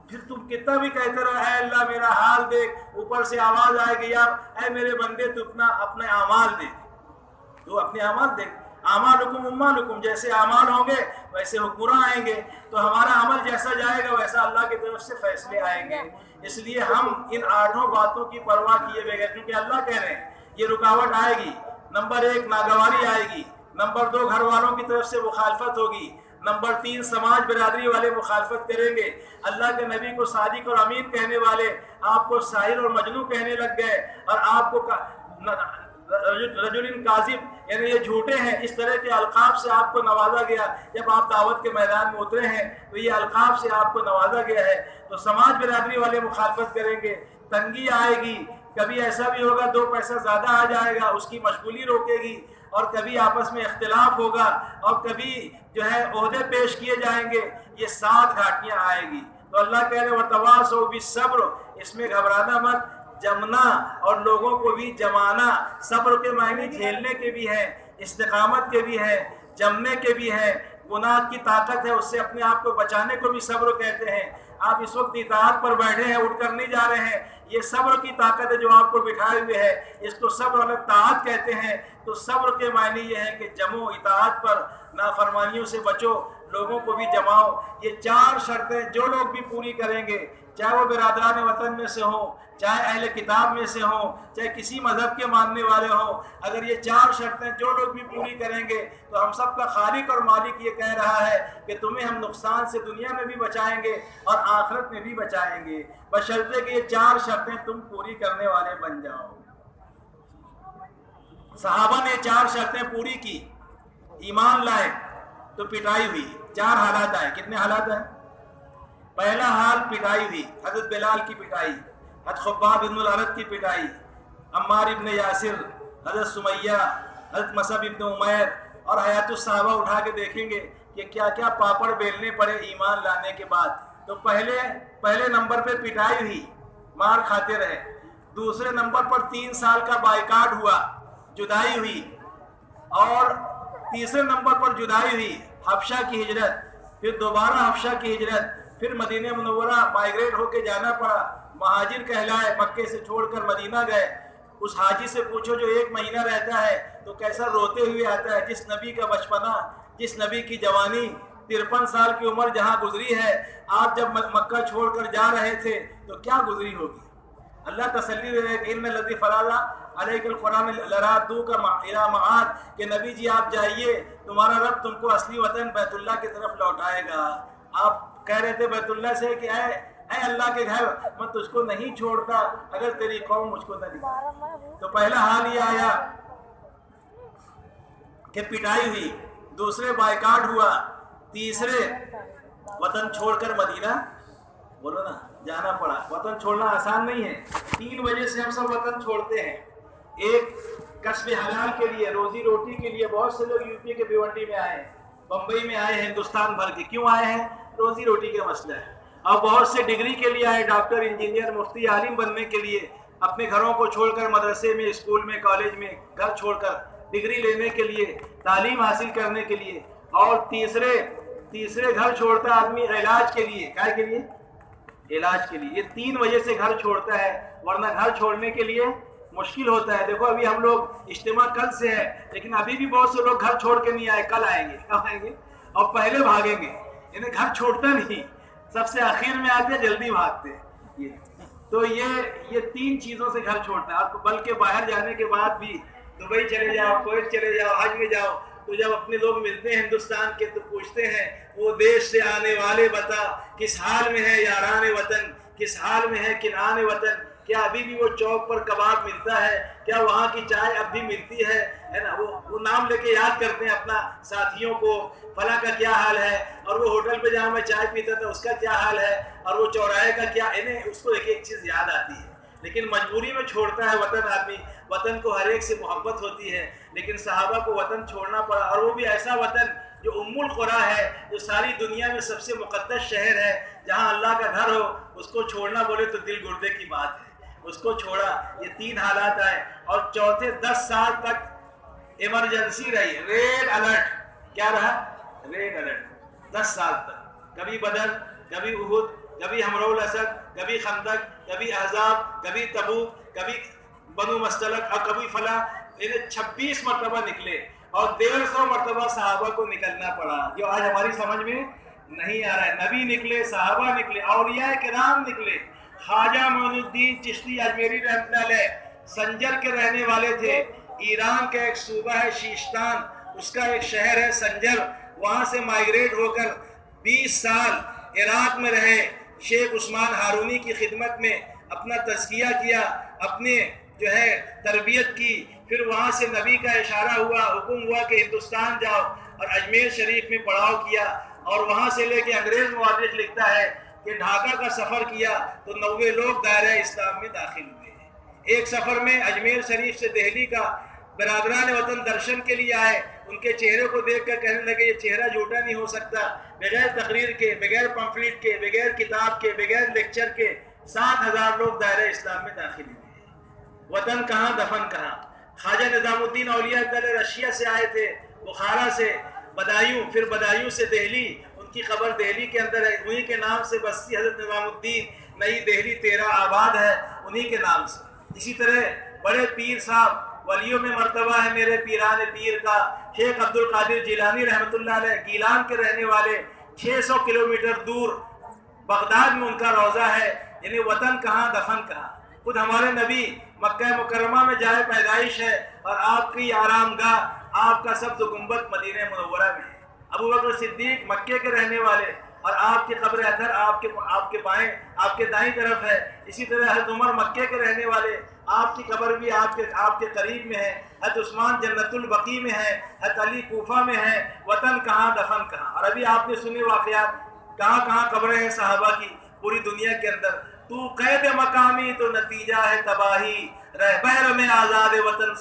پھر تم کتنا بھی کہتے رہو اے اللہ میرا حال دیکھ, اوپر سے آواز آئے گی یار اے میرے بندے تو اپنے اعمال دیکھ, تو اپنے اعمال دیکھ. اعمالکم امالکم, جیسے اعمال ہوں گے ویسے حکمراں آئیں گے. تو ہمارا عمل جیسا جائے گا ویسا اللہ کی طرف سے فیصلے آئیں گے. اس لیے ہم ان 8 باتوں کی پرواہ کیے بغیر, کیونکہ اللہ کہہ رہے ہیں یہ رکاوٹ آئے گی. نمبر 1 ناگواری آئے گی. نمبر 2 گھر والوں کی طرف سے مخالفت ہوگی. نمبر 3 سماج برادری والے مخالفت کریں گے. اللہ کے نبی کو صادق اور امین کہنے والے آپ کو ساحر اور مجنون کہنے لگ گئے, اور آپ کو رجل کاذب یعنی یہ جھوٹے ہیں, اس طرح کے القاب سے آپ کو نوازا گیا. جب آپ دعوت کے میدان میں اترے ہیں تو یہ القاب سے آپ کو نوازا گیا ہے. تو سماج برادری والے مخالفت کریں گے. تنگی آئے گی, کبھی ایسا بھی ہوگا 2 پیسہ زیادہ آ جائے گا اس کی مشغولی روکے گی, اور کبھی آپس میں اختلاف ہوگا, اور کبھی جو ہے عہدے پیش کیے جائیں گے. یہ 7 گھاٹیاں آئے گی. تو اللہ کہہ رہے وتواصوا بالصبر, اس میں گھبرانا مت, جمنا اور لوگوں کو بھی جمانا. صبر کے معنی جھیلنے کے بھی ہیں, استقامت کے بھی ہیں, جمنے کے بھی ہیں. گناہ کی طاقت ہے, اس سے اپنے آپ کو بچانے کو بھی صبر کہتے ہیں. آپ اس وقت اطاعت پر بیٹھے ہیں, اٹھ کر نہیں جا رہے ہیں, یہ صبر کی طاقت ہے جو آپ کو بٹھائے ہوئے ہے. اس کو صبر اور اطاعت کہتے ہیں. تو صبر کے معنی یہ ہے کہ جمو, اطاعت پر, نافرمانیوں سے بچو, لوگوں کو بھی جماؤ. یہ 4 شرطیں جو لوگ بھی پوری کریں گے, چاہے وہ برادران وطن میں سے ہوں, چاہے اہل کتاب میں سے ہوں, چاہے کسی مذہب کے ماننے والے ہوں, اگر یہ 4 شرطیں جو لوگ بھی پوری کریں گے تو ہم سب کا خالق اور مالک یہ کہہ رہا ہے کہ تمہیں ہم نقصان سے دنیا میں بھی بچائیں گے اور آخرت میں بھی بچائیں گے, بشرطے کہ یہ 4 شرطیں تم پوری کرنے والے بن جاؤ. صحابہ نے 4 شرطیں پوری کی, ایمان لائے تو پٹائی ہوئی. 4 حالات آئے. کتنے حالات ہیں؟ پہلا حال پٹائی ہوئی, حضرت بلال کی پٹائی, حضرت خباب بن الارت کی پٹائی, عمار ابن یاسر, حضرت سمیہ, حضرت مصعب ابن عمیر, اور حیات الصحابہ اٹھا کے دیکھیں گے کہ کیا کیا پاپڑ بیلنے پڑے ایمان لانے کے بعد. تو پہلے نمبر پہ پٹائی ہوئی, مار کھاتے رہے. دوسرے نمبر پر 3 سال کا بائیکاٹ ہوا, جدائی ہوئی. اور تیسرے نمبر پر جدائی ہوئی, حبشہ کی ہجرت, پھر دوبارہ حبشہ کی ہجرت, پھر مدینہ منورہ مائیگریٹ ہو کے جانا پڑا, مہاجر کہلائے, مکے سے چھوڑ کر مدینہ گئے. اس حاجی سے پوچھو جو 1 مہینہ رہتا ہے تو کیسا روتے ہوئے آتا ہے. جس نبی کا بچپنا, جس نبی کی جوانی, 53 سال کی عمر جہاں گزری ہے, آپ جب مکہ چھوڑ کر جا رہے تھے تو کیا گزری ہوگی. اللہ تسلی دے رہے کہ ان الذی فرض علیک القرآن لرادوک الی معاد, کہ نبی جی آپ جائیے, تمہارا رب تم کو اصلی وطن بیت اللہ کی طرف لوٹائے گا. آپ کہہ رہے تھے بیت اللہ سے کہ اے اللہ کے گھر, میں تجھ کو نہیں چھوڑتا اگر تیری قوم مجھ کو نہ دکھائے. تو پہلا حال یہ آیا کہ پٹائی ہوئی, دوسرے بائیکاٹ ہوا, تیسرے وطن چھوڑ کر مدینہ, بولو نا, جانا پڑا. وطن چھوڑنا آسان نہیں ہے. 3 وجہ سے ہم سب وطن چھوڑتے ہیں. ایک کسب حلال کے لیے, روزی روٹی کے لیے. بہت سے لوگ یو پی کے بھیونڈی میں آئے ہیں, بمبئی میں آئے ہیں, ہندوستان بھر کے. کیوں آئے ہیں؟ روزی روٹی کا مسئلہ ہے. اور بہت سے ڈگری کے لیے آئے, ڈاکٹر, انجینئر, مفتی, عالم بننے کے لیے. اپنے گھروں کو چھوڑ کر, مدرسے میں, اسکول میں, کالج میں گھر چھوڑ کر ڈگری لینے کے لیے, تعلیم حاصل کرنے کے لیے. اور تیسرے گھر چھوڑتا آدمی علاج کے لیے. کیا کے لیے؟ علاج کے لیے. یہ 3 وجہ سے گھر چھوڑتا ہے, ورنہ گھر چھوڑنے کے لیے مشکل ہوتا ہے. دیکھو ابھی ہم لوگ اجتماع کل سے ہے, لیکن ابھی بھی بہت سے لوگ گھر چھوڑ کے نہیں آئے. کل آئیں گے, کب آئیں گے؟ اور پہلے بھاگیں گے. انہیں گھر چھوڑتا نہیں, سب سے آخر میں آتے, جلدی بھاگتے. تو یہ 3 چیزوں سے گھر چھوڑتا ہے. بلکہ باہر جانے کے بعد بھی دبئی چلے جاؤ, کویت چلے جاؤ, حج میں جاؤ, تو جب اپنے لوگ ملتے ہیں ہندوستان کے تو پوچھتے ہیں وہ دیش سے آنے والے بتا, کس حال میں ہے یاران وطن, کس حال میں ہے کنعان وطن, کیا ابھی بھی وہ چوک پر کباب ملتا ہے, کیا وہاں کی چائے اب بھی ملتی ہے نا. وہ نام لے کے یاد کرتے ہیں اپنا ساتھیوں کو, فلاں کا کیا حال ہے, اور وہ ہوٹل پہ جہاں میں چائے پیتا تھا اس کا کیا حال ہے, اور وہ چوراہے کا کیا, انہیں اس کو ایک ایک چیز یاد آتی ہے. لیکن مجبوری میں چھوڑتا ہے وطن آدمی, وطن کو ہر ایک سے محبت ہوتی ہے, لیکن صحابہ کو وطن چھوڑنا پڑا, اور وہ بھی ایسا وطن جو ام القریٰ ہے, جو ساری دنیا میں سب سے مقدس شہر ہے, جہاں اللہ کا گھر ہو, اس کو چھوڑنا بولے تو دل گردے کی بات ہے. اس کو چھوڑا. یہ 3 حالات آئے, اور چوتھے 10 سال تک ایمرجنسی رہی, ریڈ الرٹ. کیا رہا؟ ریڈ الرٹ 10 سال تک. کبھی بدر, کبھی احد, کبھی ہمرو الاسد, کبھی خندق, کبھی احزاب, کبھی تبوک, کبھی بنو مستلق, اور کبھی فلاں. 26 مرتبہ نکلے, اور 150 مرتبہ صحابہ کو نکلنا پڑا, جو آج ہماری سمجھ میں نہیں آ رہا ہے. نبی نکلے, صحابہ نکلے, اولیاء کرام نکلے. خواجہ معین الدین چشتی اجمیری رحمۃ اللہ علیہ سنجر کے رہنے والے تھے. ایران کا ایک صوبہ ہے شیشتان, اس کا ایک شہر ہے سنجر, وہاں سے مائگریٹ ہو کر 20 سال عراق میں رہے. شیخ عثمان ہارونی کی خدمت میں اپنا تزکیہ کیا, اپنے جو ہے تربیت کی. پھر وہاں سے نبی کا اشارہ ہوا, حکم ہوا کہ ہندوستان جاؤ, اور اجمیر شریف میں پڑاؤ کیا. اور وہاں سے لے کے انگریز مورخ لکھتا ہے کہ ڈھاکہ کا سفر کیا تو 90 لوگ دائرہ اسلام میں داخل ہوئے ہیں. ایک سفر میں اجمیر شریف سے دہلی کا برادران وطن درشن کے لیے آئے. ان کے چہرے کو دیکھ کر کہنے لگے یہ چہرہ جھوٹا نہیں ہو سکتا. بغیر تقریر کے, بغیر پمفلٹ کے, بغیر کتاب کے, بغیر لیکچر کے 60,000 لوگ دائرہ اسلام میں داخل ہوئے. وطن کہاں, دفن کہاں. خواجہ نظام الدین اولیاء اللہ رشیا سے آئے تھے, بخارا سے, بدایوں, پھر بدایوں سے دہلی. ان کی قبر دہلی کے اندر ہے, انہی کے نام سے بستی حضرت نظام الدین نئی دہلی 13 آباد ہے, انہی کے نام سے. اسی طرح بڑے پیر صاحب, ولیوں میں مرتبہ ہے میرے پیران پیر کا, شیخ عبد القادر جیلانی رحمۃ اللہ علیہ, گیلان کے رہنے والے, 600 کلومیٹر دور بغداد میں ان کا روضہ ہے. یعنی وطن کہاں, دفن کہاں. خود ہمارے نبی مکہ مکرمہ میں جائے پیدائش ہے, اور آپ کی آرام گاہ, آپ کا سبز گنبد مدینہ منورہ میں ہے. ابو بکر صدیق مکے کے رہنے والے, اور آپ کی قبر اطہر آپ کے بائیں, آپ کے دائیں طرف ہے. اسی طرح حضرت عمر مکے کے رہنے والے, آپ کی قبر بھی آپ کے قریب میں ہے. حضرت عثمان جنت البقیع میں ہے, حضرت علی کوفہ میں ہے. وطن کہاں, دفن کہاں. اور ابھی آپ نے سنے واقعات, کہاں کہاں قبریں ہیں صحابہ کی پوری دنیا کے اندر. تو قید مقامی تو نتیجہ ہے تباہی, رہ بحر میں آزاد وطن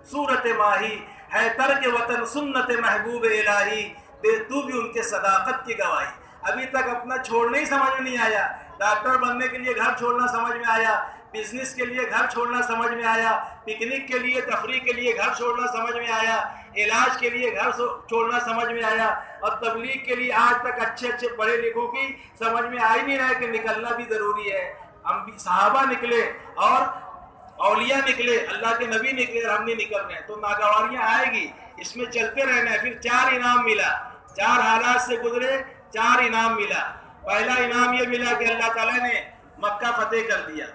صورت ماہی, ہے ترک وطن سنت محبوب الہی, دے تو بھی ان کے صداقت کی گواہی. ابھی تک اپنا چھوڑنا ہی سمجھ میں نہیں آیا. ڈاکٹر بننے کے لیے گھر چھوڑنا سمجھ میں آیا, بزنس کے لیے گھر چھوڑنا سمجھ میں آیا, پکنک کے لیے, تفریح کے لیے گھر چھوڑنا سمجھ میں آیا, علاج کے لیے گھر چھوڑنا سمجھ میں آیا, اور تبلیغ کے لیے آج تک اچھے پڑھے لکھوں کی سمجھ میں آ ہی نہیں رہا کہ نکلنا بھی ضروری ہے. ہم بھی صحابہ نکلے, اور اولیاء نکلے, اللہ کے نبی نکلے, اور ہم نہیں نکل رہے ہیں. تو ناگواریاں آئے گی, اس میں چلتے رہنا ہے. پھر 4 انعام ملا, 4 حالات سے گزرے, 4 انعام ملا. پہلا انعام یہ ملا کہ اللہ تعالیٰ نے مکہ فتح کر دیا.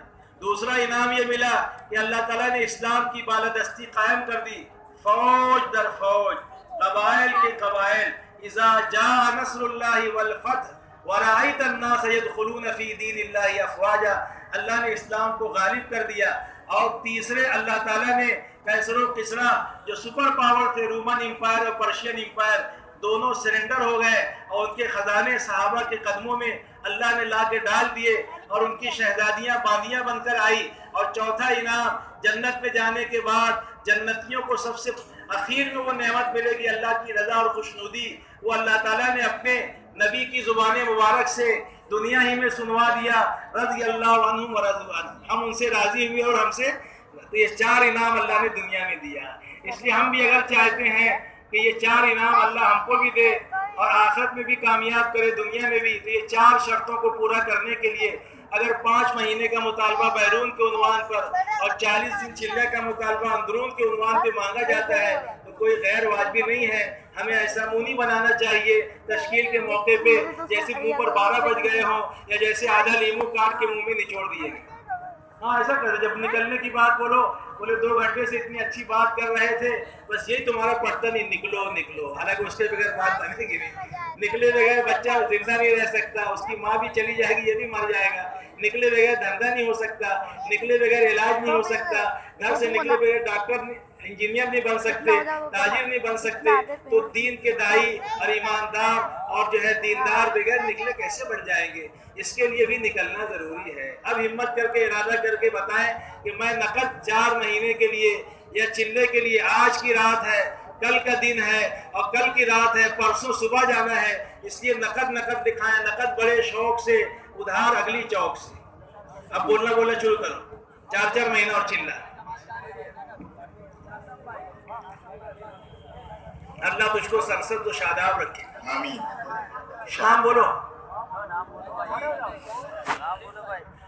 دوسرا انعام یہ ملا کہ اللہ تعالیٰ نے اسلام کی بالادستی قائم کر دی, فوج در فوج, قبائل کے قبائل. اذا جاء نصر اللہ والفتح ورأیت الناس يدخلون فی دین اللہ افواجا, اللہ نے اسلام کو غالب کر دیا. اور تیسرے اللہ تعالیٰ نے قیصر و کسریٰ جو سپر پاور تھے, رومن امپائر اور پرشین امپائر, دونوں سرنڈر ہو گئے, اور ان کے خزانے صحابہ کے قدموں میں اللہ نے لا کے ڈال دیے, اور ان کی شہزادیاں باندیاں بن کر آئی. اور چوتھا انعام, جنت میں جانے کے بعد جنتیوں کو سب سے اخیر میں وہ نعمت ملے گی, اللہ کی رضا اور خوشنودی. وہ اللہ تعالیٰ نے اپنے نبی کی زبان مبارک سے دنیا ہی میں سنوا دیا, رضی اللہ عنہم ورضوا عنہ, ہم ان سے راضی ہوئے اور ہم سے. تو یہ 4 انعام اللہ نے دنیا میں دیا. اس لیے ہم بھی اگر چاہتے ہیں کہ یہ 4 انعام اللہ ہم کو بھی دے اور آخرت میں بھی کامیاب کرے, دنیا میں بھی, تو یہ 4 شرطوں کو پورا کرنے کے لیے اگر 5 مہینے کا مطالبہ بیرون کے عنوان پر اور 40 دن چلنے کا مطالبہ اندرون کے عنوان پہ مانگا جاتا ہے تو کوئی غیر واجبی نہیں ہے. ہمیں ایسا منہ نہیں بنانا چاہیے تشکیل کے موقع پہ جیسے منہ پر 12 بج گئے ہوں, یا جیسے آدھا لیمو کاٹ کے منہ میں نچوڑ دیے گئے. ہاں ایسا کرے, جب نکلنے کی بات بولو, بولے 2 گھنٹے سے اتنی اچھی بات کر رہے تھے, بس یہی تمہارا پڑھتا نہیں, نکلو. حالانکہ اس کے بغیر بات بنے گی نہیں. نکلے بغیر بچہ زندہ نہیں رہ سکتا, اس کی ماں بھی چلی جائے گی, یہ بھی مر جائے گا. نکلے بغیر دھندا نہیں ہو سکتا، نکلے بغیر علاج نہیں ہو سکتا، گھر سے نکلے بغیر ڈاکٹر انجینئر نہیں بن سکتے، تاجر نہیں بن سکتے، تو دین کے داعی اور ایماندار اور جو ہے دیندار بغیر نکلے کیسے بن جائیں گے؟ اس کے لیے بھی نکلنا ضروری ہے۔ اب ہمت کر کے ارادہ کر کے بتائیں کہ میں نقد 4 مہینے کے لیے یا چلے کے لیے، آج کی رات ہے، کل کا دن ہے اور کل کی رات ہے، پرسوں صبح جانا ہے، اس لیے نقد دکھائیں، نقد بڑے شوق سے، ادھار اگلی چوک سے۔ اب بولنا شروع کرو، 4 مہینہ اور چلہ۔ اللہ تجھ کو سرسبز و شاداب رکھے، آمین۔ شام بولو،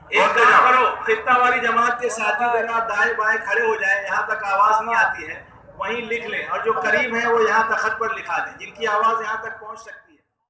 ایک کام کرو، خطہ والی جماعت کے ساتھی ذرا دائیں بائیں کھڑے ہو جائیں، یہاں تک آواز نہیں آتی ہے وہیں لکھ لیں، اور جو قریب ہیں وہ یہاں تخت پر لکھا دیں، جن کی آواز یہاں تک پہنچ سکتی ہے۔